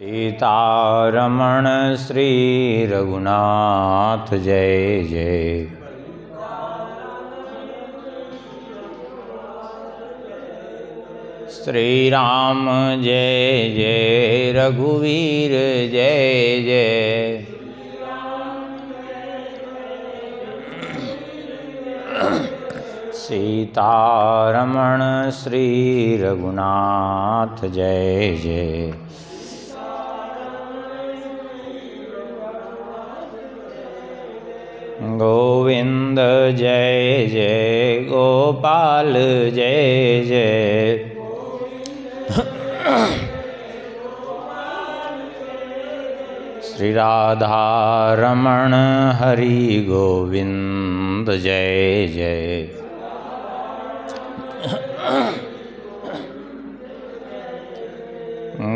सीतारमण श्री रघुनाथ जय जय। श्री राम जय जय रघुवीर जय जय। सीतारमण श्री रघुनाथ जय जय। गोविंद जय जय गोपाल जय जय। श्री राधा रमण हरि गोविंद जय जय।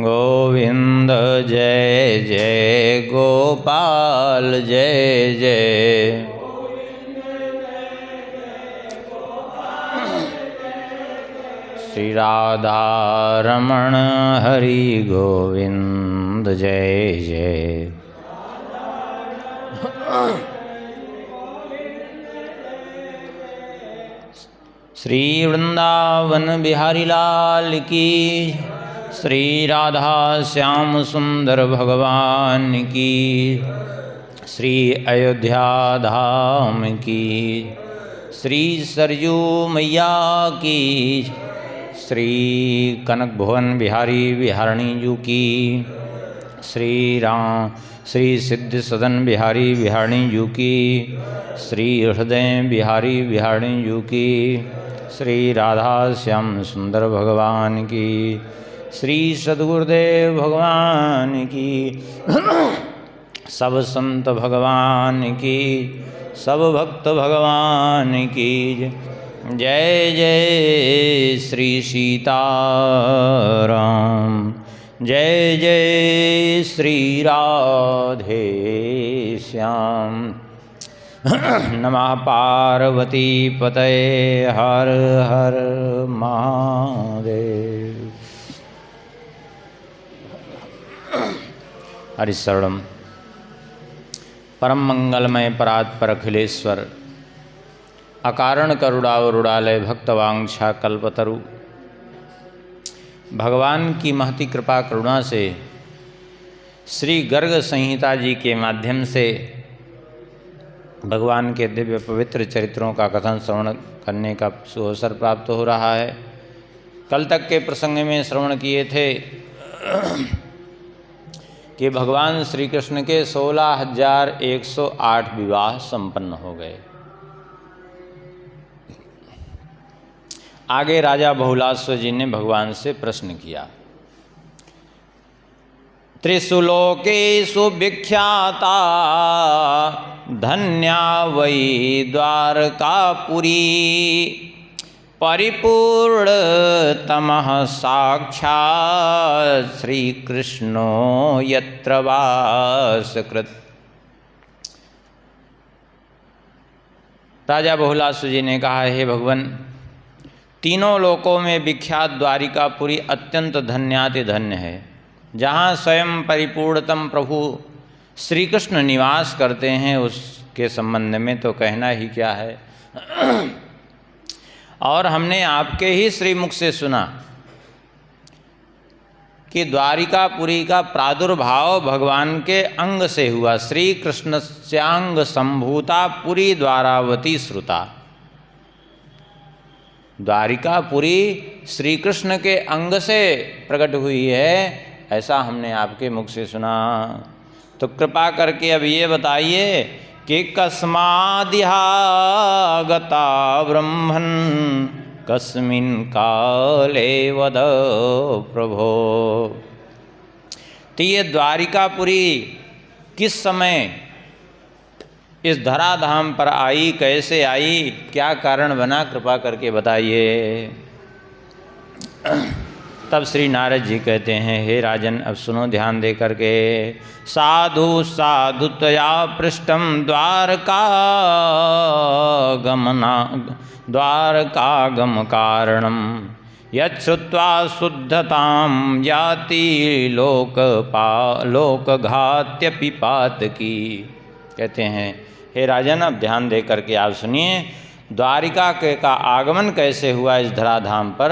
गोविंद जय जय गोपाल जय जय। श्री राधा रमण हरि गोविंद जय जय। श्री वृंदावन बिहारी लाल की, श्री राधा श्याम सुंदर भगवान की, श्री अयोध्या धाम की, श्री सरयू मैया की, श्री कनक भुवन बिहारी बिहारणी जू की, श्री सिद्ध सदन बिहारी बिहारणी जू की, श्री हृदय बिहारी बिहारणी जू की, श्री राधा श्याम सुंदर भगवान की, श्री सद्गुरुदेव भगवान की, सब संत भगवान की, सब भक्त भगवान की जय जय। श्री सीताराम जय जय। श्री राधे श्याम। नमः पार्वती पतये हर हर महादेव। हरिशरणम। परम मंगलमय परात्पर अखिलेश्वर, अकारण करुणावरुणालय भक्तवांछा कल्पतरु, भगवान की महती कृपा करुणा से श्री गर्ग संहिता जी के माध्यम से भगवान के दिव्य पवित्र चरित्रों का कथन श्रवण करने का सुअवसर प्राप्त हो रहा है। कल तक के प्रसंग में श्रवण किए थे कि भगवान श्री कृष्ण के 16,108 विवाह संपन्न हो गए। आगे राजा बहुलाश्व जी ने भगवान से प्रश्न किया, त्रिषु लोकेषु विख्याता धन्या वै द्वारकापुरी, परिपूर्णतमः साक्षात् श्रीकृष्णो यत्र वासकृत्। राजा बहुलाश्व जी ने कहा, हे भगवान, तीनों लोकों में विख्यात द्वारिकापुरी अत्यंत धन्याति धन्य है, जहाँ स्वयं परिपूर्णतम प्रभु श्री कृष्ण निवास करते हैं। उसके संबंध में तो कहना ही क्या है। और हमने आपके ही श्रीमुख से सुना कि द्वारिकापुरी का प्रादुर्भाव भगवान के अंग से हुआ। श्री कृष्ण स्यांग संभूता पुरी द्वारावती श्रुता। द्वारिकापुरी श्री कृष्ण के अंग से प्रकट हुई है, ऐसा हमने आपके मुख से सुना। तो कृपा करके अब ये बताइए कि कस्मादिहा गता ब्रह्मन् कस्मिन् काले वद प्रभो। तो ये द्वारिकापुरी किस समय इस धराधाम पर आई, कैसे आई, क्या कारण बना, कृपा करके बताइए। तब श्री नारद जी कहते हैं, हे राजन, अब सुनो ध्यान दे करके। साधु साधु तया पृष्ठम द्वारकागम कारणम यच्छ्रुत्वा शुद्धतां याति लोकघात्यपि पातकी। कहते हैं हे राजन, अब ध्यान दे करके आप सुनिए, द्वारिका का आगमन कैसे हुआ इस धराधाम पर,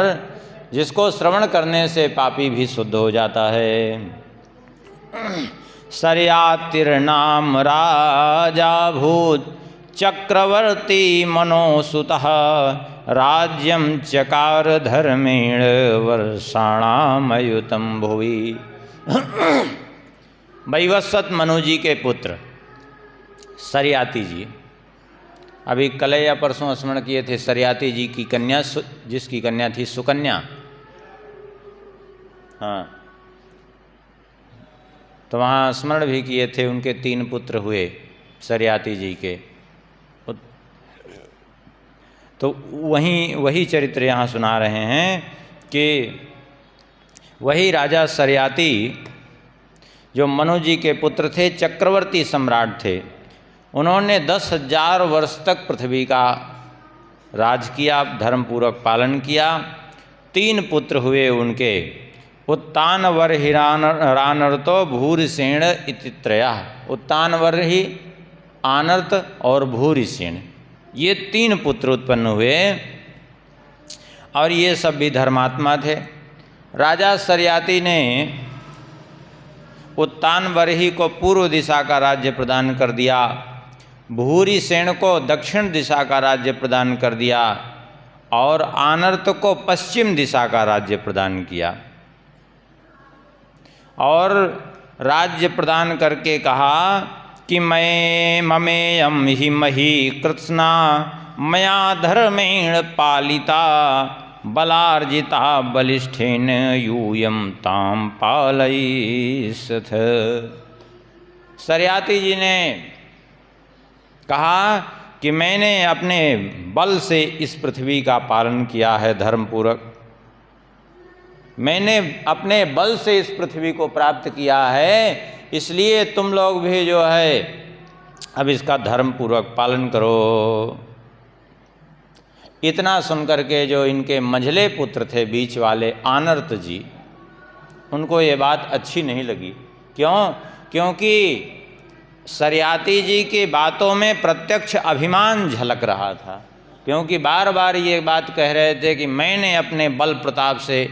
जिसको श्रवण करने से पापी भी शुद्ध हो जाता है। शर्यातिर्नाम राजा भूत चक्रवर्ती मनोसुतः राज्यं चकार धर्मेण वर्षाणामयुतं भुवि। वैवस्वत मनु जी के पुत्र शर्याति जी, अभी कल या परसों स्मरण किए थे शर्याति जी की कन्या, जिसकी कन्या थी सुकन्या। हाँ, तो वहाँ स्मरण भी किए थे, उनके 3 पुत्र हुए शर्याति जी के। तो वही चरित्र यहाँ सुना रहे हैं कि वही राजा शर्याति जो मनु जी के पुत्र थे, चक्रवर्ती सम्राट थे, उन्होंने 10,000 वर्ष तक पृथ्वी का राज किया, धर्मपूर्वक पालन किया। 3 पुत्र हुए उनके, उत्तानवर्हिरानर्तो भूरिसेण इति त्रयः। उत्तानवर्हि, आनर्त और भूरिसेण, ये 3 पुत्र उत्पन्न हुए और ये सब भी धर्मात्मा थे। राजा शर्याति ने उत्तानवर्हि को पूर्व दिशा का राज्य प्रदान कर दिया, भूरिसेण को दक्षिण दिशा का राज्य प्रदान कर दिया और आनर्त को पश्चिम दिशा का राज्य प्रदान किया। और राज्य प्रदान करके कहा कि मैं ममेयम हि मही कृत्स्ना मया धर्मेण पालिता बलार्जिता बलिष्ठेन यूयम ताम पालयिष्यथ। शर्याति जी ने कहा कि मैंने अपने बल से इस पृथ्वी का पालन किया है धर्मपूर्वक, मैंने अपने बल से इस पृथ्वी को प्राप्त किया है, इसलिए तुम लोग भी जो है अब इसका धर्मपूर्वक पालन करो। इतना सुनकर के जो इनके मंझले पुत्र थे बीच वाले आनर्त जी, उनको ये बात अच्छी नहीं लगी। क्यों? क्योंकि शर्याति जी की बातों में प्रत्यक्ष अभिमान झलक रहा था, क्योंकि बार बार ये बात कह रहे थे कि मैंने अपने बल प्रताप से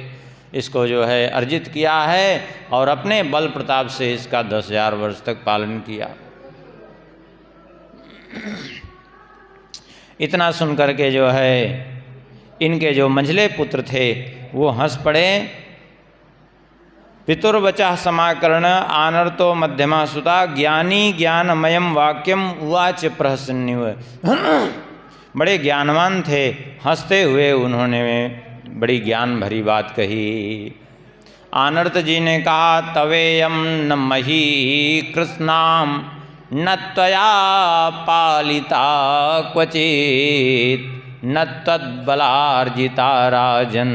इसको जो है अर्जित किया है और अपने बल प्रताप से इसका 10,000 वर्ष तक पालन किया। इतना सुन करके जो है इनके जो मंझले पुत्र थे वो हंस पड़े। पितुर्वचः समाकर्ण आनर्तो मध्यमा सुता ज्ञानी ज्ञानमयम वाक्यम उवाच प्रहसन्निव। बड़े ज्ञानवान थे, हंसते हुए उन्होंने बड़ी ज्ञान भरी बात कही। आनर्त जी ने कहा तवेयम न मही कृष्णाम न त्वया पालिता क्वचित न तद्बलार्जिता राजन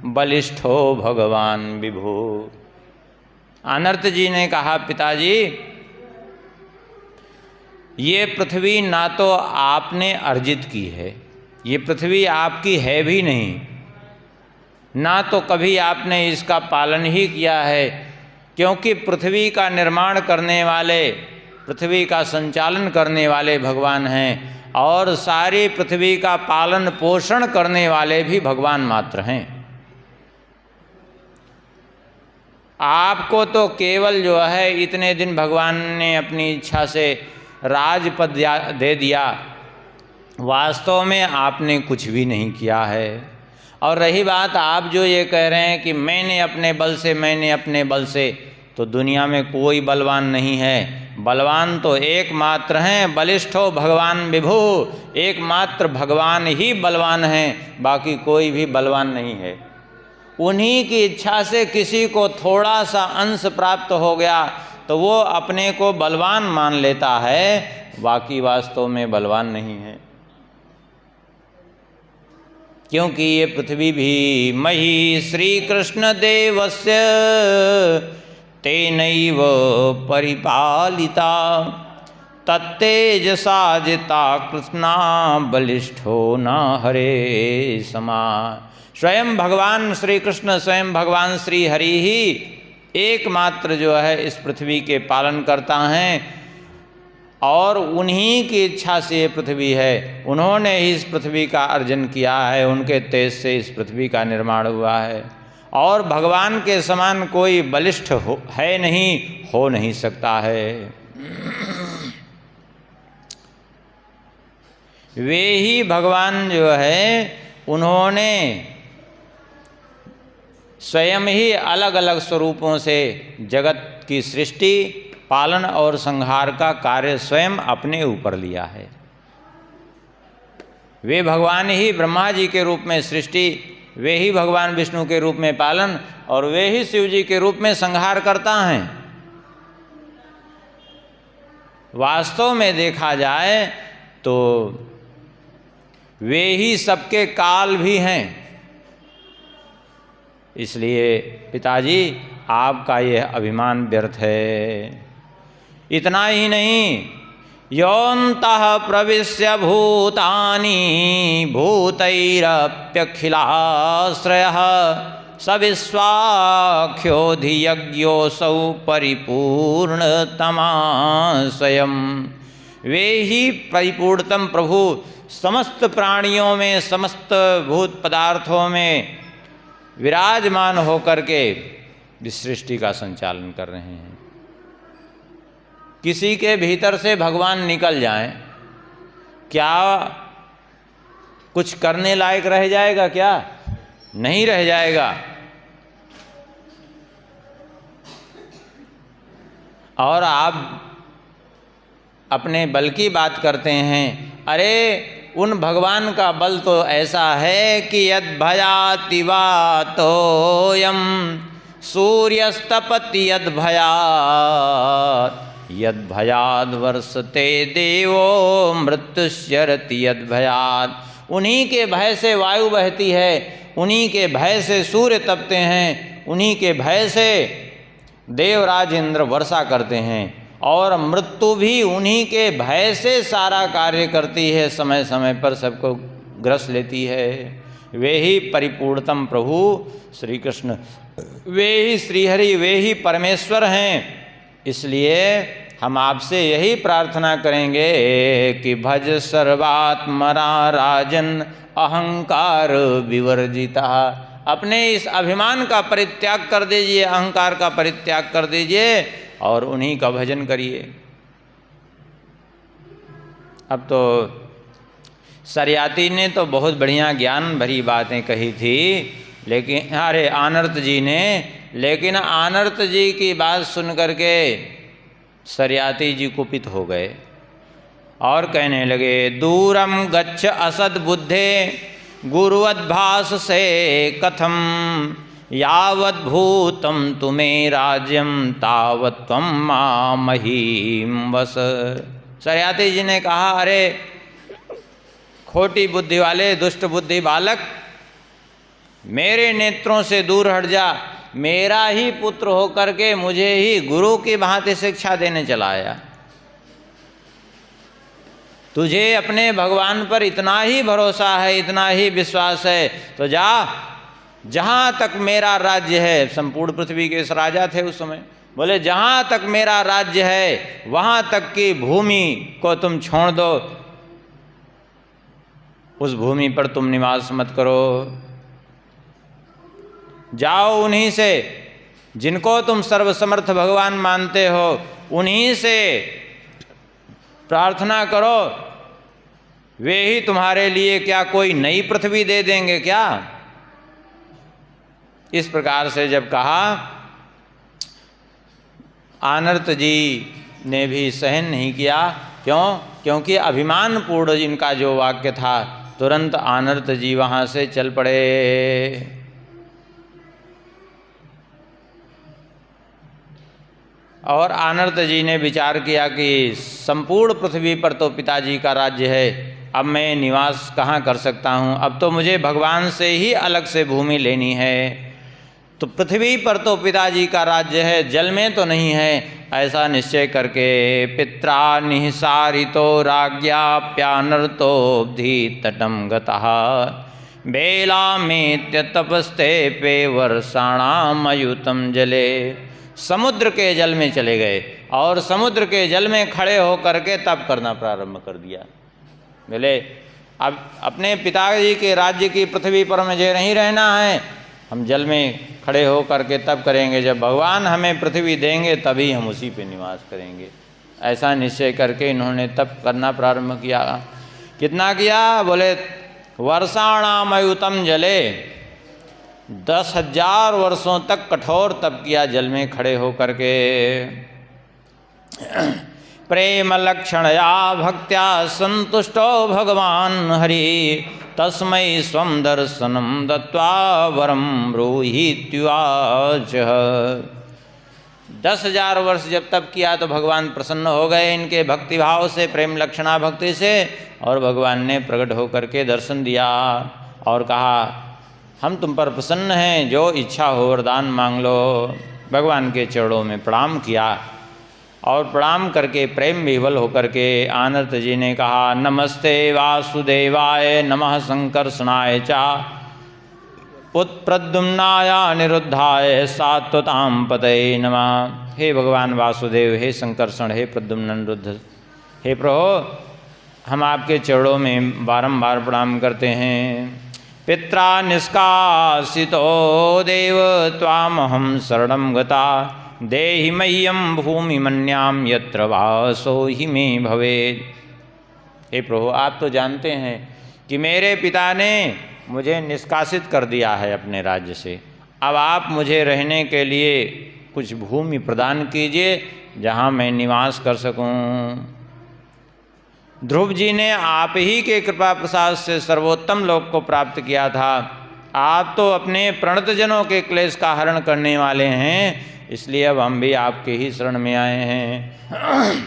बलिष्ठो भगवान विभो। आनर्त जी ने कहा पिताजी, ये पृथ्वी ना तो आपने अर्जित की है, ये पृथ्वी आपकी है भी नहीं, ना तो कभी आपने इसका पालन ही किया है, क्योंकि पृथ्वी का निर्माण करने वाले, पृथ्वी का संचालन करने वाले भगवान हैं और सारी पृथ्वी का पालन पोषण करने वाले भी भगवान मात्र हैं। आपको तो केवल जो है इतने दिन भगवान ने अपनी इच्छा से राजपद दे दिया, वास्तव में आपने कुछ भी नहीं किया है। और रही बात आप जो ये कह रहे हैं कि मैंने अपने बल से, तो दुनिया में कोई बलवान नहीं है, बलवान तो एकमात्र हैं, बलिष्ठो भगवान विभु, एकमात्र भगवान ही बलवान हैं, बाकी कोई भी बलवान नहीं है। उन्हीं की इच्छा से किसी को थोड़ा सा अंश प्राप्त हो गया तो वो अपने को बलवान मान लेता है, बाकी वास्तव में बलवान नहीं है। क्योंकि ये पृथ्वी भी मही श्री कृष्ण देवस्य तेनैव परिपालिता तत्तेजसा जिता कृष्णा बलिष्ठो न हरे समा। स्वयं भगवान श्री कृष्ण, स्वयं भगवान श्री हरि ही एकमात्र जो है इस पृथ्वी के पालन करता है और उन्हीं की इच्छा से ये पृथ्वी है। उन्होंने ही इस पृथ्वी का अर्जन किया है, उनके तेज से इस पृथ्वी का निर्माण हुआ है और भगवान के समान कोई बलिष्ठ है नहीं, हो नहीं सकता है। वे ही भगवान जो है उन्होंने स्वयं ही अलग अलग स्वरूपों से जगत की सृष्टि, पालन और संहार का कार्य स्वयं अपने ऊपर लिया है। वे भगवान ही ब्रह्मा जी के रूप में सृष्टि, वे ही भगवान विष्णु के रूप में पालन और वे ही शिव जी के रूप में संहार करता हैं। वास्तव में देखा जाए तो वे ही सबके काल भी हैं। इसलिए पिताजी आपका यह अभिमान व्यर्थ है। इतना ही नहीं, योऽन्तः प्रविश्य भूतानि भूतैरप्यखिलाश्रयः स विश्वाख्योऽधियज्ञोऽसौ परिपूर्णतमा स्वयं। वे ही परिपूर्णतम प्रभु समस्त प्राणियों में, समस्त भूत पदार्थों में विराजमान होकर के इस सृष्टि का संचालन कर रहे हैं। किसी के भीतर से भगवान निकल जाएं, क्या कुछ करने लायक रह जाएगा? क्या नहीं रह जाएगा। और आप अपने बल की बात करते हैं। अरे उन भगवान का बल तो ऐसा है कि यद्भयाति वातोऽयं सूर्यस्तपति यद्भयात् यद्भयाद् वर्षते देवो मृत्युश्चरति यद्भयात्। उन्हीं के भय से वायु बहती है, उन्हीं के भय से सूर्य तपते हैं, उन्हीं के भय से देवराज इंद्र वर्षा करते हैं और मृत्यु भी उन्हीं के भय से सारा कार्य करती है, समय समय पर सबको ग्रस लेती है। वे ही परिपूर्णतम प्रभु श्री कृष्ण, वे ही श्रीहरि, वे ही परमेश्वर हैं। इसलिए हम आपसे यही प्रार्थना करेंगे कि भज सर्वात्मना राजन अहंकार विवर्जिता। अपने इस अभिमान का परित्याग कर दीजिए, अहंकार का परित्याग कर दीजिए और उन्हीं का भजन करिए। अब तो सरयाती ने तो बहुत बढ़िया ज्ञान भरी बातें कही थी, लेकिन अरे आनर्त जी ने, लेकिन आनर्त जी की बात सुन करके सरयाती जी कुपित हो गए और कहने लगे, दूरम गच्छ असद बुद्धे गुरुवद्भास से कथम यावत् भूतम तुम्हें राज्यम तावत् त्वं मामहीम वस। सरयाती जी ने कहा, अरे खोटी बुद्धि वाले, दुष्ट बुद्धि बालक, मेरे नेत्रों से दूर हट जा। मेरा ही पुत्र होकर के मुझे ही गुरु की भांति शिक्षा देने चला आया। तुझे अपने भगवान पर इतना ही भरोसा है, इतना ही विश्वास है, तो जा, जहाँ तक मेरा राज्य है, संपूर्ण पृथ्वी के इस राजा थे उस समय, बोले जहाँ तक मेरा राज्य है वहाँ तक की भूमि को तुम छोड़ दो, उस भूमि पर तुम निवास मत करो। जाओ उन्हीं से जिनको तुम सर्वसमर्थ भगवान मानते हो, उन्हीं से प्रार्थना करो, वे ही तुम्हारे लिए क्या कोई नई पृथ्वी दे देंगे क्या? इस प्रकार से जब कहा, आनर्त जी ने भी सहन नहीं किया। क्यों? क्योंकि अभिमान पूर्ण इनका जो वाक्य था, तुरंत आनर्त जी वहाँ से चल पड़े। और आनर्त जी ने विचार किया कि संपूर्ण पृथ्वी पर तो पिताजी का राज्य है, अब मैं निवास कहाँ कर सकता हूँ? अब तो मुझे भगवान से ही अलग से भूमि लेनी है। तो पृथ्वी पर तो पिताजी का राज्य है, जल में तो नहीं है। ऐसा निश्चय करके पित्रा निःसारितो राज्ञाप्यानर्तोऽब्धि तटं गतः बेलामेत्य तपस्ते पे वर्षाणामयुतम जले। समुद्र के जल में चले गए और समुद्र के जल में खड़े होकर के तप करना प्रारंभ कर दिया। बोले अब अपने पिताजी के राज्य की पृथ्वी पर मुझे नहीं रहना है, हम जल में खड़े हो करके तप करेंगे, जब भगवान हमें पृथ्वी देंगे तभी हम उसी पे निवास करेंगे। ऐसा निश्चय करके इन्होंने तप करना प्रारंभ किया। कितना किया? बोले वर्षाणामयुतम जले, 10,000 वर्षों तक कठोर तप किया जल में खड़े हो करके। प्रेम लक्षणया भक्त्या संतुष्टो भगवान हरि, तस्मै स्वं दर्शनम दत्वा वरम ब्रूहीत्युवाच। 10,000 वर्ष जब तप किया तो भगवान प्रसन्न हो गए इनके भक्ति भाव से, प्रेम लक्षणा भक्ति से, और भगवान ने प्रकट होकर के दर्शन दिया और कहा हम तुम पर प्रसन्न हैं, जो इच्छा हो वरदान मांग लो। भगवान के चरणों में प्रणाम किया और प्रणाम करके प्रेम विह्वल होकर के आनर्त जी ने कहा नमस्ते वासुदेवाय नमः संकर्षणाय चा उत्प्रद्युम्नाय निरुद्धाय सात्वतां पतये नमः। हे भगवान वासुदेव, हे संकर्षण, हे प्रद्युम्न निरुद्ध, हे प्रभु, हम आपके चरणों में बारंबार प्रणाम करते हैं। पित्रा निष्कासितो देव त्वामहं शरणं गता, देहि मह्यम भूमि मन्याम यत्र वासो हि मे भवेत्। हे प्रभु, आप तो जानते हैं कि मेरे पिता ने मुझे निष्कासित कर दिया है अपने राज्य से, अब आप मुझे रहने के लिए कुछ भूमि प्रदान कीजिए जहाँ मैं निवास कर सकूँ। ध्रुव जी ने आप ही के कृपा प्रसाद से सर्वोत्तम लोक को प्राप्त किया था, आप तो अपने प्रणतजनों के क्लेश का हरण करने वाले हैं, इसलिए अब हम भी आपके ही शरण में आए हैं।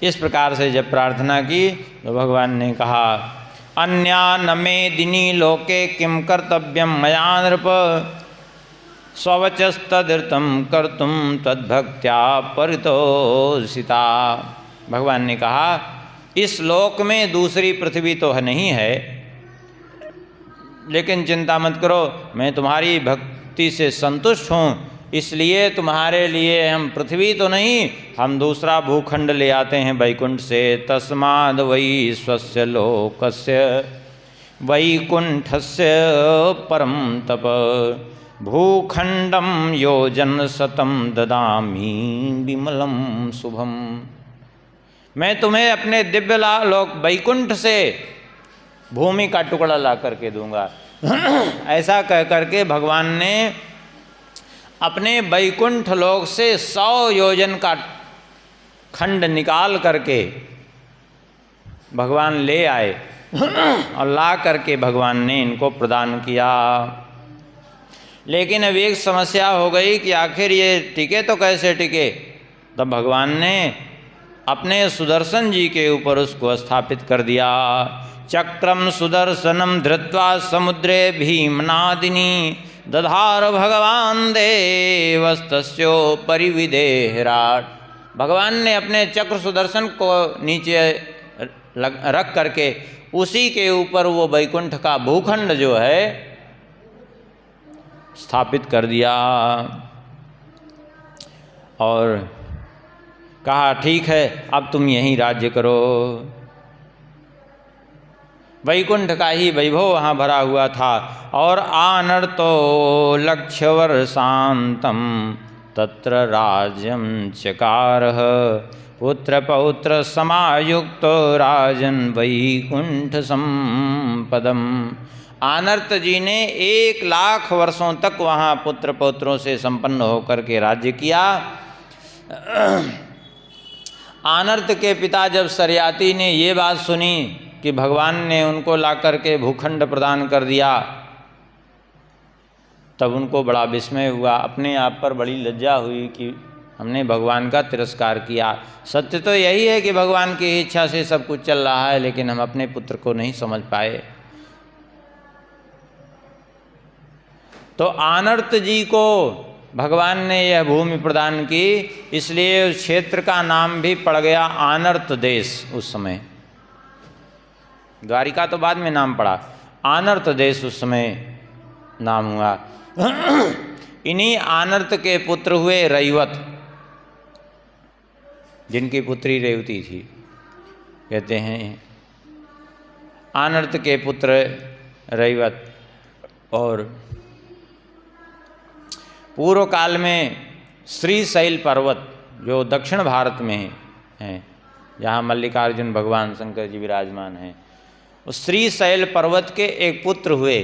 इस प्रकार से जब प्रार्थना की तो भगवान ने कहा अन्या न मे दिनी लोके किम कर्तव्यम मया नृप, स्ववचस्तदृतं कर्तुम तद्भक्त्या परितोषिता। भगवान ने कहा इस लोक में दूसरी पृथ्वी तो नहीं है, लेकिन चिंता मत करो, मैं तुम्हारी भक्ति से संतुष्ट हूँ, इसलिए तुम्हारे लिए हम पृथ्वी तो नहीं, हम दूसरा भूखंड ले आते हैं वैकुंठ से। तस्माद् वै स्वस्य लोकस्य वैकुंठस्य परम तप, भूखंडम योजन शतम ददामि विमलम शुभम। मैं तुम्हें अपने दिव्य लोक वैकुंठ से भूमि का टुकड़ा ला करके दूंगा। ऐसा कह करके भगवान ने अपने वैकुंठ लोक से 100 योजन का खंड निकाल करके भगवान ले आए और ला करके भगवान ने इनको प्रदान किया। लेकिन अब एक समस्या हो गई कि आखिर ये टिके तो कैसे टिके। तब भगवान ने अपने सुदर्शन जी के ऊपर उसको स्थापित कर दिया। चक्रम सुदर्शनम धृत्वा समुद्रे भीमनादिनी, दधार भगवान देवस्तस्यो परिविदेहराट। भगवान ने अपने चक्र सुदर्शन को नीचे रख करके उसी के ऊपर वो वैकुंठ का भूखंड जो है स्थापित कर दिया और कहा ठीक है अब तुम यहीं राज्य करो। वैकुंठ का ही वैभव वहाँ भरा हुआ था। और आनर्तो लक्ष्यवर्षान्तं तत्र राज्यं चकारः, पुत्र पौत्र समायुक्तो राजन वैकुंठ संपदम। आनर्त जी ने 1,00,000 वर्षों तक वहाँ पुत्र पौत्रों से संपन्न होकर के राज्य किया। आनर्त के पिता जब सरियाती ने ये बात सुनी कि भगवान ने उनको ला करके भूखंड प्रदान कर दिया, तब उनको बड़ा विस्मय हुआ, अपने आप पर बड़ी लज्जा हुई कि हमने भगवान का तिरस्कार किया। सत्य तो यही है कि भगवान की इच्छा से सब कुछ चल रहा है, लेकिन हम अपने पुत्र को नहीं समझ पाए। तो आनर्त जी को भगवान ने यह भूमि प्रदान की, इसलिए उस क्षेत्र का नाम भी पड़ गया आनर्त देश उस समय। द्वारिका तो बाद में नाम पड़ा, आनर्त देश उस समय नाम हुआ। इन्हीं आनर्त के पुत्र हुए रैवत, जिनकी पुत्री रेवती थी। कहते हैं आनर्त के पुत्र रैवत। और पूर्व काल में श्रीशैल पर्वत जो दक्षिण भारत में है, जहाँ मल्लिकार्जुन भगवान शंकर जी विराजमान हैं, उस श्रीशैल पर्वत के एक पुत्र हुए।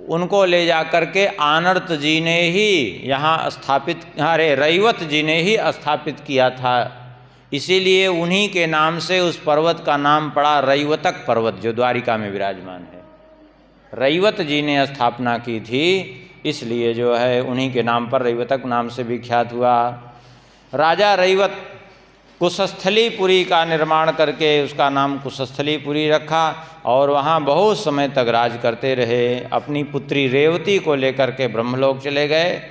उनको ले जाकर के आनर्त जी ने ही यहाँ स्थापित, अरे रैवत जी ने ही स्थापित किया था। इसीलिए उन्हीं के नाम से उस पर्वत का नाम पड़ा रैवतक पर्वत, जो द्वारिका में विराजमान है। रैवत जी ने स्थापना की थी, इसलिए जो है उन्हीं के नाम पर रैवतक नाम से विख्यात हुआ। राजा रैवत कुशस्थलीपुरी का निर्माण करके उसका नाम कुशस्थलीपुरी रखा और वहाँ बहुत समय तक राज करते रहे। अपनी पुत्री रेवती को लेकर के ब्रह्मलोक चले गए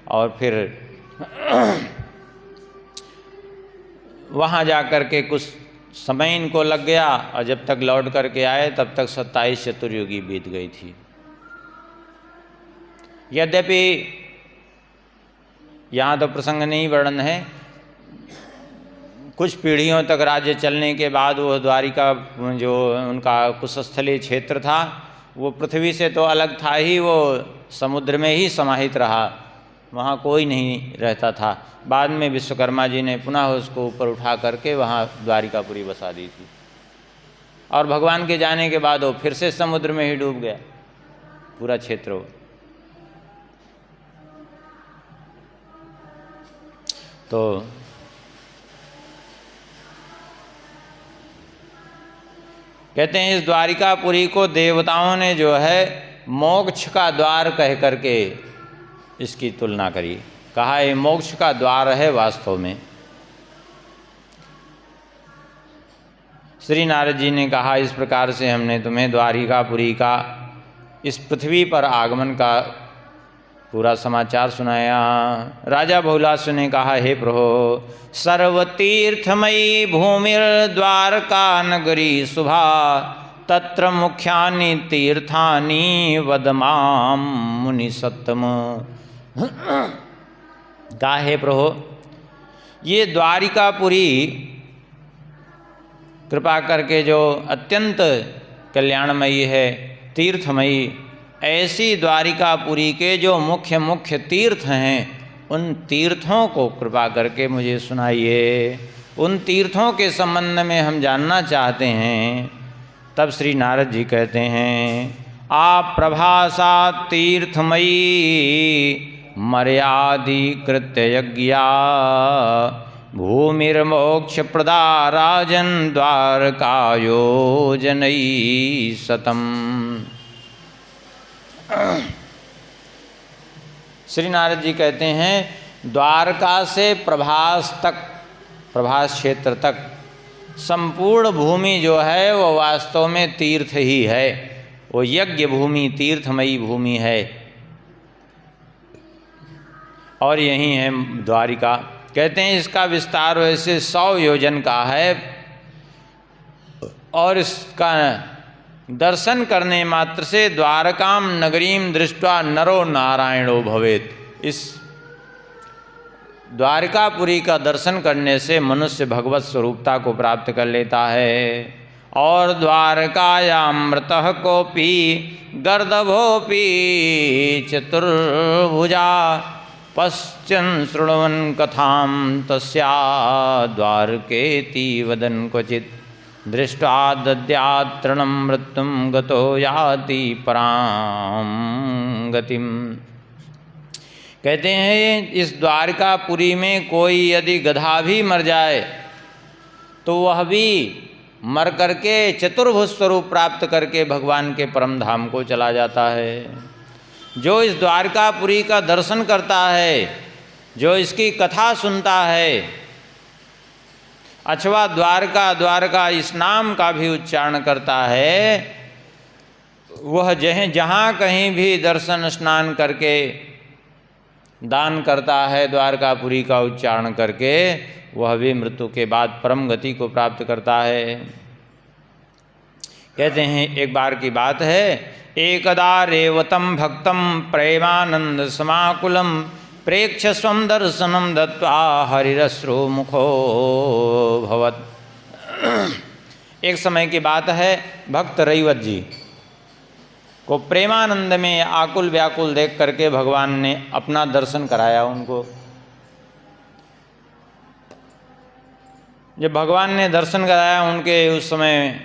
और फिर वहाँ जा कर के कुछ समय इनको लग गया और जब तक लौट करके आए तब तक 27 चतुर्युगी बीत गई थी। यद्यपि यहाँ तो प्रसंग नहीं वर्णन है, कुछ पीढ़ियों तक राज्य चलने के बाद वो द्वारिका जो उनका कुशस्थली क्षेत्र था वो पृथ्वी से तो अलग था ही, वो समुद्र में ही समाहित रहा, वहाँ कोई नहीं रहता था। बाद में विश्वकर्मा जी ने पुनः उसको ऊपर उठा करके वहाँ द्वारिकापुरी बसा दी थी और भगवान के जाने के बाद वो फिर से समुद्र में ही डूब गया पूरा क्षेत्र। तो कहते हैं इस द्वारिकापुरी को देवताओं ने जो है मोक्ष का द्वार कह करके इसकी तुलना करी, कहा ये मोक्ष का द्वार है वास्तव में। श्री नारद जी ने कहा इस प्रकार से हमने तुम्हें द्वारिकापुरी का इस पृथ्वी पर आगमन का पूरा समाचार सुनाया। राजा बहुलास्व ने कहा हे प्रभो, सर्वतीर्थमयी भूमिर्द्वारका नगरी शुभा, तत्र मुख्यानि तीर्थानि वद मां मुनि सत्तम। कहा हे प्रभो, ये द्वारिकापुरी कृपा करके जो अत्यंत कल्याणमयी है, तीर्थमयी, ऐसी द्वारिकापुरी के जो मुख्य मुख्य तीर्थ हैं उन तीर्थों को कृपा करके मुझे सुनाइए। उन तीर्थों के संबंध में हम जानना चाहते हैं। तब श्री नारद जी कहते हैं आप प्रभासा तीर्थमयी मर्यादिकृत्य यज्ञा, भूमिर्मोक्ष प्रदा राजन द्वारकायो जनई सतम। श्री नारद जी कहते हैं द्वारका से प्रभास तक, प्रभास क्षेत्र तक संपूर्ण भूमि जो है वो वास्तव में तीर्थ ही है, वो यज्ञ भूमि, तीर्थमयी भूमि है। और यही है द्वारिका। कहते हैं इसका विस्तार वैसे 100 योजन का है और इसका दर्शन करने मात्र से द्वारकाम नगरीम दृष्ट्वा नरो नारायणो भवेत। इस द्वारकापुरी का दर्शन करने से मनुष्य भगवत स्वरूपता को प्राप्त कर लेता है। और द्वारकायामृतः कोपी गर्दभोपी चतुर्भुजा, पश्चन शृण्वन् कथां तस्या द्वारकेति वदन् क्वचित्, दृष्ट्वा दद्यात् तृणं मृत्युं गतो याति परां गतिम। कहते हैं इस द्वारकापुरी में कोई यदि गधा भी मर जाए तो वह भी मर करके चतुर्भुज स्वरूप प्राप्त करके भगवान के परम धाम को चला जाता है। जो इस द्वारकापुरी का दर्शन करता है, जो इसकी कथा सुनता है, अथवा द्वारका द्वारका इस नाम का भी उच्चारण करता है, वह जहाँ कहीं भी दर्शन स्नान करके दान करता है द्वारकापुरी का उच्चारण करके, वह भी मृत्यु के बाद परम गति को प्राप्त करता है। कहते हैं एक बार की बात है, एकदा रेवतम भक्तम प्रेमानंद समाकुलम प्रेक्ष्य स्वं दर्शनम दत्वा हरिरश्रु मुखो भवत। एक समय की बात है, भक्त रैवत जी को प्रेमानंद में आकुल व्याकुल देख करके भगवान ने अपना दर्शन कराया उनको। जब भगवान ने दर्शन कराया उनके, उस समय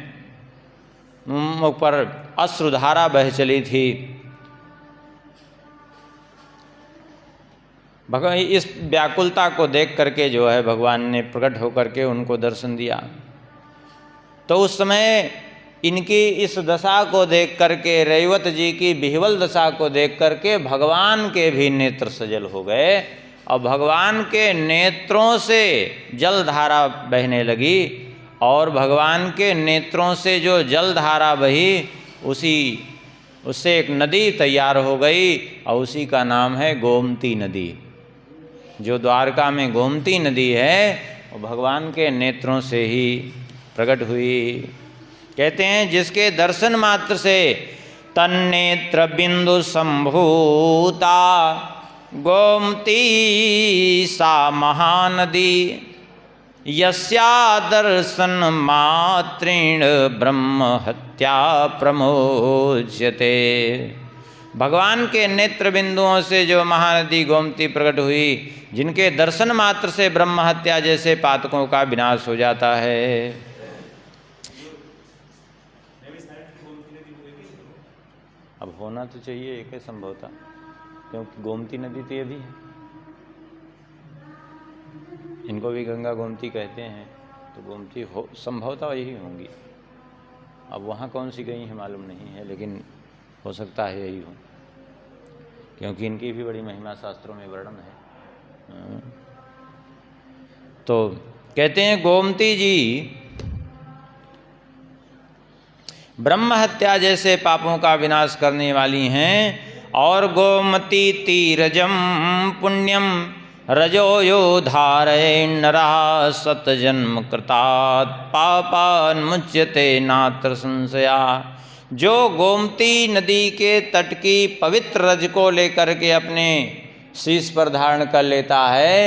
मुख पर अश्रुधारा बह चली थी। भगवान इस व्याकुलता को देख करके जो है भगवान ने प्रकट होकर के उनको दर्शन दिया। तो उस समय इनकी इस दशा को देख करके, रैवत जी की विह्वल दशा को देख करके भगवान के भी नेत्र सजल हो गए और भगवान के नेत्रों से जलधारा बहने लगी। और भगवान के नेत्रों से जो जलधारा बही, उससे एक नदी तैयार हो गई और उसी का नाम है गोमती नदी। जो द्वारका में गोमती नदी है वो भगवान के नेत्रों से ही प्रकट हुई। कहते हैं जिसके दर्शन मात्र से तन्नेत्र बिंदु संभूता गोमती सा महानदी यस्या दर्शन मात्रेण ब्रह्म हत्या प्रमोच्यते। भगवान के नेत्र बिंदुओं से जो महानदी गोमती प्रकट हुई, जिनके दर्शन मात्र से ब्रह्म हत्या जैसे पातकों का विनाश हो जाता है। अब होना तो चाहिए एक ही संभवता, क्योंकि गोमती नदी तो ये भी है, इनको भी गंगा गोमती कहते हैं, तो गोमती हो संभवतः यही होंगी। अब वहाँ कौन सी गई है मालूम नहीं है, लेकिन हो सकता है यही हो, क्योंकि इनकी भी बड़ी महिमा शास्त्रों में वर्णन है। तो कहते हैं गोमती जी ब्रह्म हत्या जैसे पापों का विनाश करने वाली हैं। और गोमती तीरजम पुण्यम रजो यो धारय नरा सतजन्म कृतात् पापान्मुच्यते नात्र संशया। जो गोमती नदी के तट की पवित्र रज को लेकर के अपने शीश पर धारण कर लेता है,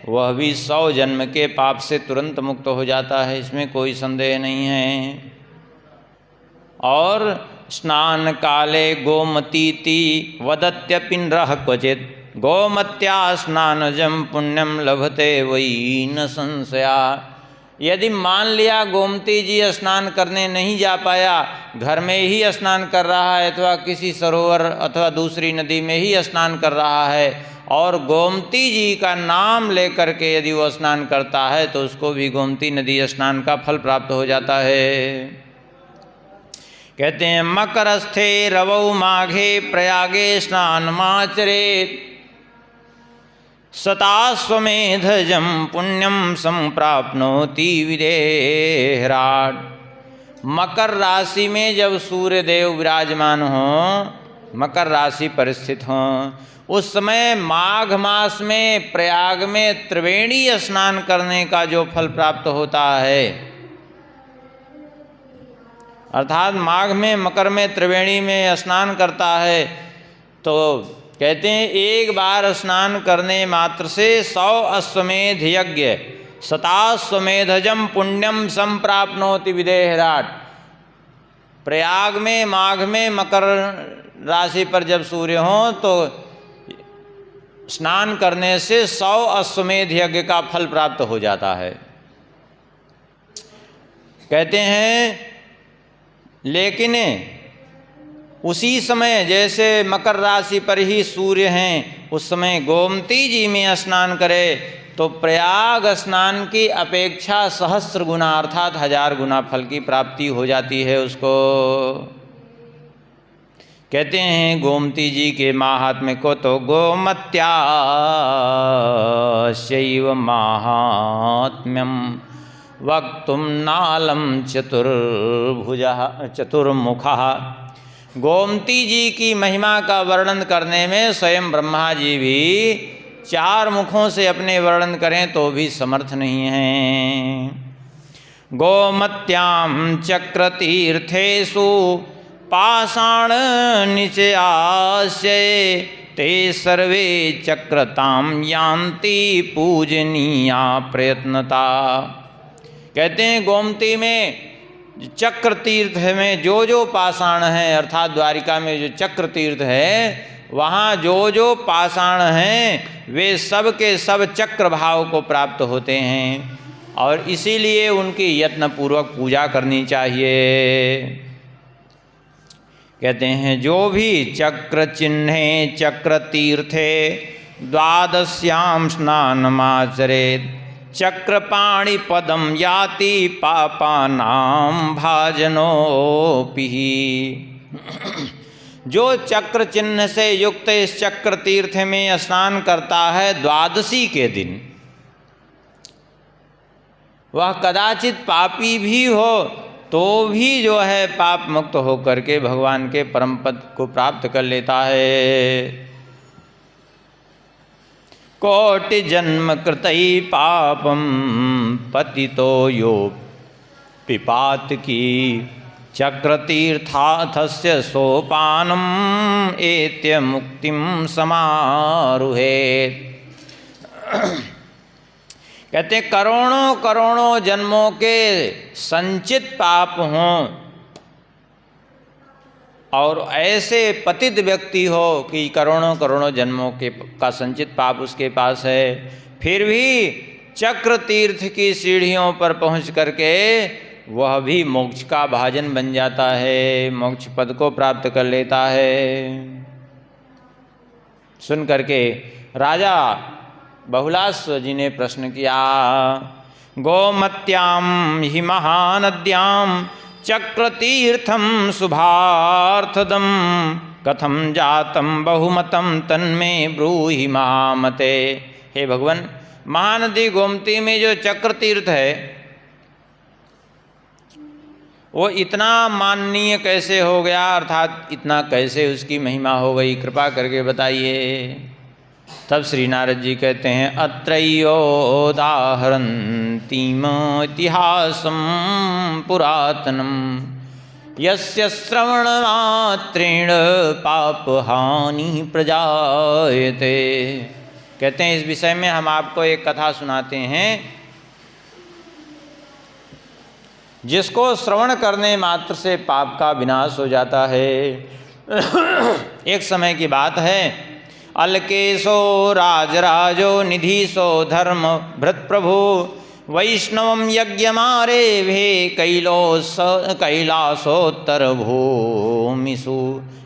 वह भी 100 जन्म के पाप से तुरंत मुक्त हो जाता है, इसमें कोई संदेह नहीं है। और स्नान काले गोमतीति वदत्यपिनरः क्वचित् गोमत्या स्नानजं पुण्यम लभते वही न संशया। यदि मान लिया गोमती जी स्नान करने नहीं जा पाया, घर में ही स्नान कर रहा है अथवा किसी सरोवर अथवा दूसरी नदी में ही स्नान कर रहा है, और गोमती जी का नाम लेकर के यदि वो स्नान करता है तो उसको भी गोमती नदी स्नान का फल प्राप्त हो जाता है। कहते हैं मकरस्थे रवौ माघे प्रयागे स्नानमाचरेत् सतास्वमेधजं पुण्यम संप्राप्नोति विदेहराट। मकर राशि में जब सूर्य देव विराजमान हों, मकर राशि पर स्थित हों, उस समय माघ मास में प्रयाग में त्रिवेणी स्नान करने का जो फल प्राप्त होता है, अर्थात माघ में मकर में त्रिवेणी में स्नान करता है, तो कहते हैं एक बार स्नान करने मात्र से 100 अश्वमेध यज्ञ शताश्वमेधजम पुण्यम संप्राप्नोति विदेहराट। प्रयाग में माघ में मकर राशि पर जब सूर्य हो तो स्नान करने से 100 अश्वमेध यज्ञ का फल प्राप्त हो जाता है। कहते हैं लेकिन उसी समय जैसे मकर राशि पर ही सूर्य हैं, उस समय गोमती जी में स्नान करे तो प्रयाग स्नान की अपेक्षा 1000 गुना अर्थात 1000 गुना फल की प्राप्ति हो जाती है उसको। कहते हैं गोमती जी के माहात्म्य को तो गोमत्या शैव माहात्म्यम वक्तुम नालम चतुर्मुखः। गोमती जी की महिमा का वर्णन करने में स्वयं ब्रह्मा जी भी 4 मुखों से अपने वर्णन करें तो भी समर्थ नहीं हैं। गोमत्याम चक्र तीर्थेषु पाषाण निचयास्य ते सर्वे चक्रताम यान्ति पूजनीया प्रयत्नता। कहते हैं गोमती में चक्र तीर्थ में जो पाषाण हैं, अर्थात द्वारिका में जो चक्र तीर्थ है वहाँ जो पाषाण हैं वे सब के सब चक्र भाव को प्राप्त होते हैं और इसीलिए उनकी यत्नपूर्वक पूजा करनी चाहिए। कहते हैं जो भी चक्र चिन्हे चक्र तीर्थे द्वादश्याम स्नानमाचरेत् चक्रपाणि पदम याति पापानां भाजनोपि। जो चक्र चिन्ह से युक्त इस चक्र तीर्थ में स्नान करता है द्वादशी के दिन, वह कदाचित पापी भी हो तो भी जो है पाप मुक्त होकर के भगवान के परम पद को प्राप्त कर लेता है। कोटि जन्म कृतई पापम पतितो यो पिपात की चक्र तीर्थाथस्य सोपानम एत्य मुक्तिम समारुहेत। कहते करोड़ों करोड़ों जन्मों के संचित पाप हों और ऐसे पतित व्यक्ति हो कि करोड़ों करोड़ों जन्मों के का संचित पाप उसके पास है, फिर भी चक्र तीर्थ की सीढ़ियों पर पहुंच करके वह भी मोक्ष का भाजन बन जाता है, मोक्ष पद को प्राप्त कर लेता है। सुन करके राजा बहुलाश्व जी ने प्रश्न किया, गोमत्याम हि महानद्याम चक्रतीर्थम शुभार्थदम कथम जातम बहुमतम तन्मे ब्रूहि मामते। हे भगवान, महानदी गोमती में जो चक्र तीर्थ है वो इतना माननीय कैसे हो गया, अर्थात इतना कैसे उसकी महिमा हो गई, कृपा करके बताइए। तब श्री नारद जी कहते हैं, अत्रयोदाहरन्तीम इतिहासं पुरातनम यस्य श्रवणमात्रेण पापहानि प्रजायते। कहते हैं इस विषय में हम आपको एक कथा सुनाते हैं जिसको श्रवण करने मात्र से पाप का विनाश हो जाता है। एक समय की बात है, अलकेशो राजराजो निधीशो धर्म भृत प्रभु वैष्णवम यज्ञमारे भे कैलासोत्तर भूमिषु।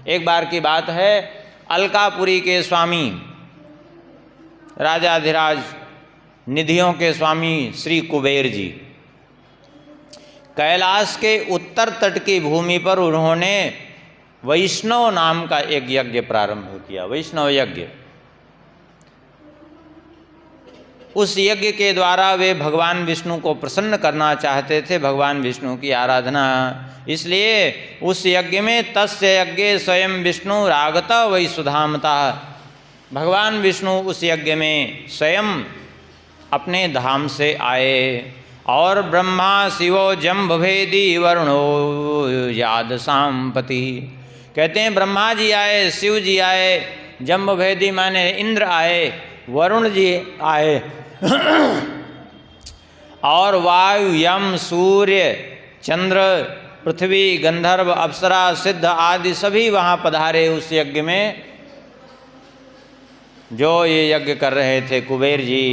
एक बार की बात है, अलकापुरी के स्वामी राजाधिराज निधियों के स्वामी श्री कुबेर जी कैलाश के उत्तर तट की भूमि पर उन्होंने वैष्णव नाम का एक यज्ञ प्रारंभ किया, वैष्णव यज्ञ। उस यज्ञ के द्वारा वे भगवान विष्णु को प्रसन्न करना चाहते थे, भगवान विष्णु की आराधना। इसलिए उस यज्ञ में तस्य यज्ञे स्वयं विष्णु रागत वै सुधामता। भगवान विष्णु उस यज्ञ में स्वयं अपने धाम से आए और ब्रह्मा शिवो जम्भभेदी वरुणो याद सांपति। कहते हैं ब्रह्मा जी आए, शिव जी आए, जम्भभेदी माने इंद्र आए, वरुण जी आए और वायु यम सूर्य चंद्र पृथ्वी गंधर्व अप्सरा सिद्ध आदि सभी वहाँ पधारे उस यज्ञ में जो ये यज्ञ कर रहे थे कुबेर जी।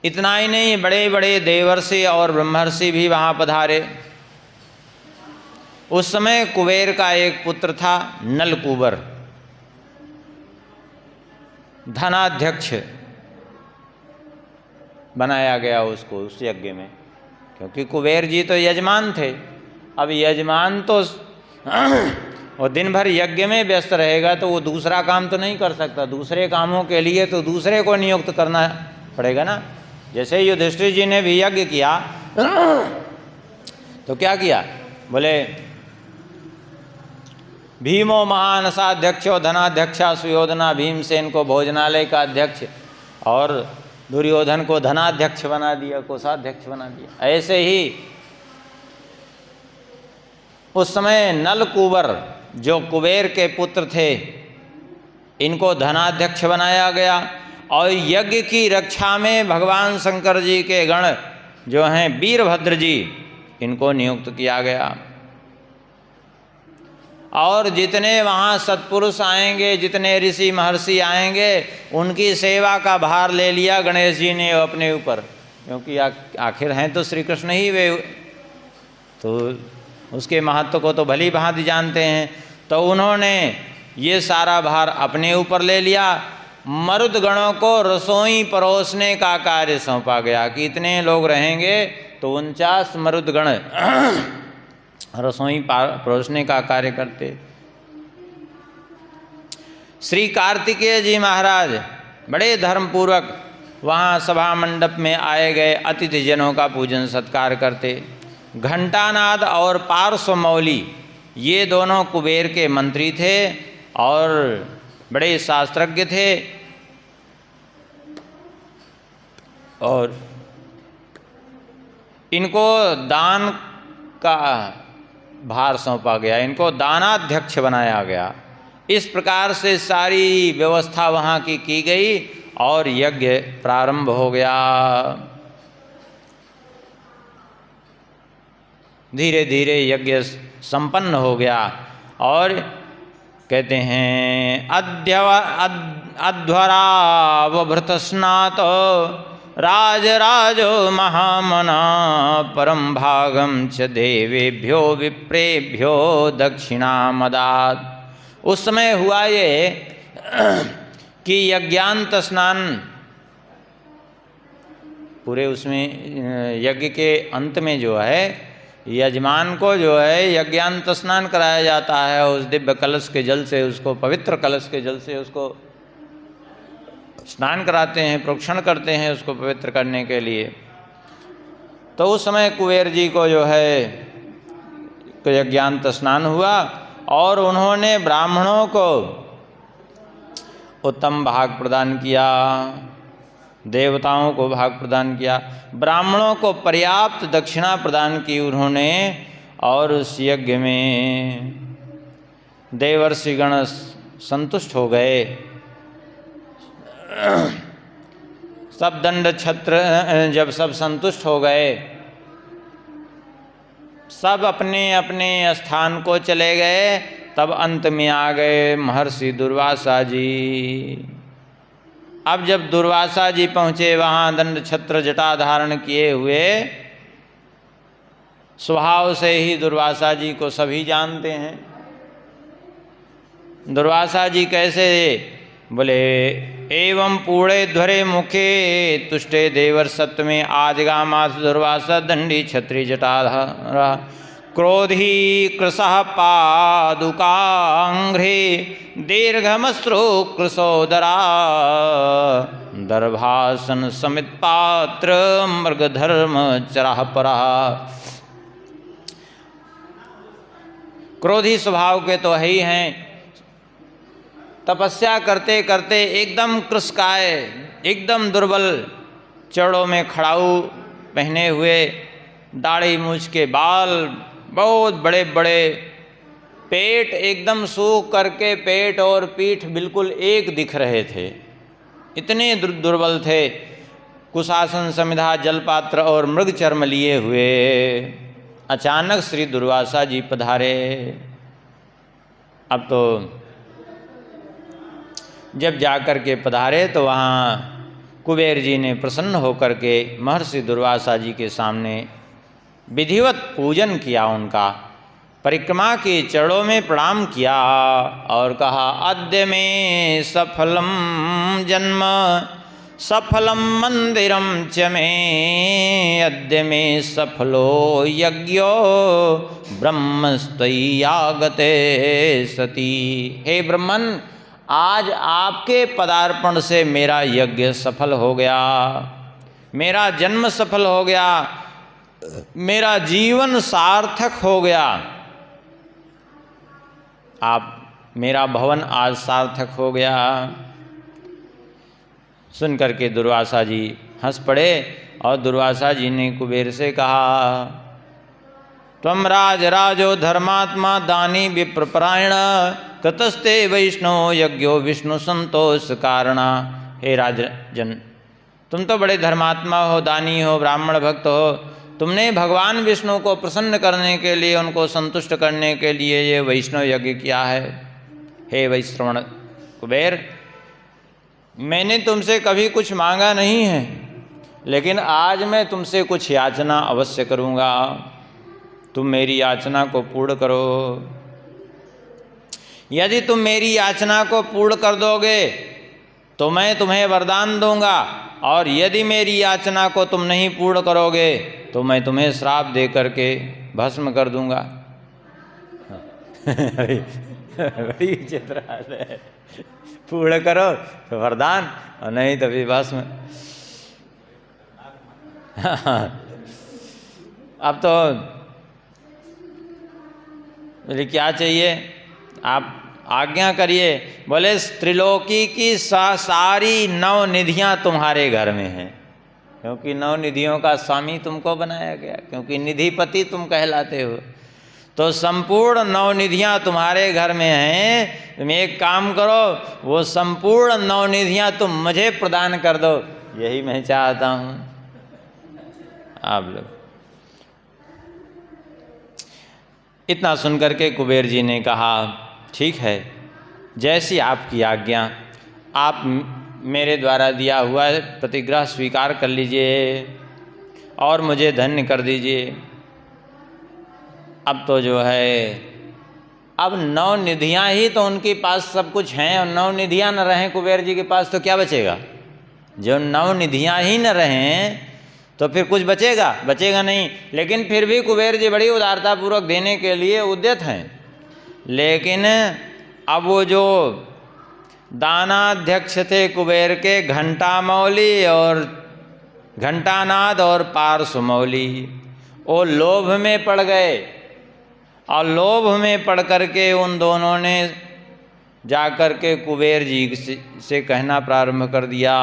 इतना ही नहीं, बड़े बड़े देवर्षि और ब्रह्मर्षि भी वहाँ पधारे। उस समय कुबेर का एक पुत्र था नलकूबर, धनाध्यक्ष बनाया गया उसको उस यज्ञ में, क्योंकि कुबेर जी तो यजमान थे। अब यजमान तो और दिन भर यज्ञ में व्यस्त रहेगा तो वो दूसरा काम तो नहीं कर सकता, दूसरे कामों के लिए तो दूसरे को नियुक्त करना पड़ेगा ना। जैसे युधिष्ठिर जी ने भी यज्ञ किया तो क्या किया, बोले भीमो महानसाध्यक्षो धनाध्यक्षा सुयोधना, भीमसेन को भोजनालय का अध्यक्ष और दुर्योधन को धनाध्यक्ष बना दिया, कोषाध्यक्ष बना दिया। ऐसे ही उस समय नल कुंवर जो कुबेर के पुत्र थे, इनको धनाध्यक्ष बनाया गया। और यज्ञ की रक्षा में भगवान शंकर जी के गण जो हैं वीरभद्र जी, इनको नियुक्त किया गया। और जितने वहाँ सत्पुरुष आएंगे, जितने ऋषि महर्षि आएंगे, उनकी सेवा का भार ले लिया गणेश जी ने अपने ऊपर, क्योंकि आखिर हैं तो श्री कृष्ण ही वे, तो उसके महत्व को तो भली भांति जानते हैं। तो उन्होंने ये सारा भार अपने ऊपर ले लिया। मरुदगणों को रसोई परोसने का कार्य सौंपा गया कि इतने लोग रहेंगे तो 49 मरुदगण रसोई परोसने का कार्य करते। श्री कार्तिकेय जी महाराज बड़े धर्मपूर्वक वहाँ सभा मंडप में आए गए अतिथिजनों का पूजन सत्कार करते। घंटानाद और पार्श्वमौली ये दोनों कुबेर के मंत्री थे और बड़े शास्त्रज्ञ थे, और इनको दान का भार सौंपा गया, इनको दानाध्यक्ष बनाया गया। इस प्रकार से सारी व्यवस्था वहाँ की गई और यज्ञ प्रारंभ हो गया। धीरे धीरे यज्ञ संपन्न हो गया और कहते हैं अध्वरावभृतस्नात राजराजो महामना परम भागम च देवेभ्यो विप्रेभ्यो दक्षिणामदात्। उस समय हुआ ये कि यज्ञांत स्नान, पूरे उसमें यज्ञ के अंत में जो है यजमान को जो है यज्ञांत स्नान कराया जाता है। उस दिव्य कलश के जल से, उसको पवित्र कलश के जल से उसको स्नान कराते हैं, प्रोक्षण करते हैं उसको पवित्र करने के लिए। तो उस समय कुबेर जी को जो है यज्ञांत स्नान हुआ और उन्होंने ब्राह्मणों को उत्तम भाग प्रदान किया, देवताओं को भाग प्रदान किया, ब्राह्मणों को पर्याप्त दक्षिणा प्रदान की उन्होंने। और उस यज्ञ में देवर्षिगण संतुष्ट हो गए। सब दंड छत्र जब सब संतुष्ट हो गए, सब अपने अपने स्थान को चले गए, तब अंत में आ गए महर्षि दुर्वासा जी। अब जब दुर्वासा जी पहुँचे वहाँ, दंड छत्र जटा धारण किए हुए, स्वभाव से ही दुर्वासा जी को सभी जानते हैं। दुर्वासा जी कैसे? बोले एवं पूणे ध्वरे मुखे तुष्टे देवर सत्व में आजगामास दुर्वासा दंडी छत्री जटाधारा क्रोधी कृशः पादुकांघ्रे दीर्घमश्रु कृशोदरा दर्भासन समित पात्र मृगधर्म चराह परा। क्रोधी स्वभाव के तो है ही हैं। तपस्या करते करते एकदम कृशकाय, एकदम दुर्बल, चरणों में खड़ाऊ पहने हुए, दाढ़ी मूछ के बाल, बहुत बड़े बड़े, पेट एकदम सूख करके पेट और पीठ बिल्कुल एक दिख रहे थे, इतने दुर्बल थे। कुशासन समिधा जलपात्र और मृग चर्म लिए हुए अचानक श्री दुर्वासा जी पधारे। अब तो जब जाकर के पधारे तो वहाँ कुबेर जी ने प्रसन्न होकर के महर्षि दुर्वासा जी के सामने विधिवत पूजन किया, उनका परिक्रमा के चरणों में प्रणाम किया और कहा अद्य में सफलम जन्म सफलम मंदिरम च मे अद्य में सफलो यज्ञो ब्रह्मस्तयागते सती। हे ब्रह्मन, आज आपके पदार्पण से मेरा यज्ञ सफल हो गया, मेरा जन्म सफल हो गया, मेरा जीवन सार्थक हो गया। आप मेरा भवन आज सार्थक हो गया। सुन करके दुर्वासा जी हंस पड़े और दुर्वासा जी ने कुबेर से कहा, त्वम राजो धर्मात्मा दानी विप्रपरायण कृतस्ते वैष्णव यज्ञो विष्णु संतोष कारणा। हे राजन, तुम तो बड़े धर्मात्मा हो, दानी हो, ब्राह्मण भक्त हो। तुमने भगवान विष्णु को प्रसन्न करने के लिए, उनको संतुष्ट करने के लिए ये वैष्णव यज्ञ किया है। हे वैश्रवण कुबेर, मैंने तुमसे कभी कुछ मांगा नहीं है, लेकिन आज मैं तुमसे कुछ याचना अवश्य करूँगा। तुम मेरी याचना को पूर्ण करो। यदि तुम मेरी याचना को पूर्ण कर दोगे तो मैं तुम्हें वरदान दूंगा, और यदि मेरी याचना को तुम नहीं पूर्ण करोगे तो मैं तुम्हें श्राप दे करके भस्म कर दूंगा। बड़ी विचित्र बात है, पूर्ण करो तो वरदान और नहीं तो फिर भस्म। अब तो बोले क्या चाहिए, आप आज्ञा करिए। बोले त्रिलोकी की सारी 9 निधियाँ तुम्हारे घर में हैं, क्योंकि 9 निधियों का स्वामी तुमको बनाया गया, क्योंकि निधिपति तुम कहलाते हो। तो संपूर्ण 9 निधियाँ तुम्हारे घर में हैं। तुम एक काम करो, वो संपूर्ण 9 निधियाँ तुम मुझे प्रदान कर दो, यही मैं चाहता हूँ। आप लोग इतना सुनकर के कुबेर जी ने कहा, ठीक है, जैसी आपकी आज्ञा, आप मेरे द्वारा दिया हुआ प्रतिग्रह स्वीकार कर लीजिए और मुझे धन्य कर दीजिए। अब तो जो है, अब 9 निधियाँ ही तो उनके पास सब कुछ हैं, और 9 निधियाँ न रहें कुबेर जी के पास तो क्या बचेगा। जो 9 निधियाँ ही न रहें तो फिर कुछ बचेगा नहीं। लेकिन फिर भी कुबेर जी बड़ी उदारतापूर्वक देने के लिए उद्यत हैं। लेकिन अब वो जो दानाध्यक्ष थे कुबेर के, घंटामौली और घंटानाद और पार्श्वमौली, वो लोभ में पड़ गए, और लोभ में पड़ करके उन दोनों ने जाकर के कुबेर जी से कहना प्रारंभ कर दिया,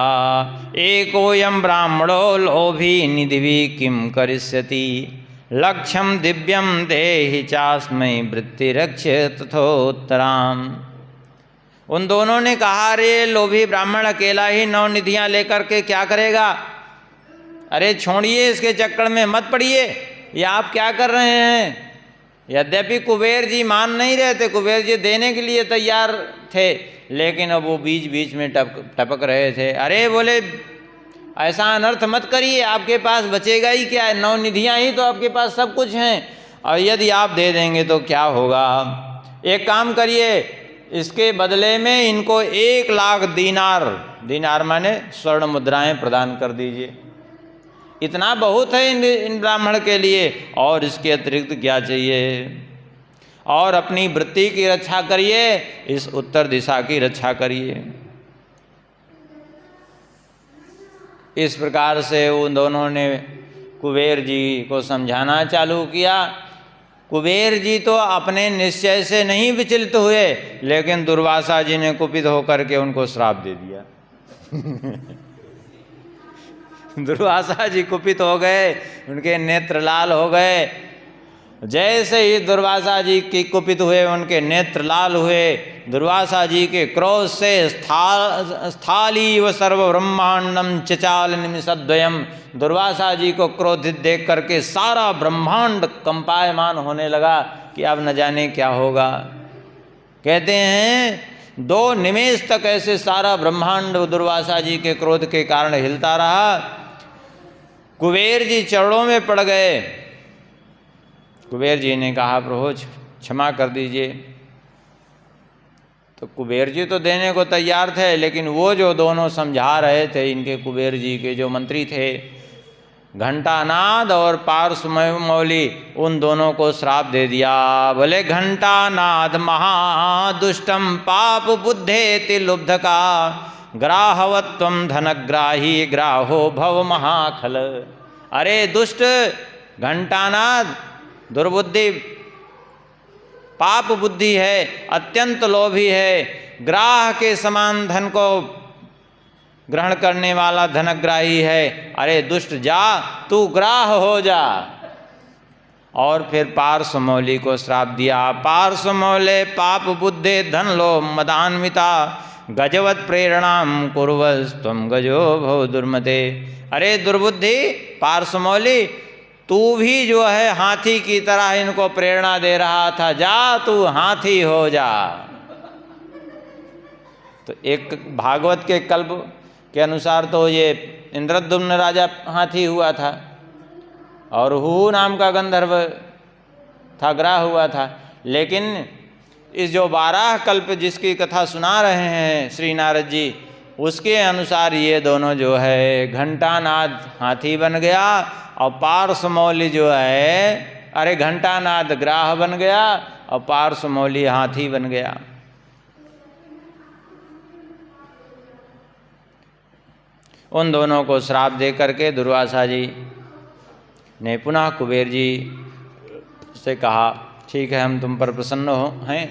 एकोयम ब्राह्मणो लोभी निधिवी किम करिष्यति लक्ष्यम दिव्यम देहि चास्मै वृत्ति रक्ष तथोत्तराम। उन दोनों ने कहा, अरे लोभी ब्राह्मण अकेला ही 9 निधियाँ लेकर के क्या करेगा। अरे छोड़िए, इसके चक्कर में मत पड़िए, ये आप क्या कर रहे हैं। यद्यपि कुबेर जी मान नहीं रहे थे, कुबेर जी देने के लिए तैयार थे, लेकिन अब वो बीच बीच में टपक रहे थे। अरे बोले, ऐसा अनर्थ मत करिए, आपके पास बचेगा ही क्या है, 9 निधियाँ ही तो आपके पास सब कुछ हैं, और यदि आप दे देंगे तो क्या होगा। एक काम करिए, इसके बदले में इनको 1 लाख दीनार माने स्वर्ण मुद्राएं प्रदान कर दीजिए। इतना बहुत है इन ब्राह्मण के लिए, और इसके अतिरिक्त क्या चाहिए। और अपनी वृत्ति की रक्षा करिए, इस उत्तर दिशा की रक्षा करिए। इस प्रकार से उन दोनों ने कुबेर जी को समझाना चालू किया। कुबेर जी तो अपने निश्चय से नहीं विचलित हुए, लेकिन दुर्वासा जी ने कुपित होकर के उनको श्राप दे दिया। दुर्वासा जी कुपित हो गए, उनके नेत्र लाल हो गए। जैसे ही दुर्वासा जी की कुपित हुए, उनके नेत्र लाल हुए। दुर्वासा जी के क्रोध से स्थाली व सर्व ब्रह्मांडम चचाल निमिषद्वयम, दुर्वासा जी को क्रोधित देख करके सारा ब्रह्मांड कंपायमान होने लगा कि अब न जाने क्या होगा। कहते हैं 2 निमेष तक ऐसे सारा ब्रह्मांड दुर्वासा जी के क्रोध के कारण हिलता रहा। कुबेर जी चरणों में पड़ गए। कुबेर जी ने कहा, प्रभु क्षमा कर दीजिए। तो कुबेर जी तो देने को तैयार थे, लेकिन वो जो दोनों समझा रहे थे, इनके कुबेर जी के जो मंत्री थे, घंटानाद और पार्श्वमौली, उन दोनों को श्राप दे दिया। बोले, घंटानाद महादुष्टम पाप बुद्धेति लुब्धका ग्राहवत्वम धनग्राही ग्राहो भव महाखल। अरे दुष्ट घंटानाद, दुर्बुद्धि, पाप बुद्धि है, अत्यंत लोभी है, ग्राह के समान धन को ग्रहण करने वाला धनग्राही है। अरे दुष्ट, जा तू ग्राह हो जा। और फिर पार्श्वमौली को श्राप दिया। पार्श्वमौले पाप बुद्धे धन लो मदान्विता, गजवत प्रेरणाम कुर्वस्त्वं गजो भव दुर्मते। अरे दुर्बुद्धि पार्श्वमौली, तू भी जो है हाथी की तरह इनको प्रेरणा दे रहा था, जा तू हाथी हो जा। तो एक भागवत के कल्प के अनुसार तो ये इंद्रद्युम्न राजा हाथी हुआ था, और हू नाम का गंधर्व था, ग्राह हुआ था। लेकिन इस जो 12 कल्प जिसकी कथा सुना रहे हैं श्री नारद जी, उसके अनुसार ये दोनों जो है, घंटानाद हाथी बन गया और पार्श्वमौली जो है, अरे घंटानाद ग्राह बन गया और पार्श्वमौली हाथी बन गया। उन दोनों को श्राप दे करके दुर्वासा जी ने पुनः कुबेर जी से कहा, ठीक है हम तुम पर प्रसन्न हैं।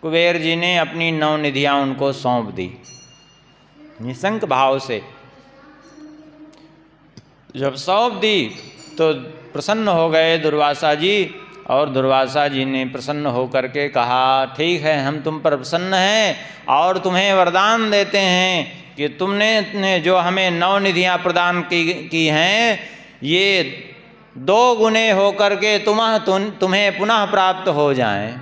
कुबेर जी ने अपनी 9 निधियां उनको सौंप दी निशंक भाव से। जब सौंप दी तो प्रसन्न हो गए दुर्वासा जी, और दुर्वासा जी ने प्रसन्न होकर के कहा, ठीक है हम तुम पर प्रसन्न हैं और तुम्हें वरदान देते हैं कि तुमने जो हमें 9 निधियां प्रदान की हैं, ये 2 गुने होकर के तुम्हें पुनः प्राप्त हो जाएं।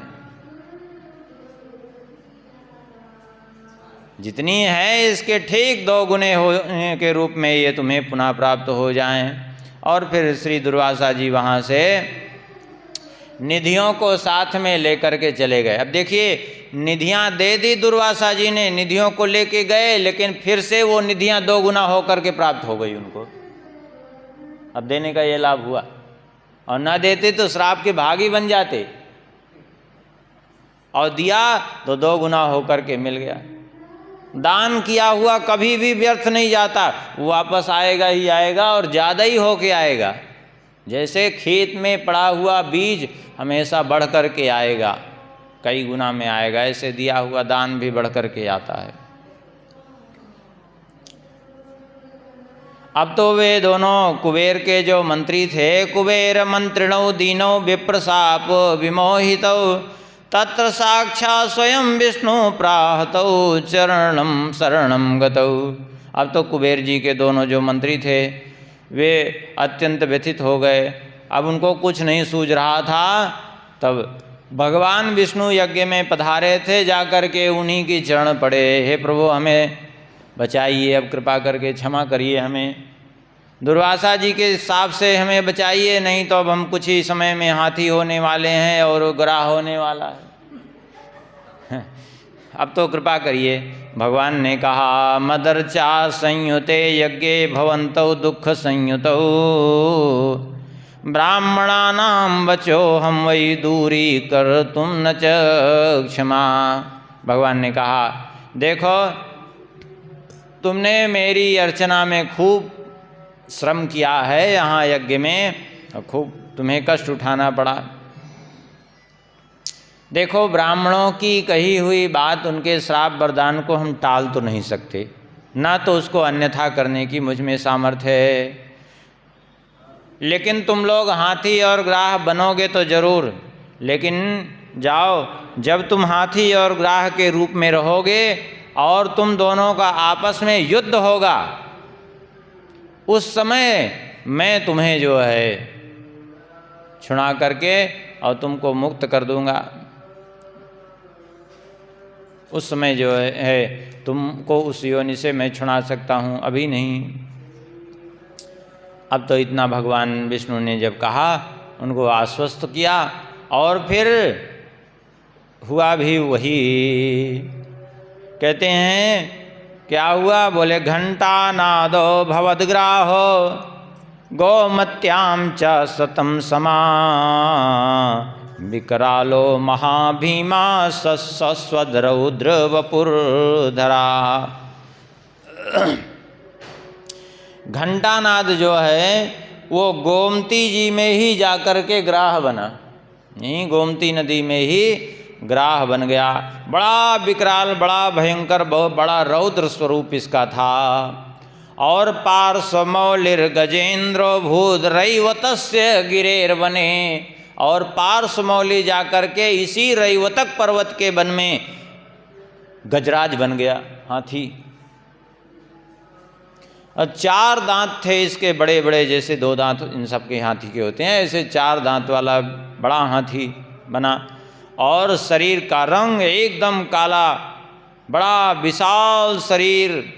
जितनी है इसके ठीक 2 गुने होने के रूप में ये तुम्हें पुनः प्राप्त हो जाएं। और फिर श्री दुर्वासा जी वहाँ से निधियों को साथ में लेकर के चले गए। अब देखिए, निधियां दे दी दुर्वासा जी ने, निधियों को लेके गए, लेकिन फिर से वो निधियां 2 गुना होकर के प्राप्त हो गई उनको। अब देने का ये लाभ हुआ, और ना देते तो श्राप के भागी बन जाते, और दिया तो 2 गुना होकर के मिल गया। दान किया हुआ कभी भी व्यर्थ नहीं जाता, वो वापस आएगा ही आएगा, और ज़्यादा ही होके आएगा। जैसे खेत में पड़ा हुआ बीज हमेशा बढ़ कर के आएगा, कई गुना में आएगा, ऐसे दिया हुआ दान भी बढ़ कर के आता है। अब तो वे दोनों कुबेर के जो मंत्री थे, कुबेर मंत्रिणो दीनो विप्रशाप विमोहितौ, तत्र साक्षात् स्वयं विष्णु प्राहतौ चरणम शरणम गतौ। अब तो कुबेर जी के दोनों जो मंत्री थे वे अत्यंत व्यथित हो गए। अब उनको कुछ नहीं सूझ रहा था। तब भगवान विष्णु यज्ञ में पधारे थे, जाकर के उन्हीं की चरण पड़े, हे प्रभु हमें बचाइए, अब कृपा करके क्षमा करिए, हमें दुर्वासा जी के शाप से हमें बचाइए, नहीं तो अब हम कुछ ही समय में हाथी होने वाले हैं और ग्राह होने वाला है। अब तो कृपा करिए। भगवान ने कहा, मदर्चा संयुते यज्ञे भवन्तौ दुख संयुतौ, ब्राह्मणानां वचो हम वै दूरी कर तुम न च क्षमा। भगवान ने कहा, देखो तुमने मेरी अर्चना में खूब श्रम किया है यहाँ यज्ञ में, और खूब तुम्हें कष्ट उठाना पड़ा। देखो ब्राह्मणों की कही हुई बात, उनके श्राप वरदान को हम टाल तो नहीं सकते, ना तो उसको अन्यथा करने की मुझ में सामर्थ्य है। लेकिन तुम लोग हाथी और ग्राह बनोगे तो जरूर, लेकिन जाओ, जब तुम हाथी और ग्राह के रूप में रहोगे और तुम दोनों का आपस में युद्ध होगा, उस समय मैं तुम्हें जो है छुड़ा करके और तुमको मुक्त कर दूंगा। उस समय जो है तुमको उस योनि से मैं छुड़ा सकता हूँ, अभी नहीं। अब तो इतना भगवान विष्णु ने जब कहा, उनको आश्वस्त किया, और फिर हुआ भी वही। कहते हैं क्या हुआ? बोले, घंटा नादो भवद्ग्राहो गोमत्याम च सतम समा, विकरालो महाभीमा सस्वद्रौद्र वपुर्धरा। घंटानाद जो है वो गोमती जी में ही जाकर के ग्राह बना। यहीं गोमती नदी में ही ग्राह बन गया। बड़ा विकराल, बड़ा भयंकर, बहुत बड़ा रौद्र स्वरूप इसका था। और पार्श्वमौलिर गजेंद्रो भूत रैवतस्य गिरेर बने, और पार्श्वमौली जाकर के इसी रैवतक पर्वत के वन में गजराज बन गया, हाथी। और 4 दांत थे इसके बड़े बड़े, जैसे 2 दांत इन सब के हाथी के होते हैं, ऐसे 4 दांत वाला बड़ा हाथी बना। और शरीर का रंग एकदम काला, बड़ा विशाल शरीर।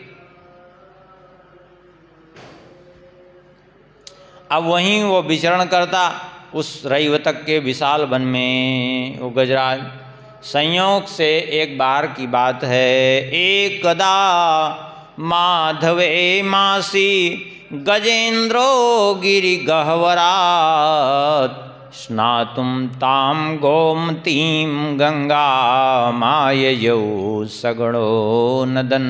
अब वहीं वो विचरण करता उस रैवतक के विशाल वन में वो गजराज। संयोग से एक बार की बात है, एकदा माधवे मासी गजेंद्रो गिरि गह्वरात् स्नातुम ताम गोमतीम गंगा माययौ सगुणो नदन।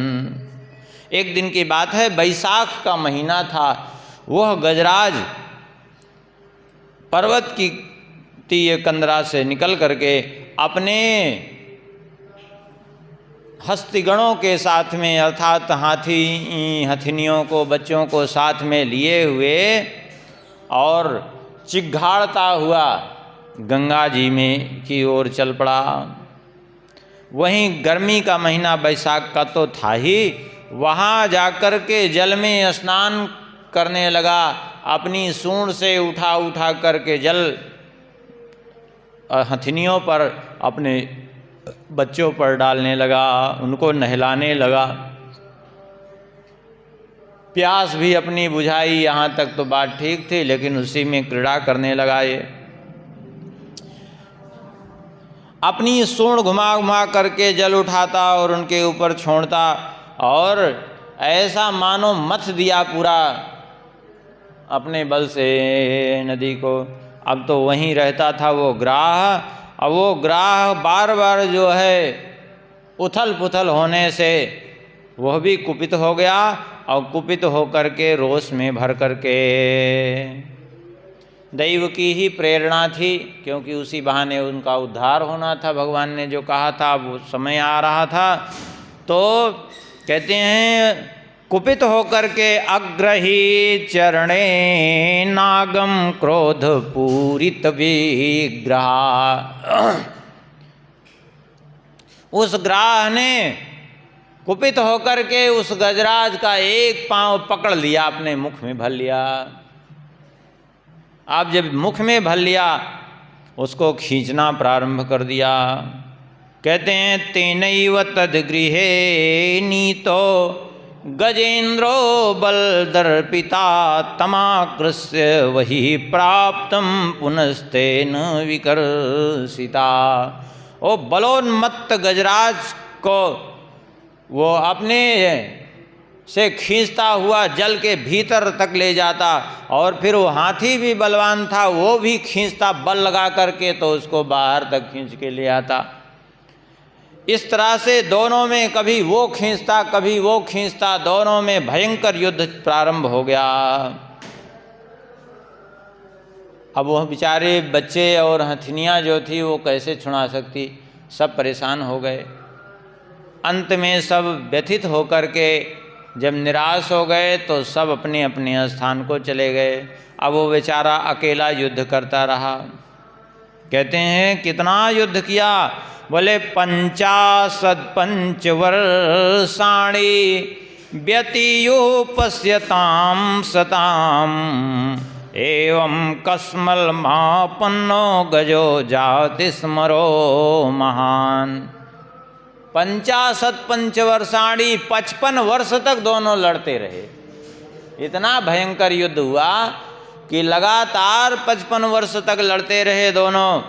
एक दिन की बात है, बैसाख का महीना था। वह गजराज पर्वत की तीय कंदरा से निकल करके अपने हस्तिगणों के साथ में, अर्थात हथिनियों को, बच्चों को साथ में लिए हुए और चिघाड़ता हुआ गंगा जी में की ओर चल पड़ा। वहीं गर्मी का महीना बैसाख का तो था ही, वहाँ जाकर के जल में स्नान करने लगा। अपनी सूंड से उठा उठा करके जल हथिनियों पर, अपने बच्चों पर डालने लगा, उनको नहलाने लगा। प्यास भी अपनी बुझाई, यहाँ तक तो बात ठीक थी, लेकिन उसी में क्रीड़ा करने लगा। ये अपनी सूंड घुमा घुमा करके जल उठाता और उनके ऊपर छोड़ता, और ऐसा मानो मथ दिया पूरा अपने बल से नदी को। अब तो वहीं रहता था वो ग्राह। अब वो ग्राह बार बार जो है उथल पुथल होने से वह भी कुपित हो गया, और कुपित होकर के रोष में भर करके, दैव की ही प्रेरणा थी, क्योंकि उसी बहाने उनका उद्धार होना था, भगवान ने जो कहा था वो समय आ रहा था। तो कहते हैं, कुपित होकर के अग्रही चरणे नागम क्रोध पूरित विग्रह। उस ग्राह ने कुपित होकर के उस गजराज का एक पांव पकड़ लिया, अपने मुख में भर लिया। अब जब मुख में भर लिया, उसको खींचना प्रारंभ कर दिया। कहते हैं, तेनैव तद्गृहे नीतो गजेंद्रो बलदर्पिता तमाकृष्य वही प्राप्तम पुनस्तेन विकर्षिता। ओ बलोन्मत्त गजराज को वो अपने से खींचता हुआ जल के भीतर तक ले जाता, और फिर वो हाथी भी बलवान था, वो भी खींचता बल लगा करके, तो उसको बाहर तक खींच के ले आता। इस तरह से दोनों में कभी वो खींचता कभी वो खींचता, दोनों में भयंकर युद्ध प्रारंभ हो गया। अब वह बेचारे बच्चे और हथिनियाँ जो थी वो कैसे छुड़ा सकती, सब परेशान हो गए। अंत में सब व्यथित होकर के जब निराश हो गए तो सब अपने अपने स्थान को चले गए। अब वो बेचारा अकेला युद्ध करता रहा। कहते हैं, कितना युद्ध किया? बोले 55 वर्षाणि व्यतीयोपश्यतां सताम एवं कस्मलमापन्नो गजो जाति स्मरो महान। 55 वर्षाणि 55 वर्ष तक दोनों लड़ते रहे। इतना भयंकर युद्ध हुआ कि लगातार 55 वर्ष तक लड़ते रहे दोनों,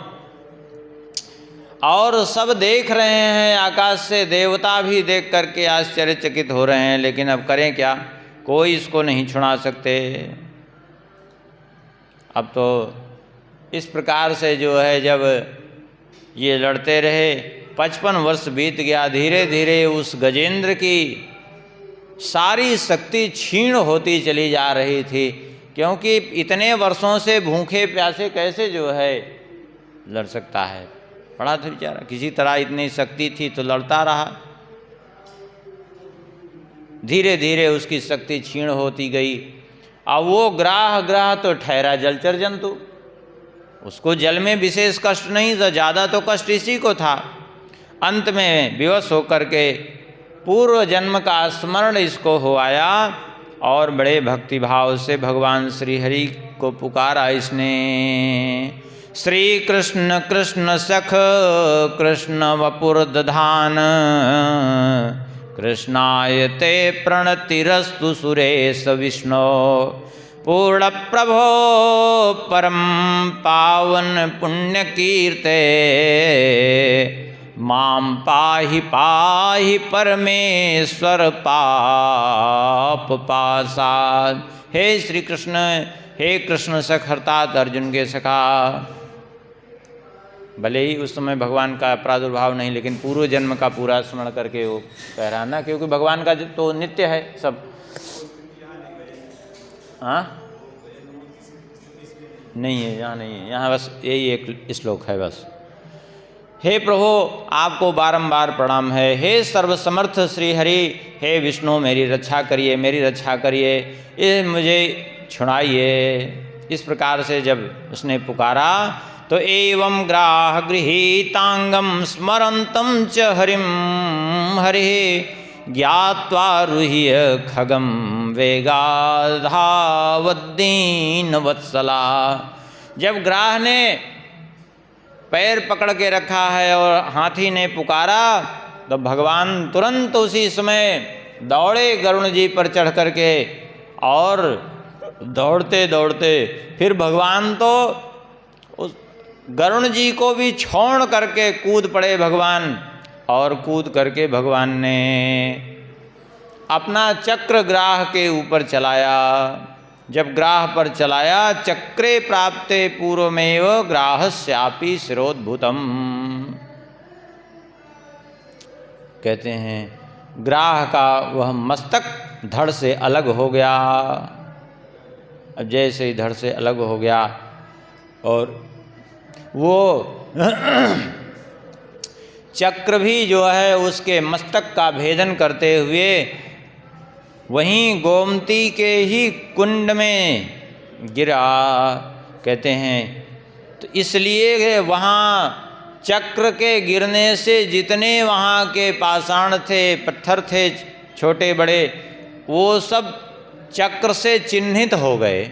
और सब देख रहे हैं आकाश से, देवता भी देख करके आश्चर्यचकित हो रहे हैं। लेकिन अब करें क्या, कोई इसको नहीं छुड़ा सकते। अब तो इस प्रकार से जो है, जब ये लड़ते रहे, 55 वर्ष बीत गया। धीरे धीरे उस गजेंद्र की सारी शक्ति क्षीण होती चली जा रही थी, क्योंकि इतने वर्षों से भूखे प्यासे कैसे जो है लड़ सकता है? पड़ा था बेचारा, किसी तरह इतनी शक्ति थी तो लड़ता रहा। धीरे धीरे उसकी शक्ति क्षीण होती गई। अब वो ग्राह तो ठहरा जलचर जंतु, उसको जल में विशेष कष्ट नहीं था, ज़्यादा तो कष्ट इसी को था। अंत में विवश होकर के पूर्व जन्म का स्मरण इसको हो आया और बड़े भक्ति भाव से भगवान श्री हरि को पुकारा इसने। श्री कृष्ण कृष्ण सख कृष्ण वपुर दधान, कृष्णाय ते प्रणतिरस्तु सुरेश विष्णु, पूर्ण प्रभो परम पावन पुण्य कीर्ते, माम पाहि पाहि परमेश्वर पाप पासाद। हे श्री कृष्ण, हे कृष्ण सख अर्थात अर्जुन के सखा। भले ही उस समय भगवान का प्रादुर्भाव नहीं, लेकिन पूर्व जन्म का पूरा स्मरण करके वो कह रहा ना, क्योंकि भगवान का तो नित्य है सब। हाँ नहीं है, यहाँ नहीं है, यहाँ बस यही एक श्लोक है बस। हे प्रभु आपको बारंबार प्रणाम है। हे सर्वसमर्थ श्री हरि, हे विष्णु मेरी रक्षा करिए, मेरी रक्षा करिए, ये मुझे छुड़ाइए। इस प्रकार से जब उसने पुकारा तो एवं ग्राह गृहीतांगम स्मरंतम च हरिम हरि, ज्ञात्वा रुह्य खगम वेगाधावद्दीन वत्सला। जब ग्राह ने पैर पकड़ के रखा है और हाथी ने पुकारा तो भगवान तुरंत उसी समय दौड़े गरुण जी पर चढ़ करके, और दौड़ते दौड़ते फिर भगवान तो उस गरुण जी को भी छोड़ करके कूद पड़े भगवान, और कूद करके भगवान ने अपना चक्र ग्राह के ऊपर चलाया। जब ग्राह पर चलाया, चक्रे प्राप्ते पूर्वमेव ग्राहस्यापि शिरोद्भूतम। कहते हैं ग्राह का वह मस्तक धड़ से अलग हो गया। अब जैसे ही धड़ से अलग हो गया और वो चक्र भी जो है उसके मस्तक का भेदन करते हुए वहीं गोमती के ही कुंड में गिरा। कहते हैं तो इसलिए वहाँ चक्र के गिरने से जितने वहाँ के पाषाण थे, पत्थर थे छोटे बड़े, वो सब चक्र से चिन्हित हो गए।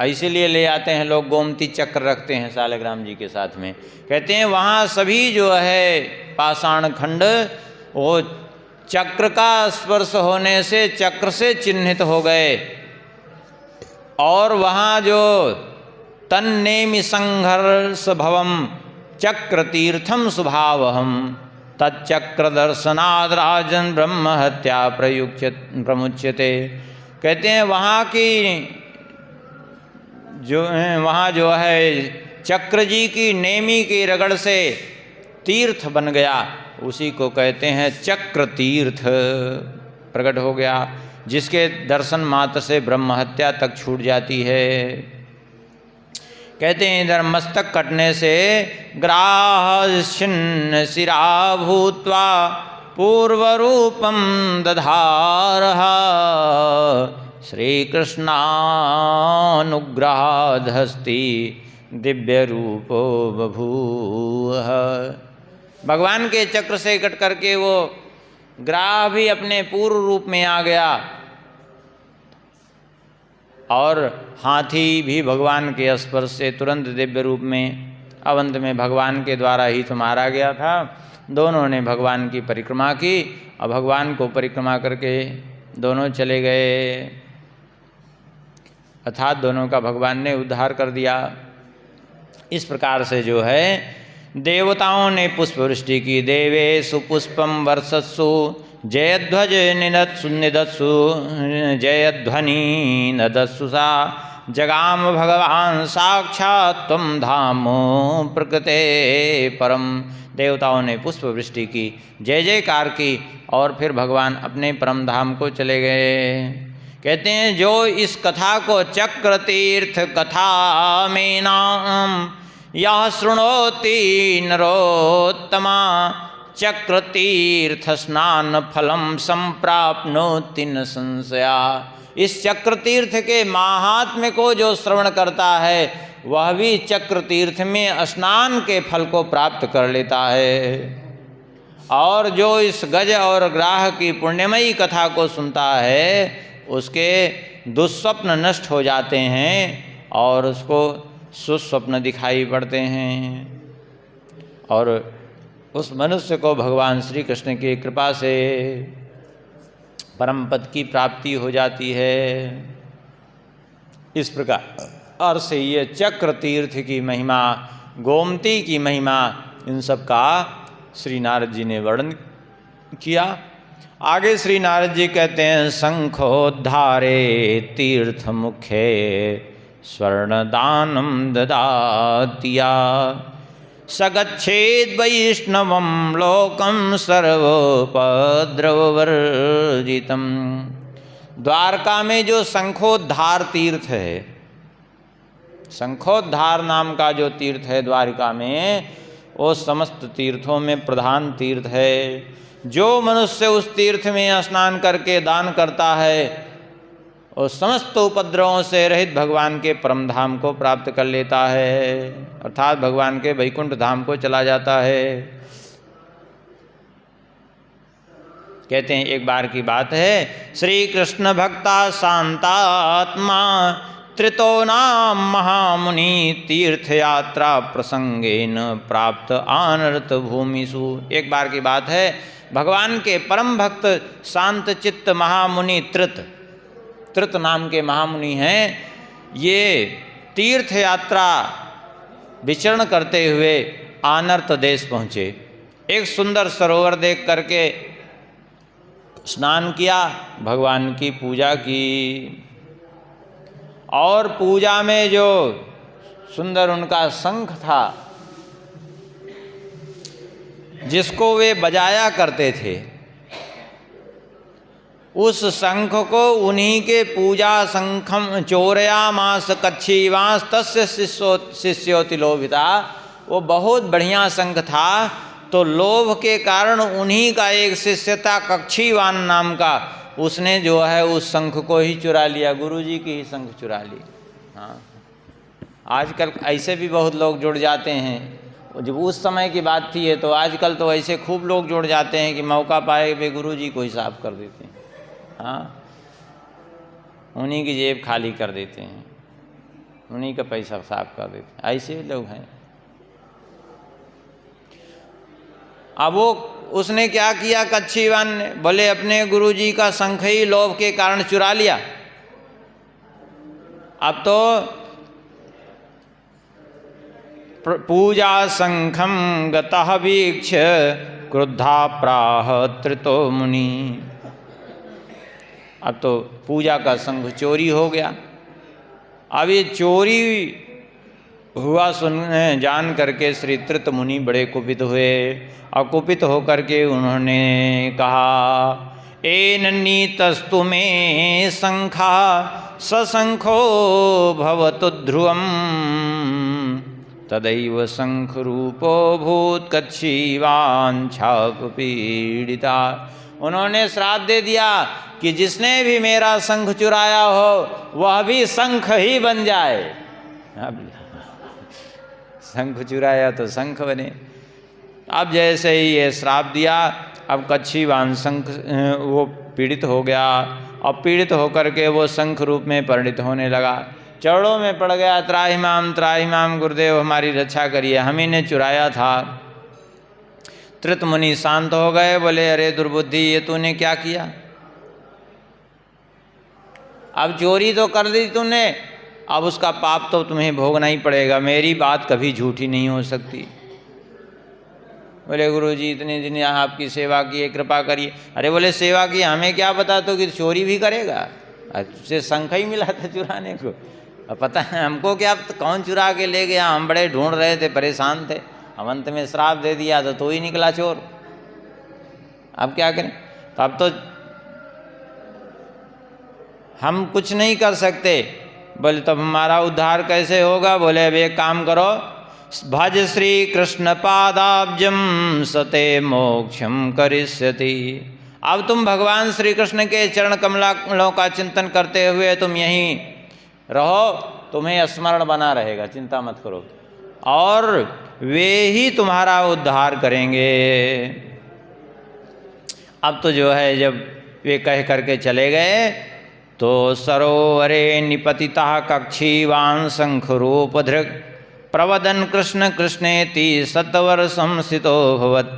इसीलिए ले आते हैं लोग, गोमती चक्र रखते हैं सालग्राम जी के साथ में। कहते हैं वहाँ सभी जो है पाषाण खंड वो चक्र का स्पर्श होने से चक्र से चिन्हित हो गए, और वहाँ जो तन्नेमि संघर्ष भवम चक्र तीर्थम स्वभावहम, तच्चक्र दर्शनाद राजन ब्रह्म हत्या प्रमुच्यते। कहते हैं वहाँ जो है चक्र जी की नेमी की रगड़ से तीर्थ बन गया, उसी को कहते हैं चक्र तीर्थ प्रकट हो गया, जिसके दर्शन मात्र से ब्रह्म हत्या तक छूट जाती है। कहते हैं इधर मस्तक कटने से ग्राह छिन्न शिरा भूत्वा पूर्व रूपम दधारः, श्री कृष्णानुग्रहादहस्ति दिव्य रूपो बभूव। भगवान के चक्र से कट करके वो ग्राह भी अपने पूर्व रूप में आ गया, और हाथी भी भगवान के स्पर्श से तुरंत दिव्य रूप में, अवंत में भगवान के द्वारा ही तो मारा गया था। दोनों ने भगवान की परिक्रमा की और भगवान को परिक्रमा करके दोनों चले गए, अर्थात दोनों का भगवान ने उद्धार कर दिया। इस प्रकार से जो है देवताओं ने पुष्प वृष्टि की। देवेषु पुष्पम वर्षस्सु जयध्वज निदत्सु जयध्वनि नदस्सु सा, जगाम भगवान साक्षात् त्वं धामो प्रकृते परम। देवताओं ने पुष्प वृष्टि की, जय जयकार की, और फिर भगवान अपने परम धाम को चले गए। कहते हैं जो इस कथा को चक्र तीर्थ कथा में नाम यह शृणोति नरोत्तमा चक्र तीर्थ स्नान फलम संप्राप्नोति न संशया। इस चक्र तीर्थ के महात्म्य को जो श्रवण करता है वह भी चक्र तीर्थ में स्नान के फल को प्राप्त कर लेता है। और जो इस गज और ग्राह की पुण्यमयी कथा को सुनता है उसके दुस्वप्न नष्ट हो जाते हैं और उसको सुस्वप्न दिखाई पड़ते हैं और उस मनुष्य को भगवान श्री कृष्ण की कृपा से परम पद की प्राप्ति हो जाती है। इस प्रकार से ये चक्र तीर्थ की महिमा, गोमती की महिमा, इन सब का श्री नारद जी ने वर्णन किया। आगे श्री नारद जी कहते हैं शंखोद्धारे तीर्थ मुखे स्वर्णदानम ददातिया सगच्छेद वैष्णवम लोकम सर्वोपद्रववर्जितम। द्वारका में जो शंखोद्धार तीर्थ है, शंखोद्धार नाम का जो तीर्थ है द्वारिका में, वो समस्त तीर्थों में प्रधान तीर्थ है। जो मनुष्य उस तीर्थ में स्नान करके दान करता है और समस्त उपद्रवों से रहित भगवान के परम धाम को प्राप्त कर लेता है, अर्थात भगवान के वैकुंठ धाम को चला जाता है। कहते हैं एक बार की बात है, श्री कृष्ण भक्ता शांतात्मा त्रितो नाम महामुनि तीर्थ यात्रा प्रसंगेन प्राप्त आनर्त भूमिषु। एक बार की बात है, भगवान के परम भक्त शांत चित्त महामुनि त्रित नाम के महामुनि हैं। ये तीर्थ यात्रा विचरण करते हुए आनर्त देश पहुँचे। एक सुंदर सरोवर देख करके स्नान किया, भगवान की पूजा की और पूजा में जो सुंदर उनका शंख था जिसको वे बजाया करते थे, उस शंख को उन्हीं के पूजा शंखम चोरयामास कच्छीवांस तस्य शिष्योति लोभिता। वो बहुत बढ़िया शंख था, तो लोभ के कारण उन्हीं का एक शिष्य था कच्छीवान नाम का, उसने जो है उस शंख को ही चुरा लिया, गुरुजी की ही शंख चुरा ली। हाँ, आजकल ऐसे भी बहुत लोग जुड़ जाते हैं। जब उस समय की बात थी है तो आजकल तो ऐसे खूब लोग जुड़ जाते हैं कि मौका पाए वे गुरुजी को ही साफ कर देते हैं। हाँ, उन्हीं की जेब खाली कर देते हैं, उन्हीं का पैसा साफ कर देते हैं, ऐसे लोग हैं। अब वो उसने क्या किया, कच्छीवान ने, बोले अपने गुरुजी का शंख ही लोभ के कारण चुरा लिया। अब तो पूजा शंखम गतः वीक्ष क्रुद्धा प्राह त्रितो मुनि। अब तो पूजा का शंख चोरी हो गया। अब ये चोरी हुआ जान करके श्री त्रित मुनि बड़े कुपित हुए और कुपित होकर के उन्होंने कहा, एन नीतस्तु में शंखा सशंखो भवतु ध्रुवम तदैव शंख रूपो भूत कच्छीवांछा पीड़िता। उन्होंने श्राप दे दिया कि जिसने भी मेरा शंख चुराया हो वह भी शंख ही बन जाए। अब शंख चुराया तो शंख बने। अब जैसे ही ये श्राप दिया, अब कच्छीवान शंख वो पीड़ित हो गया और पीड़ित होकर के वो शंख रूप में परिणित होने लगा। चरणों में पड़ गया, त्राहिमाम गुरुदेव हमारी रक्षा करिए, हम ही ने चुराया था। त्रित मुनि शांत हो गए, बोले अरे दुर्बुद्धि, ये तूने क्या किया? अब चोरी तो कर दी तूने, अब उसका पाप तो तुम्हें भोगना ही पड़ेगा। मेरी बात कभी झूठी नहीं हो सकती। बोले गुरुजी इतने दिन आपकी सेवा की, कृपा करिए। अरे बोले सेवा की, हमें क्या पता तो कि चोरी भी करेगा? तुझसे शंख ही मिला था चुराने को, अब पता है हमको क्या कौन चुरा के ले गया? हम बड़े ढूंढ रहे थे, परेशान थे, अब अंत में श्राप दे दिया तो ही निकला चोर। अब क्या करें? तो अब तो हम कुछ नहीं कर सकते। बोले तब हमारा उद्धार कैसे होगा? बोले अब एक काम करो, भज श्री कृष्ण पादाब्जम सते मोक्षम करिष्यति। अब तुम भगवान श्री कृष्ण के चरण कमलों का चिंतन करते हुए तुम यहीं रहो, तुम्हें स्मरण बना रहेगा, चिंता मत करो, और वे ही तुम्हारा उद्धार करेंगे। अब तो जो है जब वे कह करके चले गए तो सरोवरे निपतिता कक्षीवान शंखरूप धृग प्रवदन कृष्ण कृष्णेति शतवर्षं स्थितो भवत्।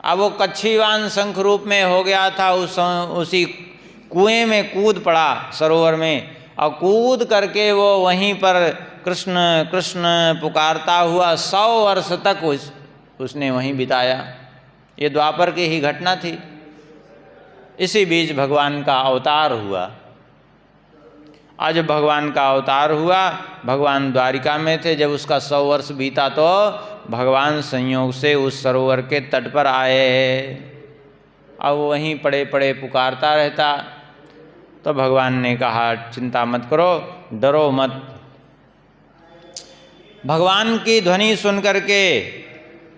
अब वो कच्छीवान शंख रूप में हो गया था, उसी कुएं में कूद पड़ा सरोवर में, और कूद करके वो वहीं पर कृष्ण कृष्ण पुकारता हुआ 100 वर्ष तक उसने वहीं बिताया। ये द्वापर की ही घटना थी। इसी बीच भगवान का अवतार हुआ। आज भगवान का अवतार हुआ, भगवान द्वारिका में थे। जब उसका 100 वर्ष बीता तो भगवान संयोग से उस सरोवर के तट पर आए। अब वहीं पड़े पड़े पुकारता रहता। तो भगवान ने कहा चिंता मत करो, डरो मत। भगवान की ध्वनि सुन करके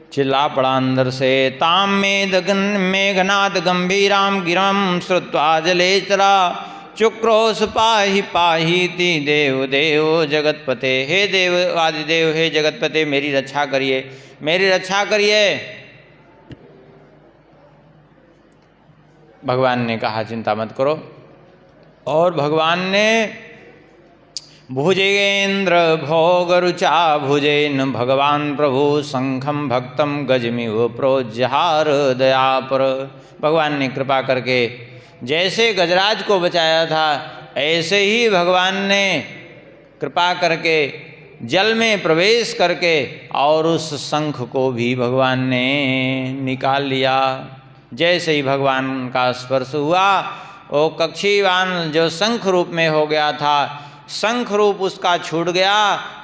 चिल्ला पड़ा अंदर से, ताम मेघनाद गंभीराम गिरम श्रुत्वा जलेचरा चुक्रोश पाहि पाहीति देव देव जगतपते। हे देव आदिदेव, हे जगतपते, मेरी रक्षा करिए, मेरी रक्षा करिए। भगवान ने कहा चिंता मत करो। और भगवान ने भुजेन्द्र भोग रुचा भुजेन भगवान प्रभु शंखम भक्तम गजमिव प्रोज्जहार दयापर। भगवान ने कृपा करके जैसे गजराज को बचाया था, ऐसे ही भगवान ने कृपा करके जल में प्रवेश करके और उस शंख को भी भगवान ने निकाल लिया। जैसे ही भगवान का स्पर्श हुआ, वो कक्षीवान जो शंख रूप में हो गया था, शंख रूप उसका छूट गया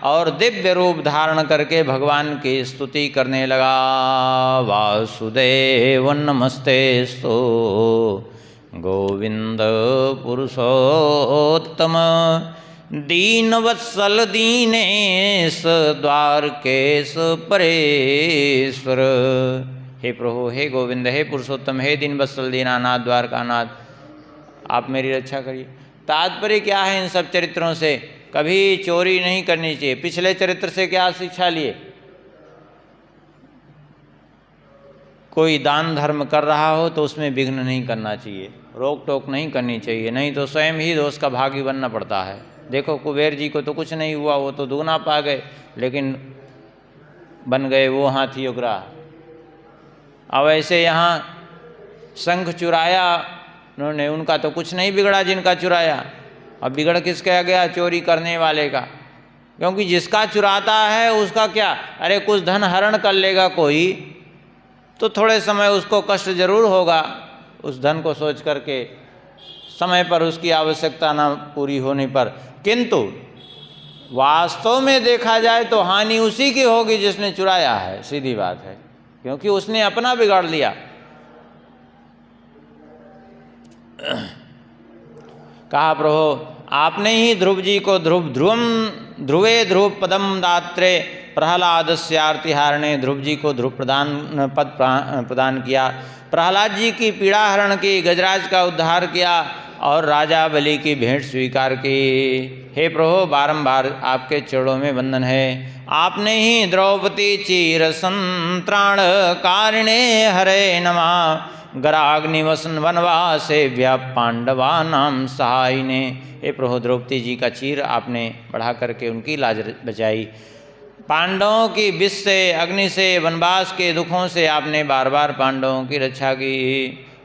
और दिव्य रूप धारण करके भगवान की स्तुति करने लगा। वासुदेव नमस्तेस्तु गोविंद पुरुषोत्तम दीनवत्सल दीनेश द्वारकेश परेश्वर। हे प्रभु, हे गोविंद, हे पुरुषोत्तम, हे दीनवत्सल दीनानाथ द्वारकानाथ, आप मेरी रक्षा करिए। तात्पर्य क्या है इन सब चरित्रों से? कभी चोरी नहीं करनी चाहिए। पिछले चरित्र से क्या शिक्षा लिए? कोई दान धर्म कर रहा हो तो उसमें विघ्न नहीं करना चाहिए, रोक टोक नहीं करनी चाहिए, नहीं तो स्वयं ही दोष का भागी बनना पड़ता है। देखो कुबेर जी को तो कुछ नहीं हुआ, वो तो दुगना पा गए, लेकिन बन गए वो हाथी उग्रा। अब ऐसे यहाँ शंख चुराया उन्होंने, उनका तो कुछ नहीं बिगड़ा जिनका चुराया। अब बिगड़ किसका गया? चोरी करने वाले का। क्योंकि जिसका चुराता है उसका क्या, अरे कुछ धन हरण कर लेगा कोई तो थोड़े समय उसको कष्ट जरूर होगा, उस धन को सोच करके, समय पर उसकी आवश्यकता ना पूरी होने पर। किंतु वास्तव में देखा जाए तो हानि उसी की होगी जिसने चुराया है, सीधी बात है, क्योंकि उसने अपना बिगाड़ लिया। कहा प्रभु आपने ही ध्रुव जी को ध्रुवे ध्रुव पदम दात्रे प्रहलादस्यार्तिहारणे, ध्रुव जी को ध्रुव पद प्रदान किया, प्रहलाद जी की पीड़ा हरण की, गजराज का उद्धार किया और राजा बलि की भेंट स्वीकार की। हे प्रभु बारंबार आपके चरणों में वंदन है। आपने ही द्रौपदी चीर संत्राण कारिणे हरे नमः गराग्निवसन वनवासे व्या पांडवा नाम सहायने। हे प्रभु द्रौपदी जी का चीर आपने बढ़ा करके उनकी लाज बचाई। पांडवों की विष से, अग्नि से, वनवास के दुखों से आपने बार बार पांडवों की रक्षा की।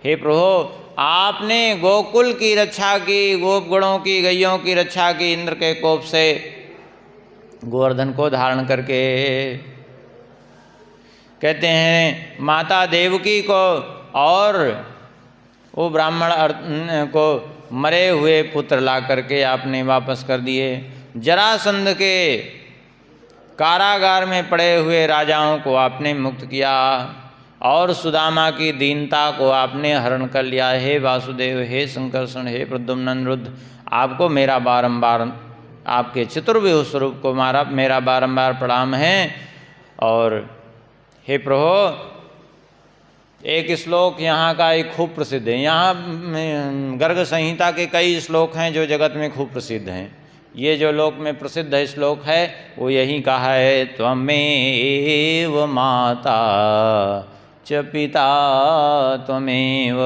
हे प्रभु आपने गोकुल की रक्षा की, गोपगणों की, गैयों की रक्षा की इंद्र के कोप से, गोवर्धन को धारण करके। कहते हैं माता देवकी को और वो ब्राह्मण को मरे हुए पुत्र ला करके आपने वापस कर दिए। जरासंध के कारागार में पड़े हुए राजाओं को आपने मुक्त किया। और सुदामा की दीनता को आपने हरण कर लिया। हे वासुदेव, हे संकर्षण, हे प्रद्युम्न अनिरुद्ध, आपको मेरा बारंबार, आपके चतुर्व्यूह स्वरूप को मेरा बारंबार प्रणाम है। और हे प्रभु, एक श्लोक यहाँ का एक खूब प्रसिद्ध है। यहाँ गर्ग संहिता के कई श्लोक हैं जो जगत में खूब प्रसिद्ध हैं। ये जो लोक में प्रसिद्ध है श्लोक है वो यही कहा है, त्वमेव माता च पिता त्वमेव,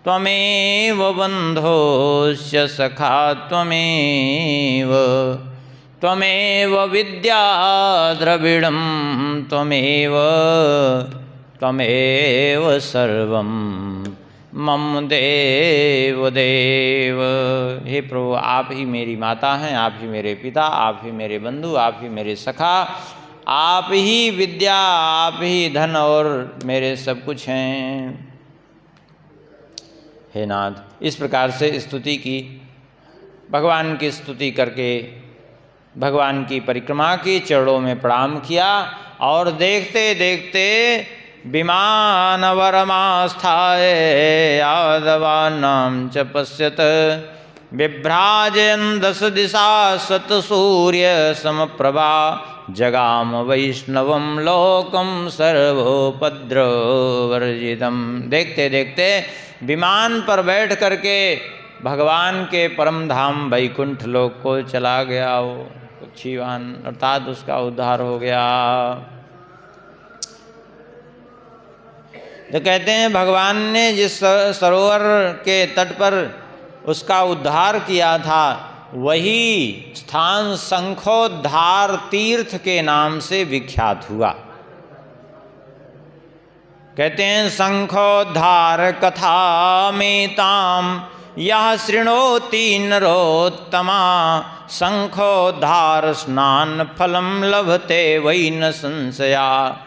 त्वमेव बन्धोश्च सखा त्वमेव, त्वमेव विद्या द्रविडं त्वमेव, त्वमेव सर्वं मम देव देव। हे प्रभु, आप ही मेरी माता हैं, आप ही मेरे पिता, आप ही मेरे बंधु, आप ही मेरे सखा, आप ही विद्या, आप ही धन और मेरे सब कुछ हैं। हे नाथ, इस प्रकार से स्तुति की, भगवान की स्तुति करके भगवान की परिक्रमा की, चरणों में प्रणाम किया। और देखते देखते विमानवरमास्थाय यादवानां च पश्यत, बिभ्राजयन् दश दिशा सतसूर्य समप्रभा, जगाम वैष्णवं लोकं सर्वोपद्रववर्जितम्। देखते देखते विमान पर बैठ करके भगवान के परम धाम वैकुंठ लोक को चला गया वो पक्षीवान, अर्थात उसका उद्धार हो गया। तो कहते हैं भगवान ने जिस सरोवर के तट पर उसका उद्धार किया था वही स्थान शंखोद्धार तीर्थ के नाम से विख्यात हुआ। कहते हैं शंखोद्धार कथा में ताम यह शृणोति नरोत्तमा, शंखोद्धार स्नान फलम लभते वै न संशया।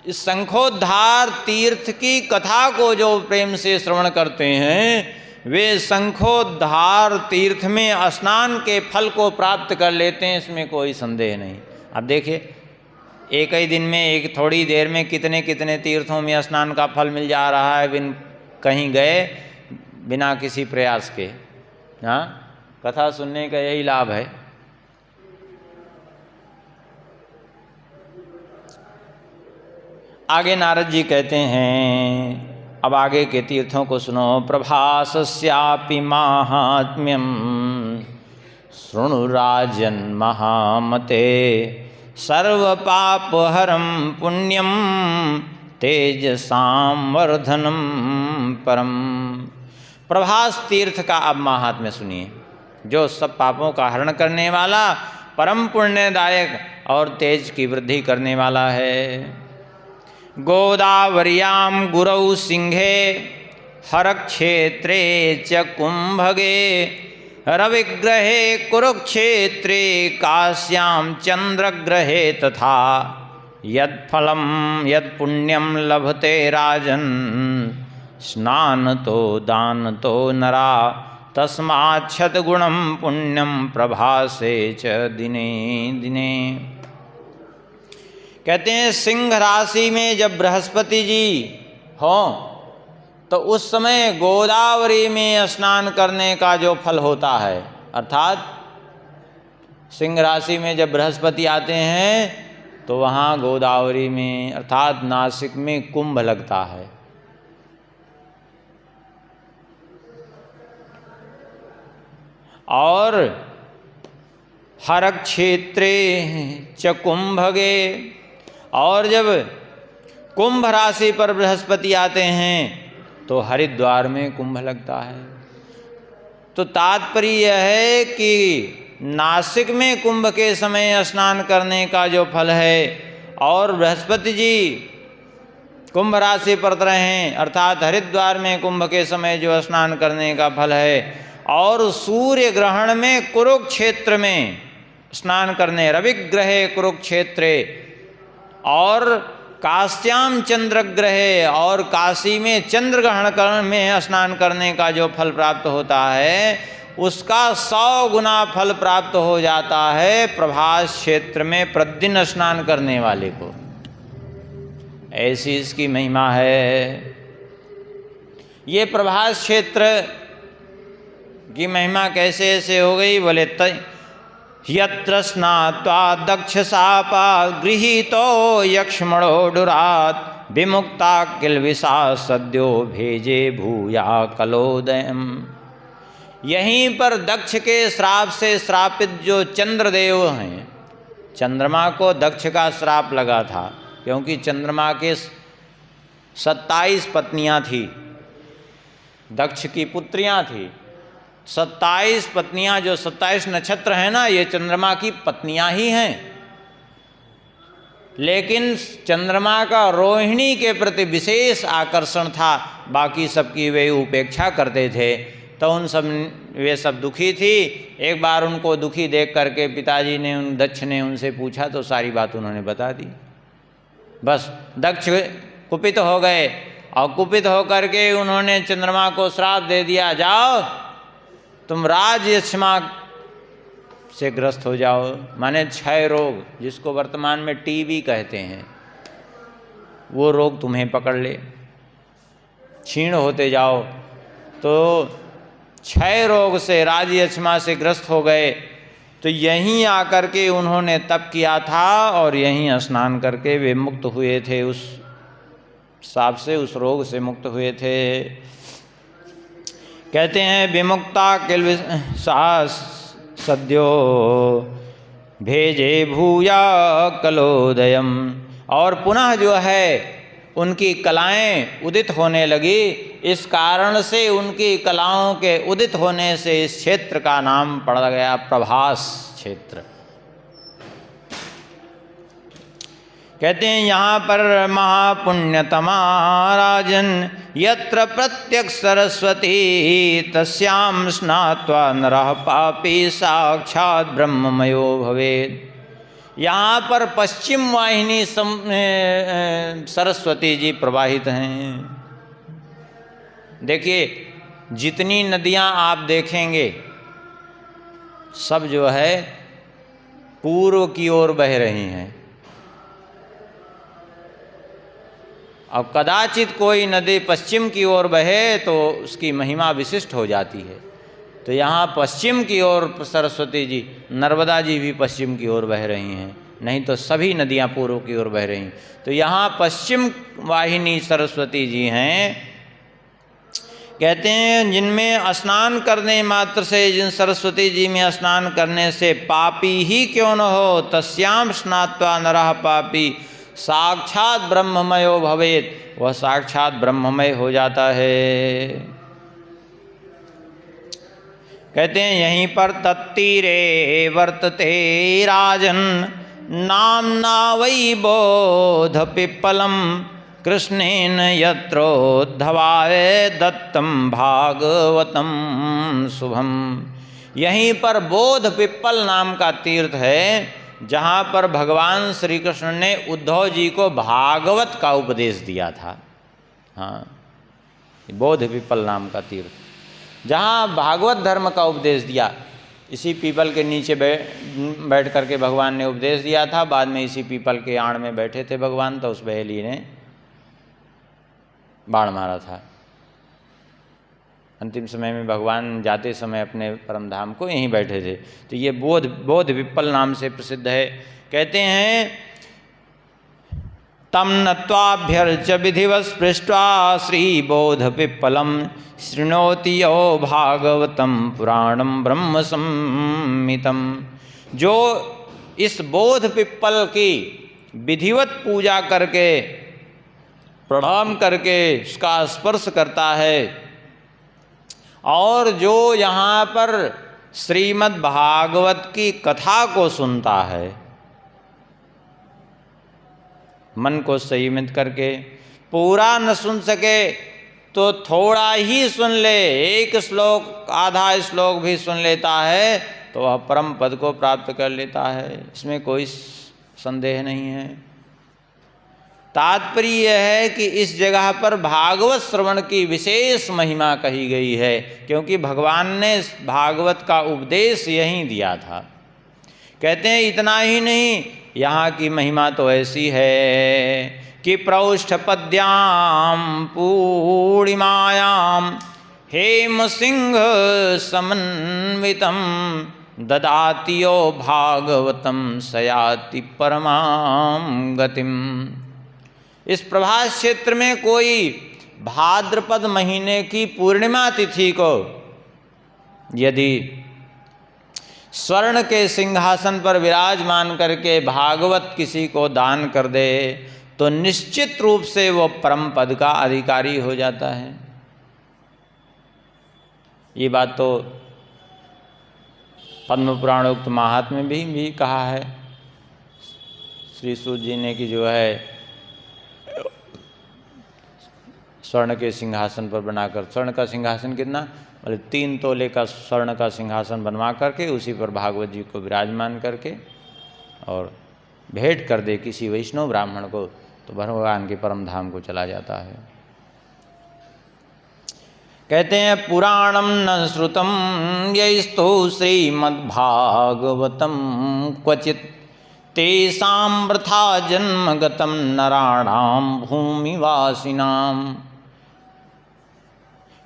इस शंखोद्धार तीर्थ की कथा को जो प्रेम से श्रवण करते हैं वे शंखोद्धार तीर्थ में स्नान के फल को प्राप्त कर लेते हैं, इसमें कोई संदेह नहीं। अब देखिए, एक ही दिन में, एक थोड़ी देर में कितने कितने तीर्थों में स्नान का फल मिल जा रहा है, कहीं गए बिना किसी प्रयास के। हाँ, कथा सुनने का यही लाभ है। आगे नारद जी कहते हैं, अब आगे के तीर्थों को सुनो। प्रभासस्यापि माहात्म्यम शृणु राजन महामते, सर्व पापहरम पुण्यम तेजसाम वर्धनम परम। प्रभास तीर्थ का अब महात्म्य सुनिए, जो सब पापों का हरण करने वाला, परम पुण्यदायक और तेज की वृद्धि करने वाला है। गोदावर्यां गुरौ सिंहे हरक्षेत्रे च कुंभगे, रविग्रहे कुरुक्षेत्रे काश्यां चंद्रग्रहे तथा, यत्फलं यत्पुण्यं लभते राजन् स्नान तो दान तो नरा, तस्मात् शतगुणं पुण्यं प्रभासे च दिने दिने। कहते हैं सिंह राशि में जब बृहस्पति जी हों तो उस समय गोदावरी में स्नान करने का जो फल होता है, अर्थात सिंह राशि में जब बृहस्पति आते हैं तो वहाँ गोदावरी में अर्थात नासिक में कुंभ लगता है। और हर क्षेत्रे च कुंभगे, और जब कुंभ राशि पर बृहस्पति आते हैं तो हरिद्वार में कुंभ लगता है। तो तात्पर्य यह है कि नासिक में कुंभ के समय स्नान करने का जो फल है और बृहस्पति जी कुंभ राशि पर रहें अर्थात हरिद्वार में कुंभ के समय जो स्नान करने का फल है, और सूर्य ग्रहण में कुरुक्षेत्र में स्नान करने, रविग्रहे कुरुक्षेत्रे, और काश्याम चंद्रग्रहे, और काशी में चंद्र ग्रहण में स्नान करने का जो फल प्राप्त होता है उसका 100 गुना फल प्राप्त हो जाता है प्रभास क्षेत्र में प्रतिदिन स्नान करने वाले को। ऐसी इसकी महिमा है। ये प्रभास क्षेत्र की महिमा कैसे ऐसे हो गई? बोले यत्र स्नात्वा दक्ष सापा गृहीतो यक्ष्मणो दुरात विमुक्ता किल्विषा सद्यो भेजे भूया कलोदयम। यहीं पर दक्ष के श्राप से श्रापित जो चंद्रदेव हैं, चंद्रमा को दक्ष का श्राप लगा था क्योंकि चंद्रमा के 27 पत्नियां थी, दक्ष की पुत्रियां थी। 27 पत्नियां, जो 27 नक्षत्र हैं ना, ये चंद्रमा की पत्नियां ही हैं। लेकिन चंद्रमा का रोहिणी के प्रति विशेष आकर्षण था, बाकी सबकी वे उपेक्षा करते थे। तो वे सब दुखी थी। एक बार उनको दुखी देख करके पिताजी ने, दक्ष ने उनसे पूछा तो सारी बात उन्होंने बता दी। बस दक्ष कुपित हो गए और कुपित होकर के उन्होंने चंद्रमा को श्राप दे दिया, जाओ तुम राजयक्ष्मा से ग्रस्त हो जाओ, माने क्षय रोग, जिसको वर्तमान में टीबी कहते हैं, वो रोग तुम्हें पकड़ ले, क्षीण होते जाओ। तो क्षय रोग से, राजयक्ष्मा से ग्रस्त हो गए। तो यहीं आकर के उन्होंने तप किया था और यहीं स्नान करके वे मुक्त हुए थे, उस साप से, उस रोग से मुक्त हुए थे। कहते हैं विमुक्ता किल्विषा सद्यो भेजे भूया कलोदयम। और पुनः जो है उनकी कलाएं उदित होने लगी। इस कारण से उनकी कलाओं के उदित होने से इस क्षेत्र का नाम पड़ गया प्रभास क्षेत्र। कहते हैं यहाँ पर महापुण्यतमा राजन यत्र प्रत्यक्ष सरस्वती तस्याम स्नात्वा नरः पापी साक्षात ब्रह्ममयो भवेत्। यहाँ पर पश्चिम वाहिनी सरस्वती जी प्रवाहित हैं। देखिए जितनी नदियाँ आप देखेंगे सब जो है पूर्व की ओर बह रही हैं। अब कदाचित कोई नदी पश्चिम की ओर बहे तो उसकी महिमा विशिष्ट हो जाती है। तो यहाँ पश्चिम की ओर सरस्वती जी, नर्मदा जी भी पश्चिम की ओर बह रही हैं, नहीं तो सभी नदियाँ पूर्व की ओर बह रही हैं। तो यहाँ पश्चिम वाहिनी सरस्वती जी हैं। कहते हैं जिनमें स्नान करने मात्र से, जिन सरस्वती जी में स्नान करने से पापी ही क्यों न हो, तस्याम स्नात्वा नरः पापी साक्षात ब्रह्ममयो भवेत्, वह साक्षात ब्रह्ममय हो जाता है। कहते हैं यहीं पर तत्तीरे वर्तते राजन नाम्ना वै बोध पिप्पलम कृष्णेन यत्रोद्धवाय दत्तम भागवतम शुभम। यहीं पर बोध पिप्पल नाम का तीर्थ है, जहाँ पर भगवान श्री कृष्ण ने उद्धव जी को भागवत का उपदेश दिया था। हाँ, बोध पिप्पल नाम का तीर्थ, जहाँ भागवत धर्म का उपदेश दिया। इसी पीपल के नीचे बैठ करके भगवान ने उपदेश दिया था। बाद में इसी पीपल के आड़ में बैठे थे भगवान, तो उस बहेली ने बाण मारा था। अंतिम समय में भगवान जाते समय अपने परम धाम को यहीं बैठे थे। तो ये बोध पिप्पल नाम से प्रसिद्ध है। कहते हैं तम नत्वाभ्यर्च विधिवत् पृष्ट्वा श्री बोध पिप्पलम शृणोति यो भागवतम पुराणम ब्रह्म संहितम। जो इस बोध पिप्पल की विधिवत पूजा करके, प्रणाम करके उसका स्पर्श करता है और जो यहाँ पर श्रीमद् भागवत की कथा को सुनता है, मन को संयमित करके, पूरा न सुन सके तो थोड़ा ही सुन ले, एक श्लोक आधा श्लोक भी सुन लेता है तो वह परम पद को प्राप्त कर लेता है। इसमें कोई संदेह नहीं है। तात्पर्य यह है कि इस जगह पर भागवत श्रवण की विशेष महिमा कही गई है, क्योंकि भगवान ने भागवत का उपदेश यहीं दिया था। कहते हैं इतना ही नहीं, यहाँ की महिमा तो ऐसी है कि प्रौष्ठपद्यां पूर्णिमायां हेम सिंह समन्वितं ददाति यो भागवतं सयाति परमां गतिम। इस प्रभास क्षेत्र में कोई भाद्रपद महीने की पूर्णिमा तिथि को यदि स्वर्ण के सिंहासन पर विराजमान करके भागवत किसी को दान कर दे तो निश्चित रूप से वो परम पद का अधिकारी हो जाता है। ये बात तो पद्म पुराणोक्त महात्म्य में भी कहा है श्री सूत जी ने कि जो है स्वर्ण के सिंहासन पर बनाकर, स्वर्ण का सिंहासन कितना, बोले 3 तोले का स्वर्ण का सिंहासन बनवा करके उसी पर भागवत जी को विराजमान करके और भेंट कर दे किसी वैष्णव ब्राह्मण को तो भगवान के परम धाम को चला जाता है। कहते हैं पुराणम न श्रुतम यैस्तो श्रीमद्भागवतम क्वचित तेषां वृथा जन्मगतं नराणां भूमिवासिनां।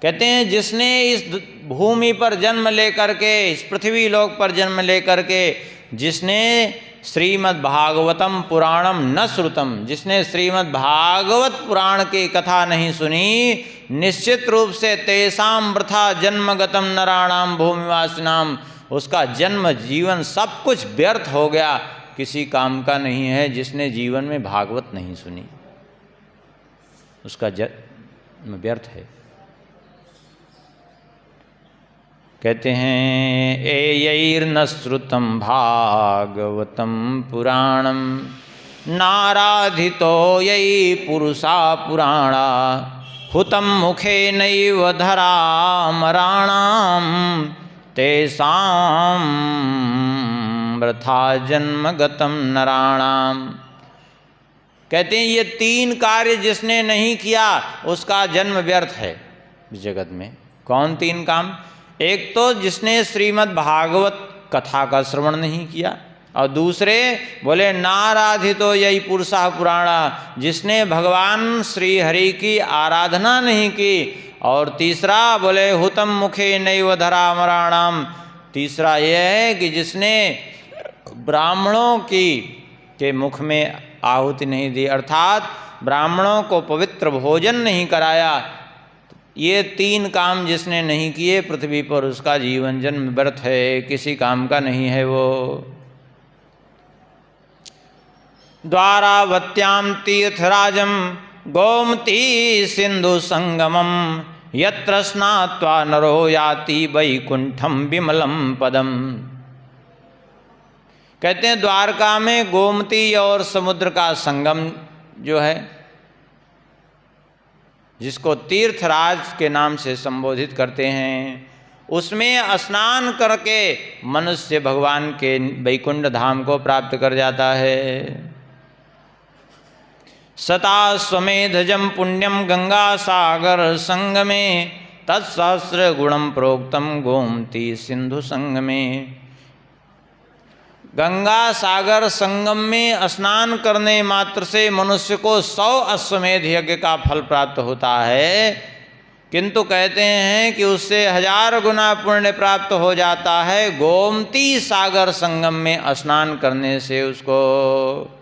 कहते हैं जिसने इस भूमि पर जन्म लेकर के, इस पृथ्वी लोक पर जन्म लेकर के, जिसने श्रीमद् भागवतम पुराणम न श्रुतम, जिसने श्रीमद् भागवत पुराण की कथा नहीं सुनी, निश्चित रूप से तेषां वृथा जन्मगतम नराणाम भूमिवासिनाम, उसका जन्म जीवन सब कुछ व्यर्थ हो गया, किसी काम का नहीं है। जिसने जीवन में भागवत नहीं सुनी उसका जन्म व्यर्थ है। कहते हैं एयैर्न श्रुतं भागवतं पुराणं नाराधितो यै पुरुषा पुराणा हुतं मुखेनैव धरामराणां तेषां वृथा जन्मगतं नराणां। कहते हैं ये 3 कार्य जिसने नहीं किया उसका जन्म व्यर्थ है इस जगत में। कौन 3 काम? एक तो जिसने श्रीमद् भागवत कथा का श्रवण नहीं किया, और दूसरे बोले नाराधितो यही पुरुषा पुराणा, जिसने भगवान श्री हरि की आराधना नहीं की, और तीसरा बोले हुतम मुखे नैव धरामराणाम, तीसरा यह है कि जिसने ब्राह्मणों के मुख में आहुति नहीं दी, अर्थात ब्राह्मणों को पवित्र भोजन नहीं कराया। ये 3 काम जिसने नहीं किए पृथ्वी पर उसका जीवन जन्म व्यर्थ है, किसी काम का नहीं है वो। द्वारावत्यां तीर्थराजं गोमती सिंधु संगमम यत्र स्नात्वा नरो याति वैकुंठम विमलम पदम। कहते हैं द्वारका में गोमती और समुद्र का संगम जो है, जिसको तीर्थराज के नाम से संबोधित करते हैं, उसमें स्नान करके मनुष्य भगवान के वैकुंठ धाम को प्राप्त कर जाता है। सताश्वमेधजं पुण्यम गंगा सागर संगमे तत्सहस्र गुणम प्रोक्तम गोमती सिंधु संगमे। गंगा सागर संगम में स्नान करने मात्र से मनुष्य को 100 अश्वमेध यज्ञ का फल प्राप्त होता है, किंतु कहते हैं कि उससे 1000 गुना पुण्य प्राप्त हो जाता है गोमती सागर संगम में स्नान करने से उसको।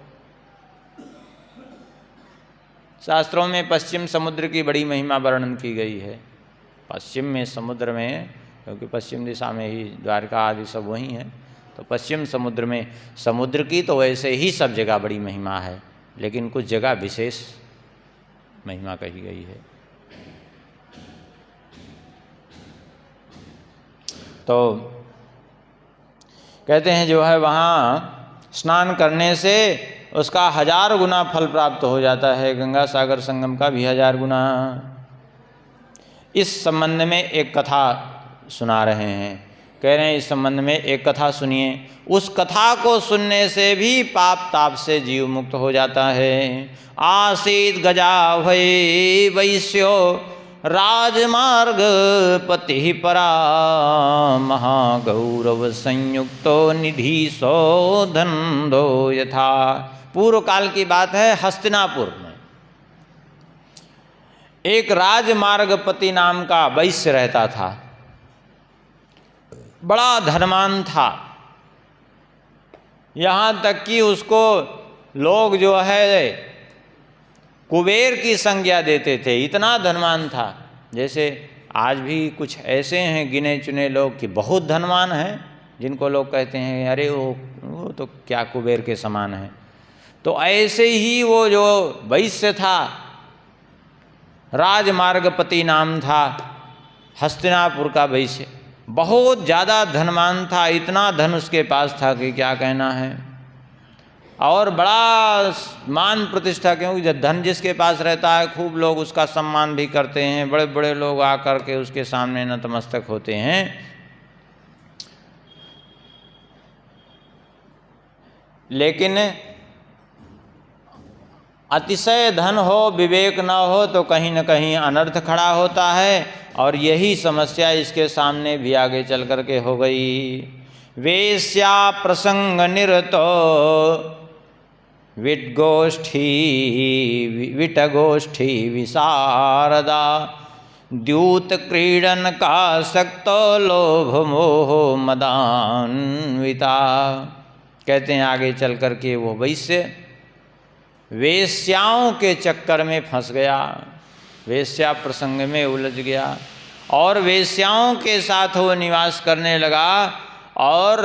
शास्त्रों में पश्चिम समुद्र की बड़ी महिमा वर्णन की गई है। पश्चिम में समुद्र में, क्योंकि पश्चिम दिशा में ही द्वारका आदि सब वहीं है, तो पश्चिम समुद्र में समुद्र की तो वैसे ही सब जगह बड़ी महिमा है, लेकिन कुछ जगह विशेष महिमा कही गई है। तो कहते हैं जो है वहाँ स्नान करने से उसका 1000 गुना फल प्राप्त हो जाता है, गंगा सागर संगम का भी 1000 गुना। इस संबंध में एक कथा सुना रहे हैं, कह रहे हैं इस संबंध में एक कथा सुनिए, उस कथा को सुनने से भी पाप ताप से जीव मुक्त हो जाता है। आसीत गजा भय वैश्यो राजमार्ग पति परा महागौरव संयुक्तो निधि सो धंधो यथा। पूर्व काल की बात है, हस्तिनापुर में एक राजमार्गपति नाम का वैश्य रहता था, बड़ा धनवान था। यहाँ तक कि उसको लोग जो है कुबेर की संज्ञा देते थे, इतना धनवान था। जैसे आज भी कुछ ऐसे हैं गिने चुने लोग कि बहुत धनवान हैं, जिनको लोग कहते हैं अरे वो तो क्या कुबेर के समान है। तो ऐसे ही वो जो वैश्य था, राजमार्गपति नाम था, हस्तिनापुर का वैश्य, बहुत ज़्यादा धनवान था। इतना धन उसके पास था कि क्या कहना है, और बड़ा मान प्रतिष्ठा, क्योंकि जब धन जिसके पास रहता है खूब लोग उसका सम्मान भी करते हैं, बड़े बड़े लोग आकर के उसके सामने नतमस्तक होते हैं। लेकिन अतिशय धन हो, विवेक न हो तो कहीं न कहीं अनर्थ खड़ा होता है, और यही समस्या इसके सामने भी आगे चल कर के हो गई। वेश्या प्रसंग निरतो विटगोष्ठी विशारदा, द्यूत क्रीडन का सक्तो लोभ मोह मदान्विता। कहते हैं आगे चल कर के वो वैश्य वेश्याओं के चक्कर में फंस गया, वेश्या प्रसंग में उलझ गया, और वेश्याओं के साथ वो निवास करने लगा। और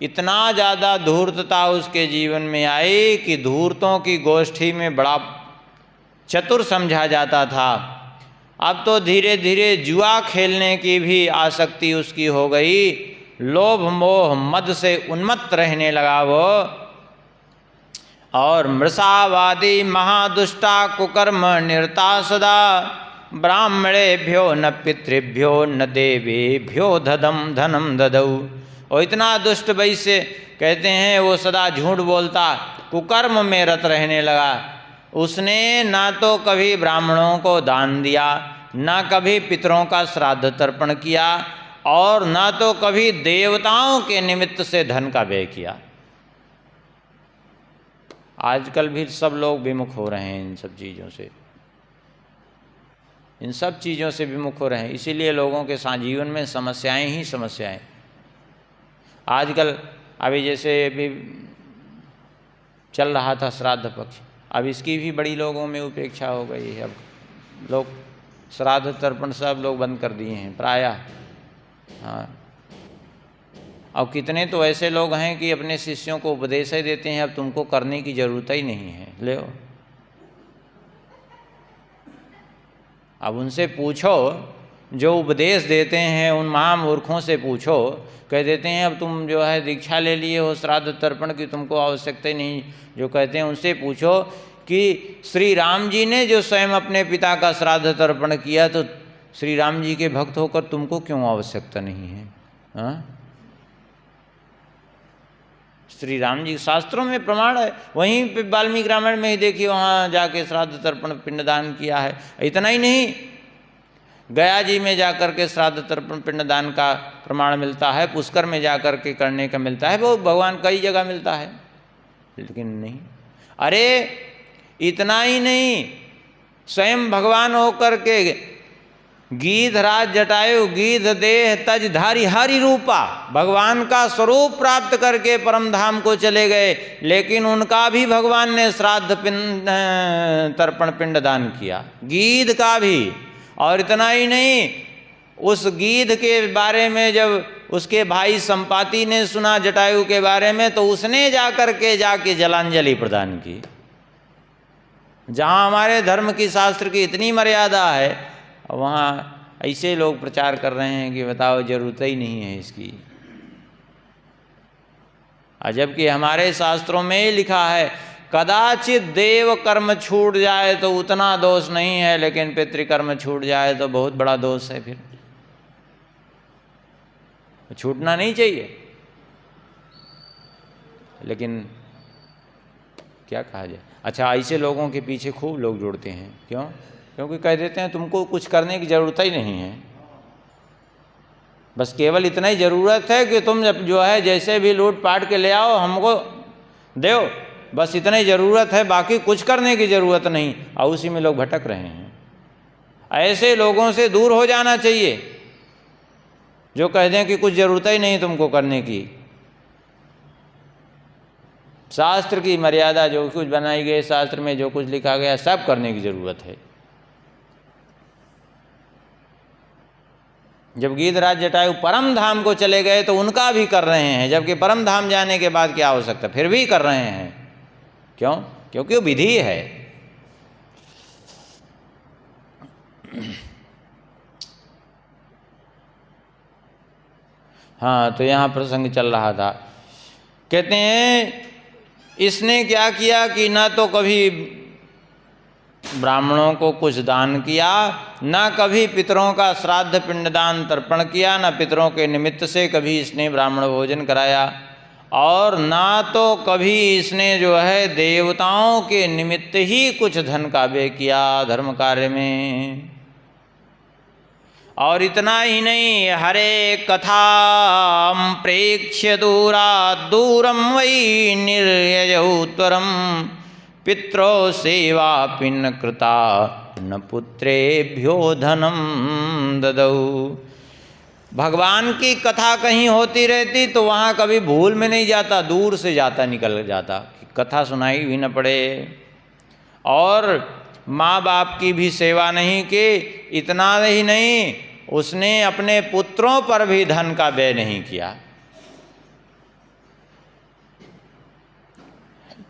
इतना ज़्यादा धूर्तता उसके जीवन में आई कि धूर्तों की गोष्ठी में बड़ा चतुर समझा जाता था। अब तो धीरे धीरे जुआ खेलने की भी आसक्ति उसकी हो गई, लोभ मोह मद से उन्मत्त रहने लगा वो। और मृषावादी महादुष्टा कुकर्म निरता सदा, ब्राह्मणेभ्यो न पितृभ्यो न देवेभ्यो धनम ददौ। और इतना दुष्ट वैश्य, कहते हैं वो सदा झूठ बोलता, कुकर्म में रत रहने लगा। उसने ना तो कभी ब्राह्मणों को दान दिया, ना कभी पितरों का श्राद्ध तर्पण किया, और ना तो कभी देवताओं के निमित्त से धन का व्यय किया। आजकल भी सब लोग विमुख हो रहे हैं इन सब चीज़ों से, इन सब चीज़ों से विमुख हो रहे हैं। इसीलिए लोगों के साथ जीवन में समस्याएं ही समस्याएं। आजकल अभी जैसे अभी चल रहा था श्राद्ध पक्ष, अब इसकी भी बड़ी लोगों में उपेक्षा हो गई है। अब लोग श्राद्ध तर्पण सब लोग बंद कर दिए हैं प्रायः। हाँ, और कितने तो ऐसे लोग हैं कि अपने शिष्यों को उपदेश ही देते हैं, अब तुमको करने की ज़रूरत ही नहीं है, ले लो। अब उनसे पूछो, जो उपदेश देते हैं उन महामूर्खों से पूछो, कह देते हैं अब तुम जो है दीक्षा ले लिए हो श्राद्ध तर्पण की, तुमको आवश्यकता ही नहीं। जो कहते हैं उनसे पूछो कि श्री राम जी ने जो स्वयं अपने पिता का श्राद्ध तर्पण किया, तो श्री राम जी के भक्त होकर तुमको क्यों आवश्यकता नहीं है? हाँ, श्री राम जी शास्त्रों में प्रमाण है। वहीं पे वाल्मीकि रामायण में ही देखिए, वहाँ जाके श्राद्ध तर्पण पिंडदान किया है। इतना ही नहीं, गया जी में जाकर के श्राद्ध तर्पण पिंडदान का प्रमाण मिलता है, पुष्कर में जाकर के करने का मिलता है, वो भगवान कई जगह मिलता है। लेकिन नहीं, अरे इतना ही नहीं, स्वयं भगवान होकर के गीधराज जटायु गीध देह तज धारी हरि रूपा, भगवान का स्वरूप प्राप्त करके परम धाम को चले गए, लेकिन उनका भी भगवान ने श्राद्ध तर्पण पिंडदान किया, गीध का भी। और इतना ही नहीं, उस गीध के बारे में जब उसके भाई संपाति ने सुना जटायु के बारे में, तो उसने जाके जलांजलि प्रदान की। जहाँ हमारे धर्म की शास्त्र की इतनी मर्यादा है, वहाँ ऐसे लोग प्रचार कर रहे हैं कि बताओ जरूरत ही नहीं है इसकी। जबकि हमारे शास्त्रों में ही लिखा है, कदाचित देव कर्म छूट जाए तो उतना दोष नहीं है, लेकिन पितृकर्म छूट जाए तो बहुत बड़ा दोष है। फिर छूटना नहीं चाहिए, लेकिन क्या कहा जाए। अच्छा, ऐसे लोगों के पीछे खूब लोग जुड़ते हैं। क्यों? क्योंकि कह देते हैं तुमको कुछ करने की ज़रूरत ही नहीं है, बस केवल इतना ही ज़रूरत है कि तुम जो है जैसे भी लूट पाट के ले आओ, हमको दो, बस इतना ही ज़रूरत है, बाकी कुछ करने की ज़रूरत नहीं। और उसी में लोग भटक रहे हैं। ऐसे लोगों से दूर हो जाना चाहिए जो कह दें कि कुछ ज़रूरत ही नहीं तुमको करने की। शास्त्र की मर्यादा जो कुछ बनाई गई, शास्त्र में जो कुछ लिखा गया, सब करने की ज़रूरत है। जब गीधराज जटायु परम धाम को चले गए तो उनका भी कर रहे हैं, जबकि परम धाम जाने के बाद क्या हो सकता, फिर भी कर रहे हैं। क्यों? क्योंकि वो विधि है। हाँ, तो यहाँ प्रसंग चल रहा था। कहते हैं इसने क्या किया कि ना तो कभी ब्राह्मणों को कुछ दान किया, ना कभी पितरों का श्राद्ध पिंडदान तर्पण किया, ना पितरों के निमित्त से कभी इसने ब्राह्मण भोजन कराया, और ना तो कभी इसने जो है देवताओं के निमित्त ही कुछ धन का व्यय किया धर्म कार्य में। और इतना ही नहीं, हरे कथा प्रेक्ष्य दूरात् दूरम वै निर्ययौ त्वरम पित्रो सेवा पिन कृता न पुत्रेभ्यो धनम ददौ। भगवान की कथा कहीं होती रहती तो वहाँ कभी भूल में नहीं जाता, दूर से जाता, निकल जाता कि कथा सुनाई भी न पड़े। और माँ बाप की भी सेवा नहीं की, इतना ही नहीं, उसने अपने पुत्रों पर भी धन का व्यय नहीं किया।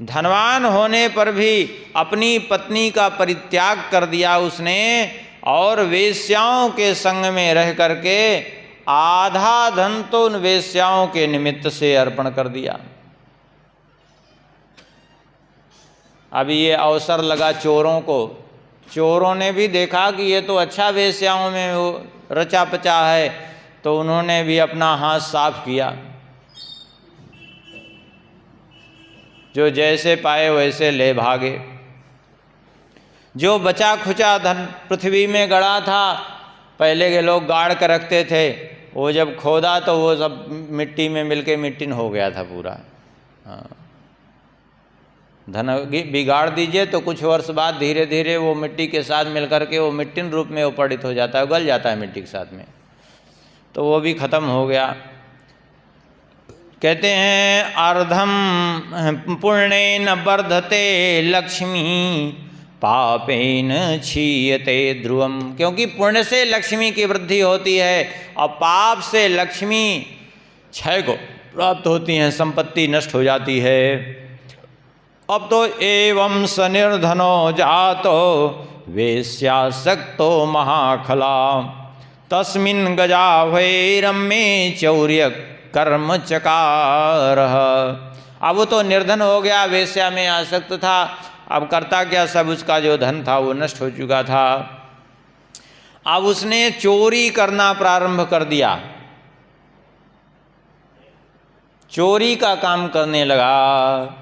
धनवान होने पर भी अपनी पत्नी का परित्याग कर दिया उसने, और वेश्याओं के संग में रह करके आधा धन तो उन वेश्याओं के निमित्त से अर्पण कर दिया। अब ये अवसर लगा चोरों को, चोरों ने भी देखा कि ये तो अच्छा वेश्याओं में वो रचा पचा है, तो उन्होंने भी अपना हाथ साफ किया, जो जैसे पाए वैसे ले भागे। जो बचा खुचा धन पृथ्वी में गड़ा था, पहले के लोग गाड़ कर रखते थे, वो जब खोदा तो वो सब मिट्टी में मिलके मिट्टिन हो गया था पूरा। हाँ, धन बिगाड़ दीजिए तो कुछ वर्ष बाद धीरे धीरे वो मिट्टी के साथ मिल करके वो मिट्टिन रूप में उपड़ित हो जाता है, गल जाता है मिट्टी के साथ में, तो वो भी खत्म हो गया। कहते हैं अर्धम पुण्येन वर्धते लक्ष्मी पापेन क्षीयते ध्रुवम, क्योंकि पुण्य से लक्ष्मी की वृद्धि होती है और पाप से लक्ष्मी क्षय को प्राप्त होती हैं, संपत्ति नष्ट हो जाती है। अब तो एवं सनिर्धनो जातो वेश्यासक्तो महाखला तस्मिन् गजाभैरम्ये चौर्य कर्म चकार। अब वो तो निर्धन हो गया, वेश्या में आसक्त था, अब करता क्या, सब उसका जो धन था वो नष्ट हो चुका था। अब उसने चोरी करना प्रारंभ कर दिया, चोरी का काम करने लगा।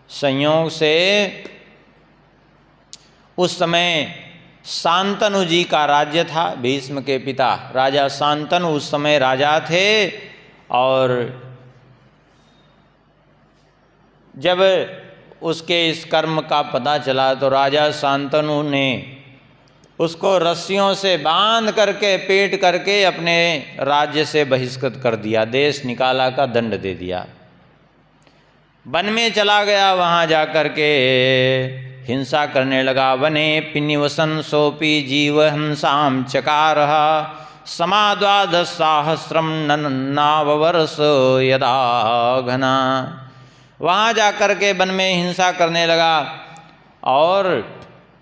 संयोग से उस समय शांतनु जी का राज्य था, भीष्म के पिता राजा शांतनु उस समय राजा थे। और जब उसके इस कर्म का पता चला तो राजा शांतनु ने उसको रस्सियों से बांध करके पेट करके अपने राज्य से बहिष्कृत कर दिया, देश निकाला का दंड दे दिया। वन में चला गया, वहाँ जा कर के हिंसा करने लगा। वने पिनिवसन सोपी जीव हिंसाम चकारः समाद्वादशसहस्रम नन्नाववर्ष यदा घना। वहाँ जा कर के वन में हिंसा करने लगा, और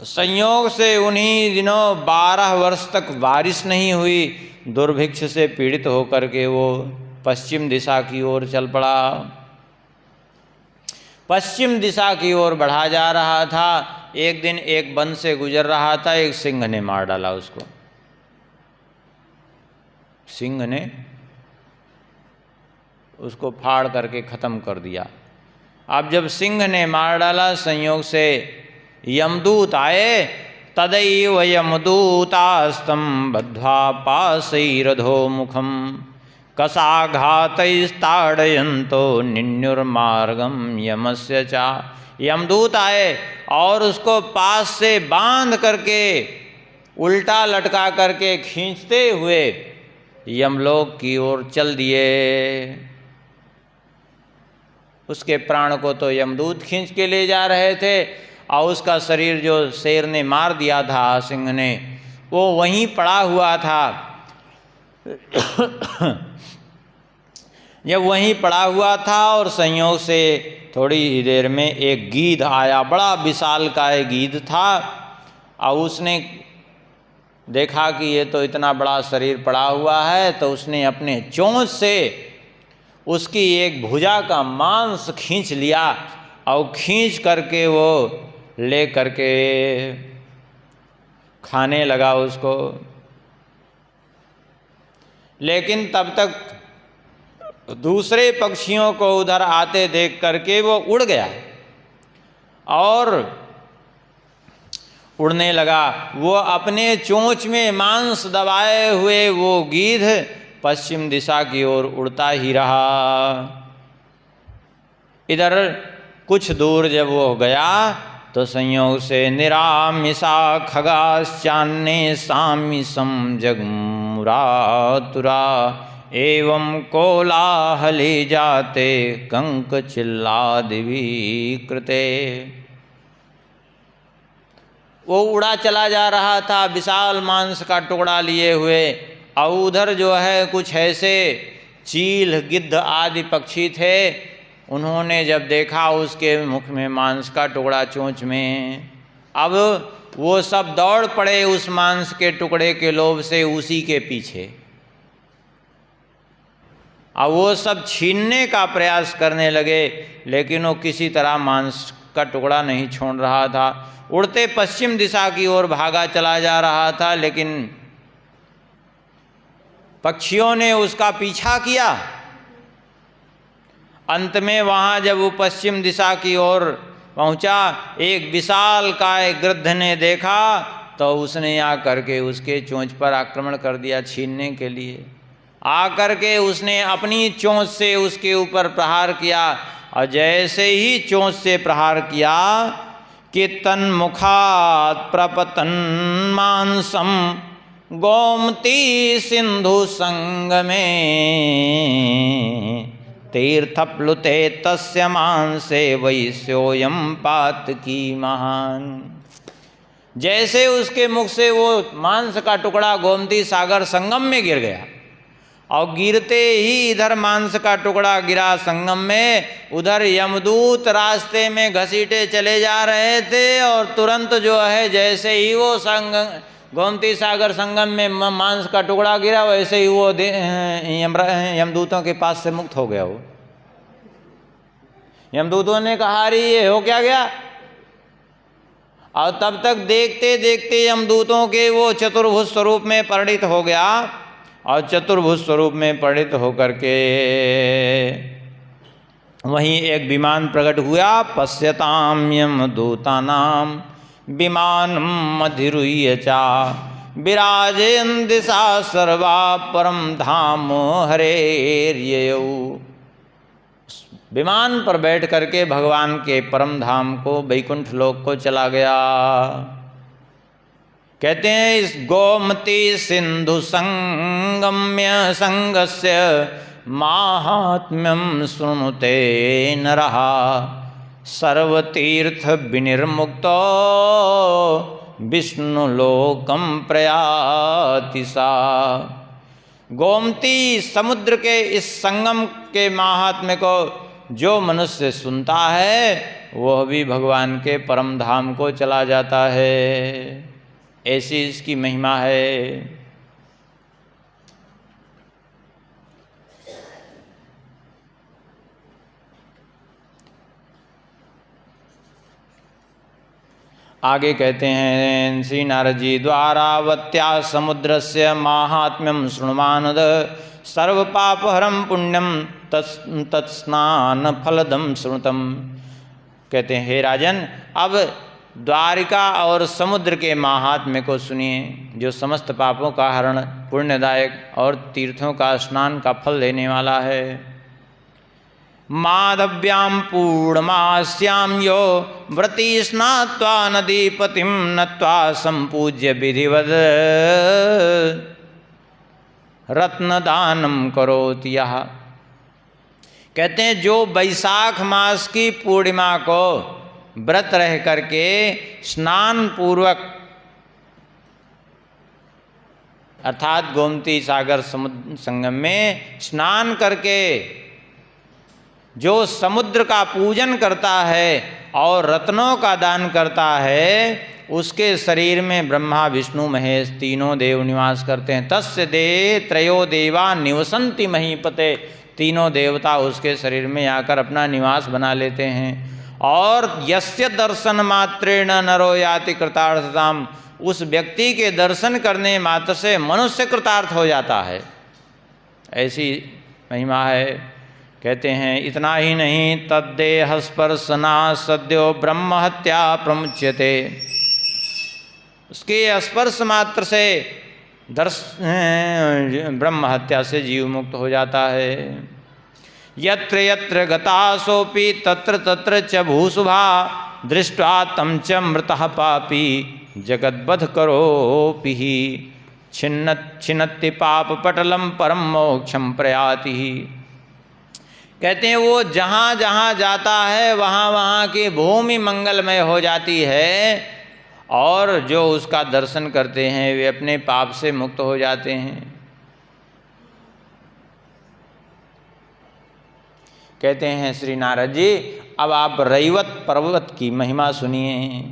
संयोग से उन्हीं दिनों 12 वर्ष तक बारिश नहीं हुई। दुर्भिक्ष से पीड़ित होकर के वो पश्चिम दिशा की ओर चल पड़ा, पश्चिम दिशा की ओर बढ़ा जा रहा था। एक दिन एक वन से गुजर रहा था, एक सिंह ने मार डाला उसको, सिंह ने उसको फाड़ करके खत्म कर दिया। अब जब सिंह ने मार डाला, संयोग से यमदूत आए, तदैव यमदूतास्तं बद्ध्वा पाशैरधो मुखम कसाघातैस्ताडयन्तो निन्युर्मार्गम यमस्य चा। यमदूत आए और उसको पास से बांध करके उल्टा लटका करके खींचते हुए यमलोक की ओर चल दिए। उसके प्राण को तो यमदूत खींच के ले जा रहे थे और उसका शरीर जो शेर ने मार दिया था, सिंह ने, वो वहीं पड़ा हुआ था। जब वहीं पड़ा हुआ था और संयोग से थोड़ी ही देर में एक गीध आया, बड़ा विशालकाय गीध था, और उसने देखा कि ये तो इतना बड़ा शरीर पड़ा हुआ है, तो उसने अपने चोंच से उसकी एक भुजा का मांस खींच लिया और खींच करके वो ले करके खाने लगा उसको। लेकिन तब तक दूसरे पक्षियों को उधर आते देख करके वो उड़ गया और उड़ने लगा। वो अपने चोंच में मांस दबाए हुए वो गीध पश्चिम दिशा की ओर उड़ता ही रहा। इधर कुछ दूर जब वो गया तो संयोग से निरामिषा खगाश्चान्ने सामिसं जगमुरातुरा एवं कोलाहले जाते कंक चिल्लादिवी कृते। वो उड़ा चला जा रहा था विशाल मांस का टुकड़ा लिए हुए, और उधर जो है कुछ ऐसे चील गिद्ध आदि पक्षी थे। उन्होंने जब देखा उसके मुख में मांस का टुकड़ा चोंच में, अब वो सब दौड़ पड़े उस मांस के टुकड़े के लोभ से उसी के पीछे, और वो सब छीनने का प्रयास करने लगे, लेकिन वो किसी तरह मांस का टुकड़ा नहीं छोड़ रहा था। उड़ते पश्चिम दिशा की ओर भागा चला जा रहा था, लेकिन पक्षियों ने उसका पीछा किया। अंत में वहाँ जब वो पश्चिम दिशा की ओर पहुँचा, एक विशालकाय गृध्ध ने देखा तो उसने आकर के उसके चोंच पर आक्रमण कर दिया छीनने के लिए। आकर के उसने अपनी चोंच से उसके ऊपर प्रहार किया, और जैसे ही चोंच से प्रहार किया कि तन्मुखात् प्रपतन् मांसम गोमती सिंधु संगमे तीर्थप्लुते तस्य मांसे वैश्योऽयं पातकी महान। जैसे उसके मुख से वो मांस का टुकड़ा गोमती सागर संगम में गिर गया, और गिरते ही इधर मांस का टुकड़ा गिरा संगम में, उधर यमदूत रास्ते में घसीटे चले जा रहे थे, और तुरंत जो है जैसे ही वो गोमती सागर संगम में मांस का टुकड़ा गिरा, वैसे ही वो यमदूतों के पास से मुक्त हो गया। वो यमदूतों ने कहा अरे ये हो क्या गया, और तब तक देखते देखते यमदूतों के वो चतुर्भुज स्वरूप में परिणित हो गया, और चतुर्भुज स्वरूप में परिणित होकर के वहीं एक विमान प्रकट हुआ। पश्यताम यमदूतानां विमानम् अधिरुह्य चा विराजयन् दिशा सर्वा परम धाम हरेर्ययौ। विमान पर बैठ करके भगवान के परम धाम को, वैकुंठ लोक को चला गया। कहते हैं इस गोमती सिंधु संगम्य संगस्य माहात्म्यम शृणुते नरः सर्वतीर्थ विनिर्मुक्तो विष्णुलोकम प्रयाति सा। गोमती समुद्र के इस संगम के महात्म्य को जो मनुष्य सुनता है वह भी भगवान के परम धाम को चला जाता है, ऐसी इसकी महिमा है। आगे कहते हैं श्री नारद जी द्वारावत्या समुद्रस्य माहात्म्यम शृणुमानद सर्व पापहरम पुण्यम तत्स्नान फलदम श्रुतम। कहते हैं हे राजन, अब द्वारिका और समुद्र के महात्म्य को सुनिए, जो समस्त पापों का हरण, पुण्यदायक और तीर्थों का स्नान का फल देने वाला है। माधव्यां पूर्णमास्यां यो व्रती स्नात्वा नदीपतिं नत्वा संपूज्य विधिवद रत्नदानम करोति यः। कहते हैं जो वैशाख मास की पूर्णिमा को व्रत रह करके स्नान पूर्वक अर्थात गोमती सागर समुद्र संगम में स्नान करके जो समुद्र का पूजन करता है और रत्नों का दान करता है, उसके शरीर में ब्रह्मा विष्णु महेश तीनों देव निवास करते हैं। तस्य दे त्रयो देवा निवसन्ति महीपते, तीनों देवता उसके शरीर में आकर अपना निवास बना लेते हैं। और यस्य दर्शन मात्रेण नरो याति कृतार्थताम, उस व्यक्ति के दर्शन करने मात्र से मनुष्य कृतार्थ हो जाता है, ऐसी महिमा है। कहते हैं इतना ही नहीं, तद्देह स्पर्शना सद्यो ब्रह्म हत्या प्रमुच्यते, उसके स्पर्श मात्र से ब्रह्म हत्या से जीव मुक्त हो जाता है। यत्र यत्र गतासोपि तत्र तत्र च भूसुभा दृष्ट्वा तं च मृतः पापी जगद्वध करोपि छिन्नत्ति पाप पटलम परम मोक्षम प्रयाति। कहते हैं वो जहाँ जहाँ जाता है वहाँ वहाँ की भूमि मंगलमय हो जाती है, और जो उसका दर्शन करते हैं वे अपने पाप से मुक्त हो जाते हैं। कहते हैं श्री नारद जी, अब आप रैवत पर्वत की महिमा सुनिए।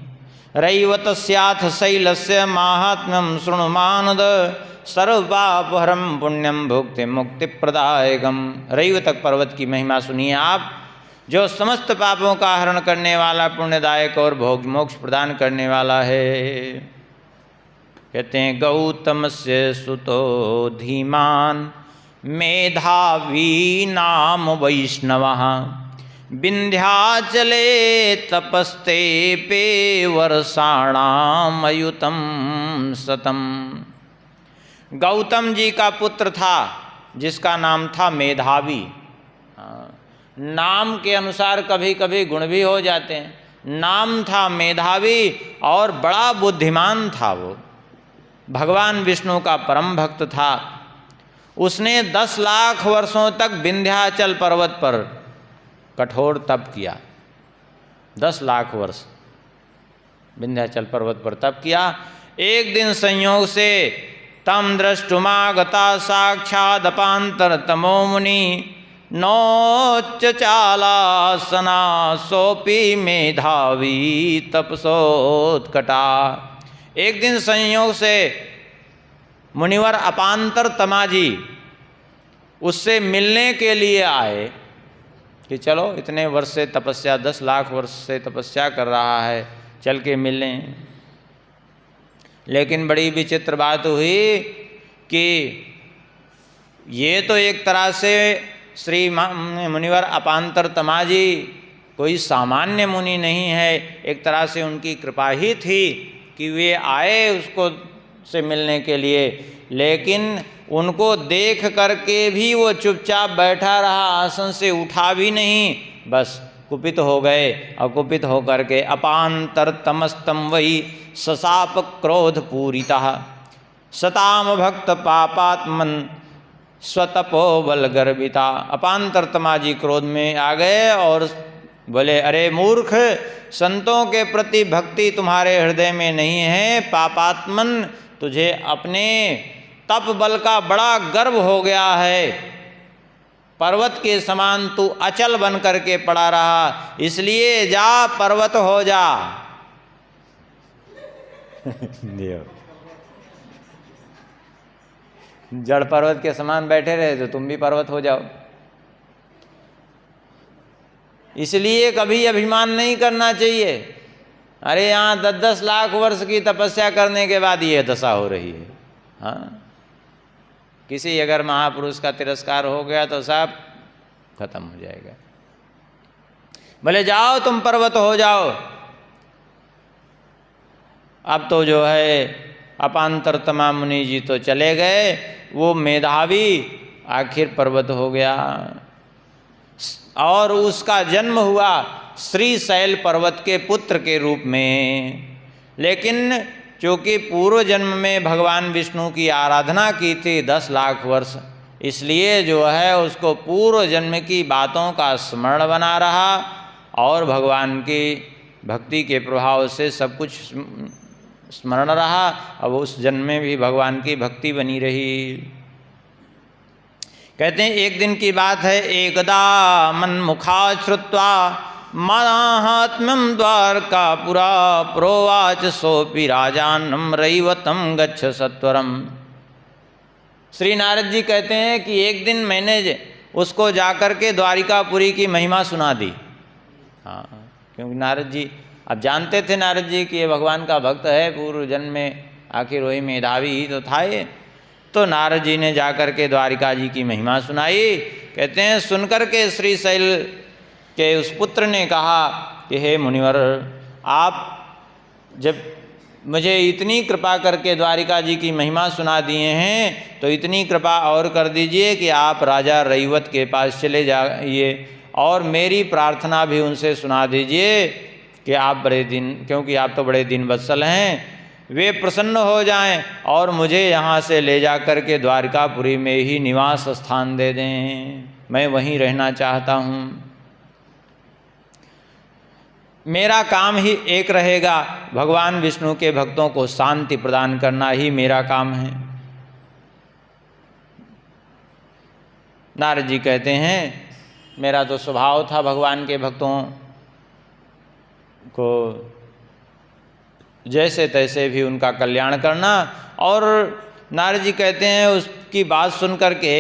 रैवतस्याथ शैलस्य माहात्म्यं शृणु मानद सर्वपापहरं पुण्यम भुक्ति मुक्ति प्रदायकम। रैवतक पर्वत की महिमा सुनिए आप, जो समस्त पापों का हरण करने वाला, पुण्यदायक और भोग मोक्ष प्रदान करने वाला है। कहते हैं गौतमस्य सुतो धीमान मेधावी नाम वैष्णवः विंध्याचले तपस्ते पे वर्षाणाम अयुतम सतम। गौतम जी का पुत्र था जिसका नाम था मेधावी। नाम के अनुसार कभी कभी गुण भी हो जाते हैं। नाम था मेधावी और बड़ा बुद्धिमान था। वो भगवान विष्णु का परम भक्त था। उसने 10 लाख वर्षों तक विंध्याचल पर्वत पर कठोर तप किया। 10 लाख वर्ष विंध्याचल पर्वत पर तप किया। एक दिन संयोग से तम दृष्टुमागता साक्षादपांतर तमो मुनि नोच्च चालासना सोपी मेधावी तपसोत्कटा। एक दिन संयोग से मुनिवर अपांतर तमाजी उससे मिलने के लिए आए कि चलो इतने वर्ष से तपस्या, 10 लाख वर्ष से तपस्या कर रहा है, चल के मिलें। लेकिन बड़ी विचित्र बात हुई कि ये तो एक तरह से श्री मुनिवर अपांतर तमाजी कोई सामान्य मुनि नहीं है, एक तरह से उनकी कृपा ही थी कि वे आए उसको से मिलने के लिए। लेकिन उनको देख करके भी वो चुपचाप बैठा रहा, आसन से उठा भी नहीं, बस कुपित हो गए। और कुपित होकर के अपांतर तमस्तम वही ससाप क्रोध पूरितः सताम भक्त पापात्मन स्वतपो बल गर्विता। अपांतर तमाजी क्रोध में आ गए और बोले, अरे मूर्ख, संतों के प्रति भक्ति तुम्हारे हृदय में नहीं है, पापात्मन, तुझे अपने तप बल का बड़ा गर्व हो गया है। पर्वत के समान तू अचल बन करके पड़ा रहा, इसलिए जा पर्वत हो जा। जड़ पर्वत के समान बैठे रहे तो तुम भी पर्वत हो जाओ। इसलिए कभी अभिमान नहीं करना चाहिए। अरे यहाँ 10-10 लाख वर्ष की तपस्या करने के बाद ये दशा हो रही है। हाँ, किसी अगर महापुरुष का तिरस्कार हो गया तो सब खत्म हो जाएगा। बोले जाओ तुम पर्वत हो जाओ। अब तो जो है अपांतर तमा मुनि जी तो चले गए, वो मेधावी आखिर पर्वत हो गया। और उसका जन्म हुआ श्रीशैल पर्वत के पुत्र के रूप में। लेकिन चूँकि पूर्व जन्म में भगवान विष्णु की आराधना की थी 10 लाख वर्ष, इसलिए जो है उसको पूर्व जन्म की बातों का स्मरण बना रहा और भगवान की भक्ति के प्रभाव से सब कुछ स्मरण रहा। अब उस जन्म में भी भगवान की भक्ति बनी रही। कहते हैं एक दिन की बात है, एकदा मन्मुखा श्रुत्वा माहात्म्यम द्वारकापुरा प्रोवाच सोपि राजानम रैवतम गच्छ सत्वरम। श्री नारद जी कहते हैं कि एक दिन मैंने उसको जाकर के द्वारिकापुरी की महिमा सुना दी। हाँ, क्योंकि नारद जी अब जानते थे नारद जी कि ये भगवान का भक्त है, पूर्व जन्म में आखिर वही मेधावी ही तो था ये। तो नारद जी ने जाकर के द्वारिका जी की महिमा सुनाई। कहते हैं सुनकर के श्रीशैल के उस पुत्र ने कहा कि हे मुनिवर, आप जब मुझे इतनी कृपा करके द्वारिका जी की महिमा सुना दिए हैं तो इतनी कृपा और कर दीजिए कि आप राजा रैवत के पास चले जाइए और मेरी प्रार्थना भी उनसे सुना दीजिए कि आप बड़े दिन, क्योंकि आप तो बड़े दिन वत्सल हैं, वे प्रसन्न हो जाएं और मुझे यहाँ से ले जा कर के द्वारिकापुरी में ही निवास स्थान दे दें, मैं वहीं रहना चाहता हूँ। मेरा काम ही एक रहेगा, भगवान विष्णु के भक्तों को शांति प्रदान करना ही मेरा काम है। नारद जी कहते हैं मेरा तो स्वभाव था भगवान के भक्तों को जैसे तैसे भी उनका कल्याण करना। और नारद जी कहते हैं उसकी बात सुन कर के,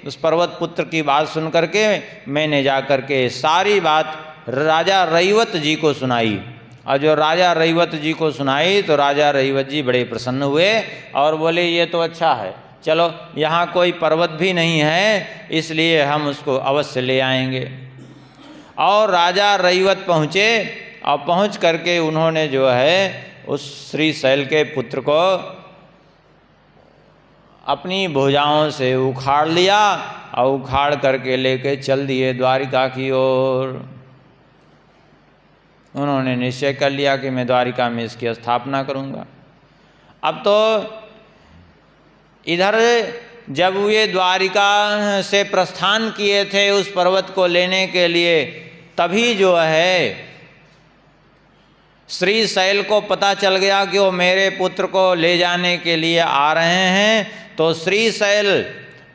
उस पर्वत पुत्र की बात सुन कर के मैंने जा कर के सारी बात राजा रैवत जी को सुनाई। और जो राजा रैवत जी को सुनाई तो राजा रैवत जी बड़े प्रसन्न हुए और बोले ये तो अच्छा है, चलो यहाँ कोई पर्वत भी नहीं है इसलिए हम उसको अवश्य ले आएंगे। और राजा रैवत पहुँचे और पहुँच करके उन्होंने जो है उस श्रीशैल के पुत्र को अपनी भुजाओं से उखाड़ लिया और उखाड़ करके लेके चल दिए द्वारिका की ओर। उन्होंने निश्चय कर लिया कि मैं द्वारिका में इसकी स्थापना करूंगा। अब तो इधर जब वे द्वारिका से प्रस्थान किए थे उस पर्वत को लेने के लिए, तभी जो है श्रीशैल को पता चल गया कि वो मेरे पुत्र को ले जाने के लिए आ रहे हैं। तो श्रीशैल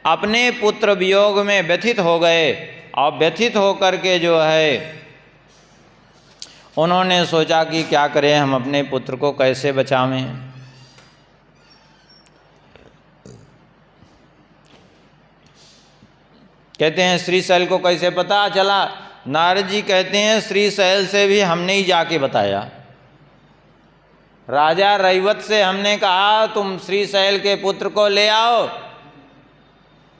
अपने पुत्र वियोग में व्यथित हो गए और व्यथित होकर के जो है उन्होंने सोचा कि क्या करें, हम अपने पुत्र को कैसे बचावें। कहते हैं श्रीशैल को कैसे पता चला? नारद जी कहते हैं श्रीशैल से भी हमने ही जाके बताया। राजा रैवत से हमने कहा तुम श्रीशैल के पुत्र को ले आओ,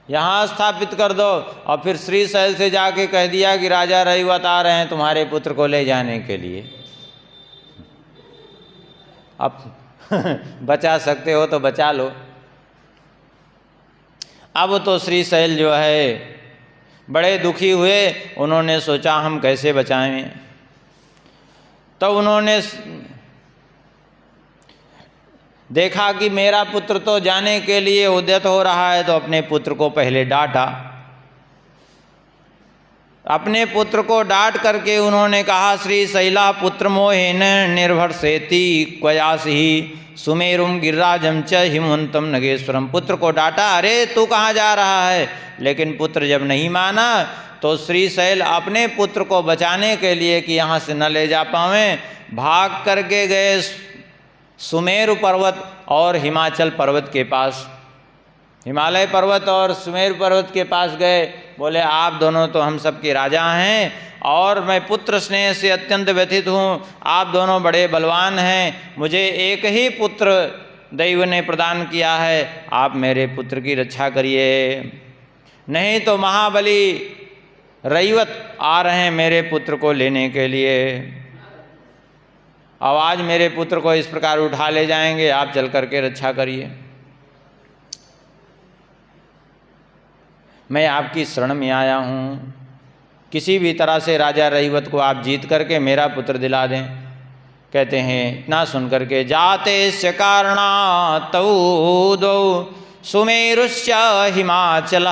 यहाँ स्थापित कर दो, और फिर श्रीशैल से जाके कह दिया कि राजा रैवत आ रहे हैं तुम्हारे पुत्र को ले जाने के लिए। अब बचा सकते हो तो बचा लो। अब तो श्रीशैल जो है बड़े दुखी हुए, उन्होंने सोचा हम कैसे बचाएं। तो उन्होंने देखा कि मेरा पुत्र तो जाने के लिए उद्यत हो रहा है, तो अपने पुत्र को पहले डांटा। अपने पुत्र को डांट करके उन्होंने कहा श्रीशैला पुत्र मोहेन निर्भरसेति क्वयासी सुमेरुम गिरिराजम च हिमवंतम नगेश्वरम। पुत्र को डांटा, अरे तू कहाँ जा रहा है? लेकिन पुत्र जब नहीं माना तो श्रीशैल अपने पुत्र को बचाने के लिए कि यहाँ से न ले जा पावें, भाग करके गए सुमेरु पर्वत और हिमाचल पर्वत के पास। हिमालय पर्वत और सुमेरु पर्वत के पास गए, बोले आप दोनों तो हम सबके राजा हैं और मैं पुत्र स्नेह से अत्यंत व्यथित हूँ, आप दोनों बड़े बलवान हैं, मुझे एक ही पुत्र दैव ने प्रदान किया है, आप मेरे पुत्र की रक्षा करिए, नहीं तो महाबली रैवत आ रहे हैं मेरे पुत्र को लेने के लिए। अब आज मेरे पुत्र को इस प्रकार उठा ले जाएंगे, आप चल करके रक्षा करिए। मैं आपकी शरण में आया हूँ किसी भी तरह से राजा रहिवत को आप जीत करके मेरा पुत्र दिला दें। कहते हैं इतना सुन करके जाते से कारणा तौ दो सुमेरुश्च हिमाचल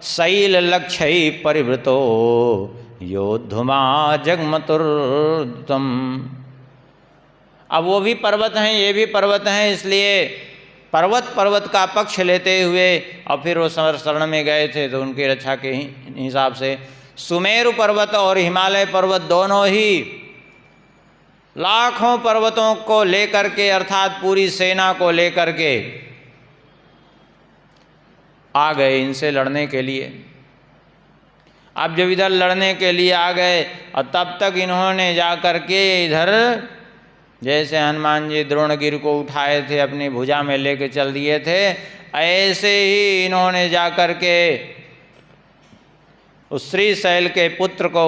शैल लक्ष्य परिवृतो योद्धुमा जगमतुर्दम। अब वो भी पर्वत हैं, ये भी पर्वत हैं, इसलिए पर्वत का पक्ष लेते हुए और फिर वो शरण में गए थे, तो उनकी रक्षा के हिसाब से सुमेरु पर्वत और हिमालय पर्वत दोनों ही लाखों पर्वतों को लेकर के अर्थात पूरी सेना को लेकर के आ गए इनसे लड़ने के लिए। अब जब इधर लड़ने के लिए आ गए और तब तक इन्होंने जा कर के इधर जैसे हनुमान जी द्रोणगिरि को उठाए थे अपनी भुजा में लेके चल दिए थे, ऐसे ही इन्होंने जा कर के उस श्रीशैल के पुत्र को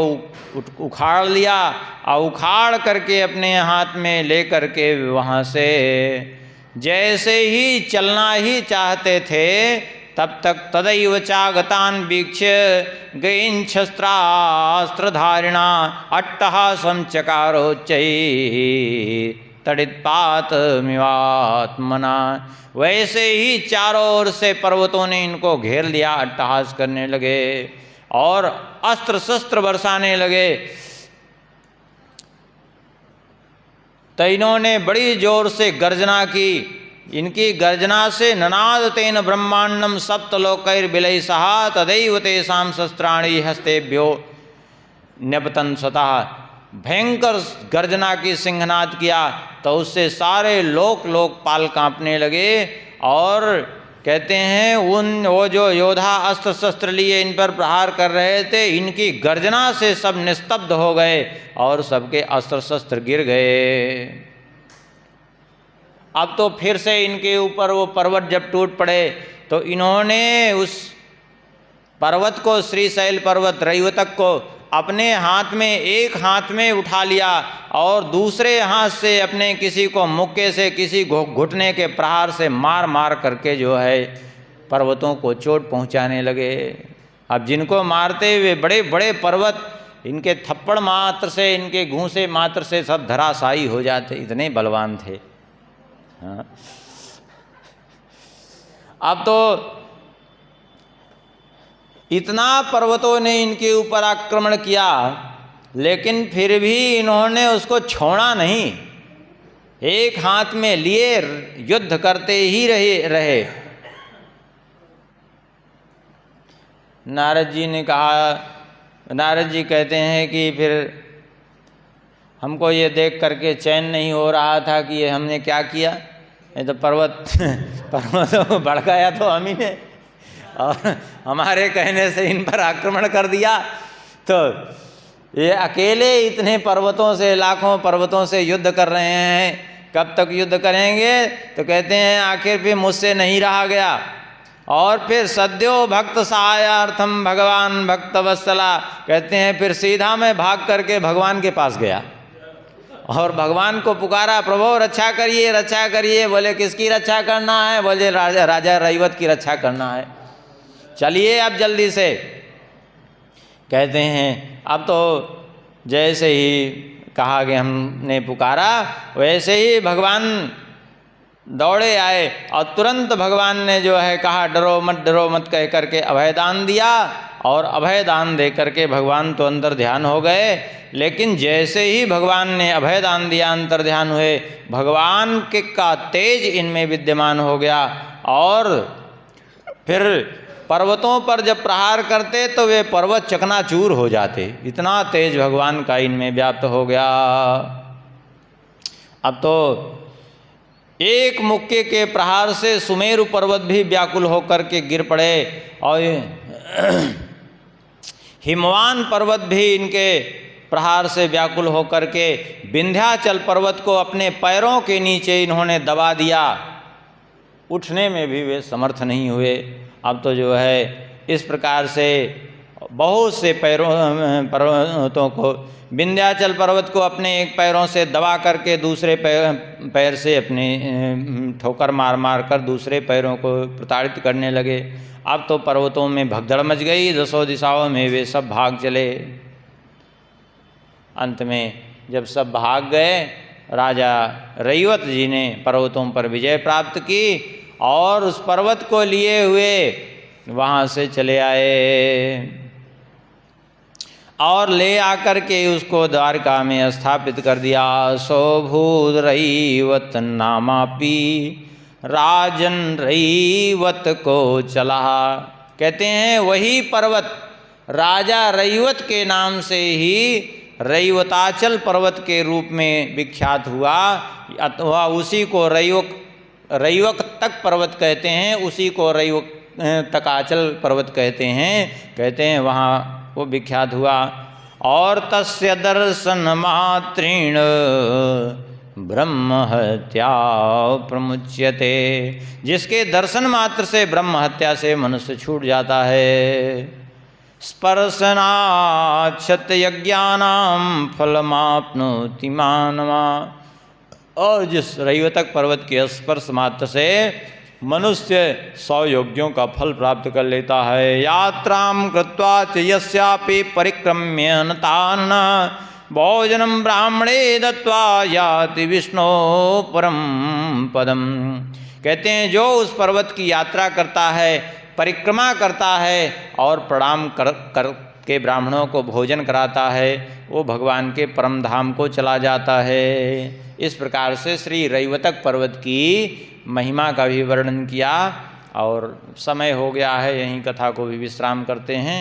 उखाड़ लिया और उखाड़ करके अपने हाथ में ले करके वहाँ से जैसे ही चलना ही चाहते थे तब तक तदैव चागतान वीक्ष्य गईन शस्त्रास्त्रधारिणा अट्टहासं चकारोच्चै तडित्पात मिवात्मना। वैसे ही चारों ओर से पर्वतों ने इनको घेर लिया, अट्टहास करने लगे और अस्त्र शस्त्र बरसाने लगे। तो इन्होंने बड़ी जोर से गर्जना की, इनकी गर्जना से ननाद तेन ब्रह्मांडम सप्तलोकैर्बिलै सहा तदैव तेषां शस्त्राणि हस्तेभ्यो न्यपतन स्वतः। भयंकर गर्जना की सिंहनाद किया तो उससे सारे लोकपाल कांपने लगे और कहते हैं वो जो योद्धा अस्त्र शस्त्र लिए इन पर प्रहार कर रहे थे, इनकी गर्जना से सब निस्तब्ध हो गए और सबके अस्त्र शस्त्र गिर गए। अब तो फिर से इनके ऊपर वो पर्वत जब टूट पड़े तो इन्होंने उस पर्वत को, श्रीशैल पर्वत रैवतक को अपने हाथ में, एक हाथ में उठा लिया और दूसरे हाथ से अपने किसी को मुक्के से, किसी को घुटने के प्रहार से मार मार करके जो है पर्वतों को चोट पहुंचाने लगे। अब जिनको मारते हुए बड़े बड़े पर्वत इनके थप्पड़ मात्र से, इनके घूंसे मात्र से सब धराशायी हो जाते, इतने बलवान थे। हाँ। अब तो इतना पर्वतों ने इनके ऊपर आक्रमण किया लेकिन फिर भी इन्होंने उसको छोड़ा नहीं, एक हाथ में लिए युद्ध करते ही रहे। नारद जी ने कहा, नारद जी कहते हैं कि फिर हमको ये देख करके चैन नहीं हो रहा था कि ये हमने क्या किया, ये तो पर्वतों को भड़काया तो हम ही ने और हमारे कहने से इन पर आक्रमण कर दिया। तो ये अकेले इतने पर्वतों से, लाखों पर्वतों से युद्ध कर रहे हैं, कब तक युद्ध करेंगे? तो कहते हैं आखिर फिर मुझसे नहीं रहा गया और फिर सद्यो भक्त सहायार्थम भगवान भक्त वत्सला, कहते हैं फिर सीधा मैं भाग करके भगवान के पास गया और भगवान को पुकारा, प्रभु रक्षा करिए, रक्षा करिए। बोले किसकी रक्षा करना है? बोले राजा रैवत की रक्षा करना है, चलिए अब जल्दी से। कहते हैं अब तो जैसे ही कहा कि हमने पुकारा वैसे ही भगवान दौड़े आए और तुरंत भगवान ने जो है कहा डरो मत कह करके अभयदान दिया और अभयदान दे करके भगवान तो अंतर ध्यान हो गए। लेकिन जैसे ही भगवान ने अभयदान दिया, अंतर ध्यान हुए, भगवान के का तेज इनमें विद्यमान हो गया और फिर पर्वतों पर जब प्रहार करते तो वे पर्वत चकनाचूर हो जाते, इतना तेज भगवान का इनमें व्याप्त हो गया। अब तो एक मुक्के के प्रहार से सुमेरु पर्वत भी व्याकुल होकर के गिर पड़े और हिमवान पर्वत भी इनके प्रहार से व्याकुल होकर के विंध्याचल पर्वत को अपने पैरों के नीचे इन्होंने दबा दिया, उठने में भी वे समर्थ नहीं हुए। अब तो जो है इस प्रकार से बहुत से पर्वतों को, विंध्याचल पर्वत को अपने एक पैरों से दबा करके दूसरे पैर से अपने ठोकर मार मार कर दूसरे पैरों को प्रताड़ित करने लगे। अब तो पर्वतों में भगदड़ मच गई, दसों दिशाओं में वे सब भाग चले। अंत में जब सब भाग गए, राजा रैवत जी ने पर्वतों पर विजय प्राप्त की और उस पर्वत को लिए हुए वहाँ से चले आए और ले आकर के उसको द्वारका में स्थापित कर दिया। सौभूत रैवत नामापि राजन रैवत को चला। कहते हैं वही पर्वत राजा रैवत के नाम से ही रैवताचल पर्वत के रूप में विख्यात हुआ, अथवा उसी को रैवक तक पर्वत कहते हैं, उसी को रैवक तकाचल पर्वत कहते हैं। कहते हैं वहाँ वो विख्यात हुआ। और तस्य दर्शन मात्रेण ब्रह्म हत्या प्रमुच्यते, जिसके दर्शन मात्र से ब्रह्म हत्या से मनुष्य छूट जाता है। स्पर्शनात् क्षतयज्ञानां फलमाप्नोति मानवा, और जिस रैवतक पर्वत के स्पर्श मात्र से मनुष्य 100 यज्ञों का फल प्राप्त कर लेता है। यात्रां कृत्वा च यस्यापि परिक्रम्य नतान भोजनं ब्राह्मणे दत्वा याति विष्णो परम पदम। कहते हैं जो उस पर्वत की यात्रा करता है, परिक्रमा करता है और प्रणाम कर के ब्राह्मणों को भोजन कराता है, वो भगवान के परम धाम को चला जाता है। इस प्रकार से श्री रैवतक पर्वत की महिमा का भी वर्णन किया। और समय हो गया है, यहीं कथा को भी विश्राम करते हैं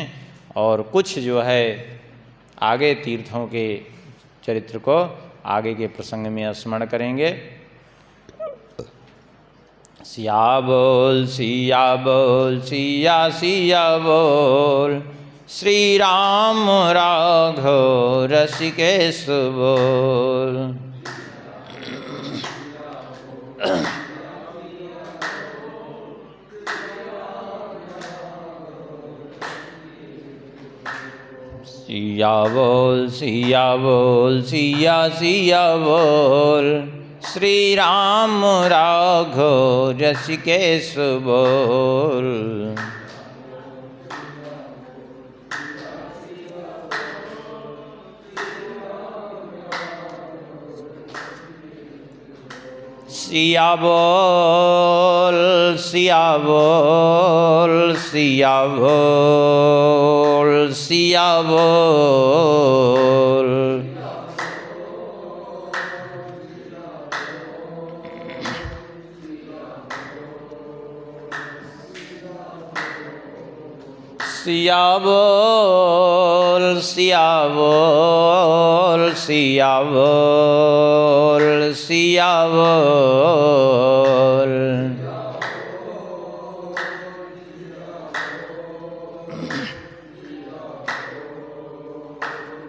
और कुछ जो है आगे तीर्थों के चरित्र को आगे के प्रसंग में स्मरण करेंगे। सिया बोल सिया बोल सिया सिया बोल, श्री राम राघव रसिकेश बोल। सिया बोल सिया बोल सिया सिया बोल, श्री राम राघव रसिकेश बोल। सिया बोल सिया बोल सिया बोल सिया बोल। सिया बोल सिया बोल सिया बोल सिया बोल।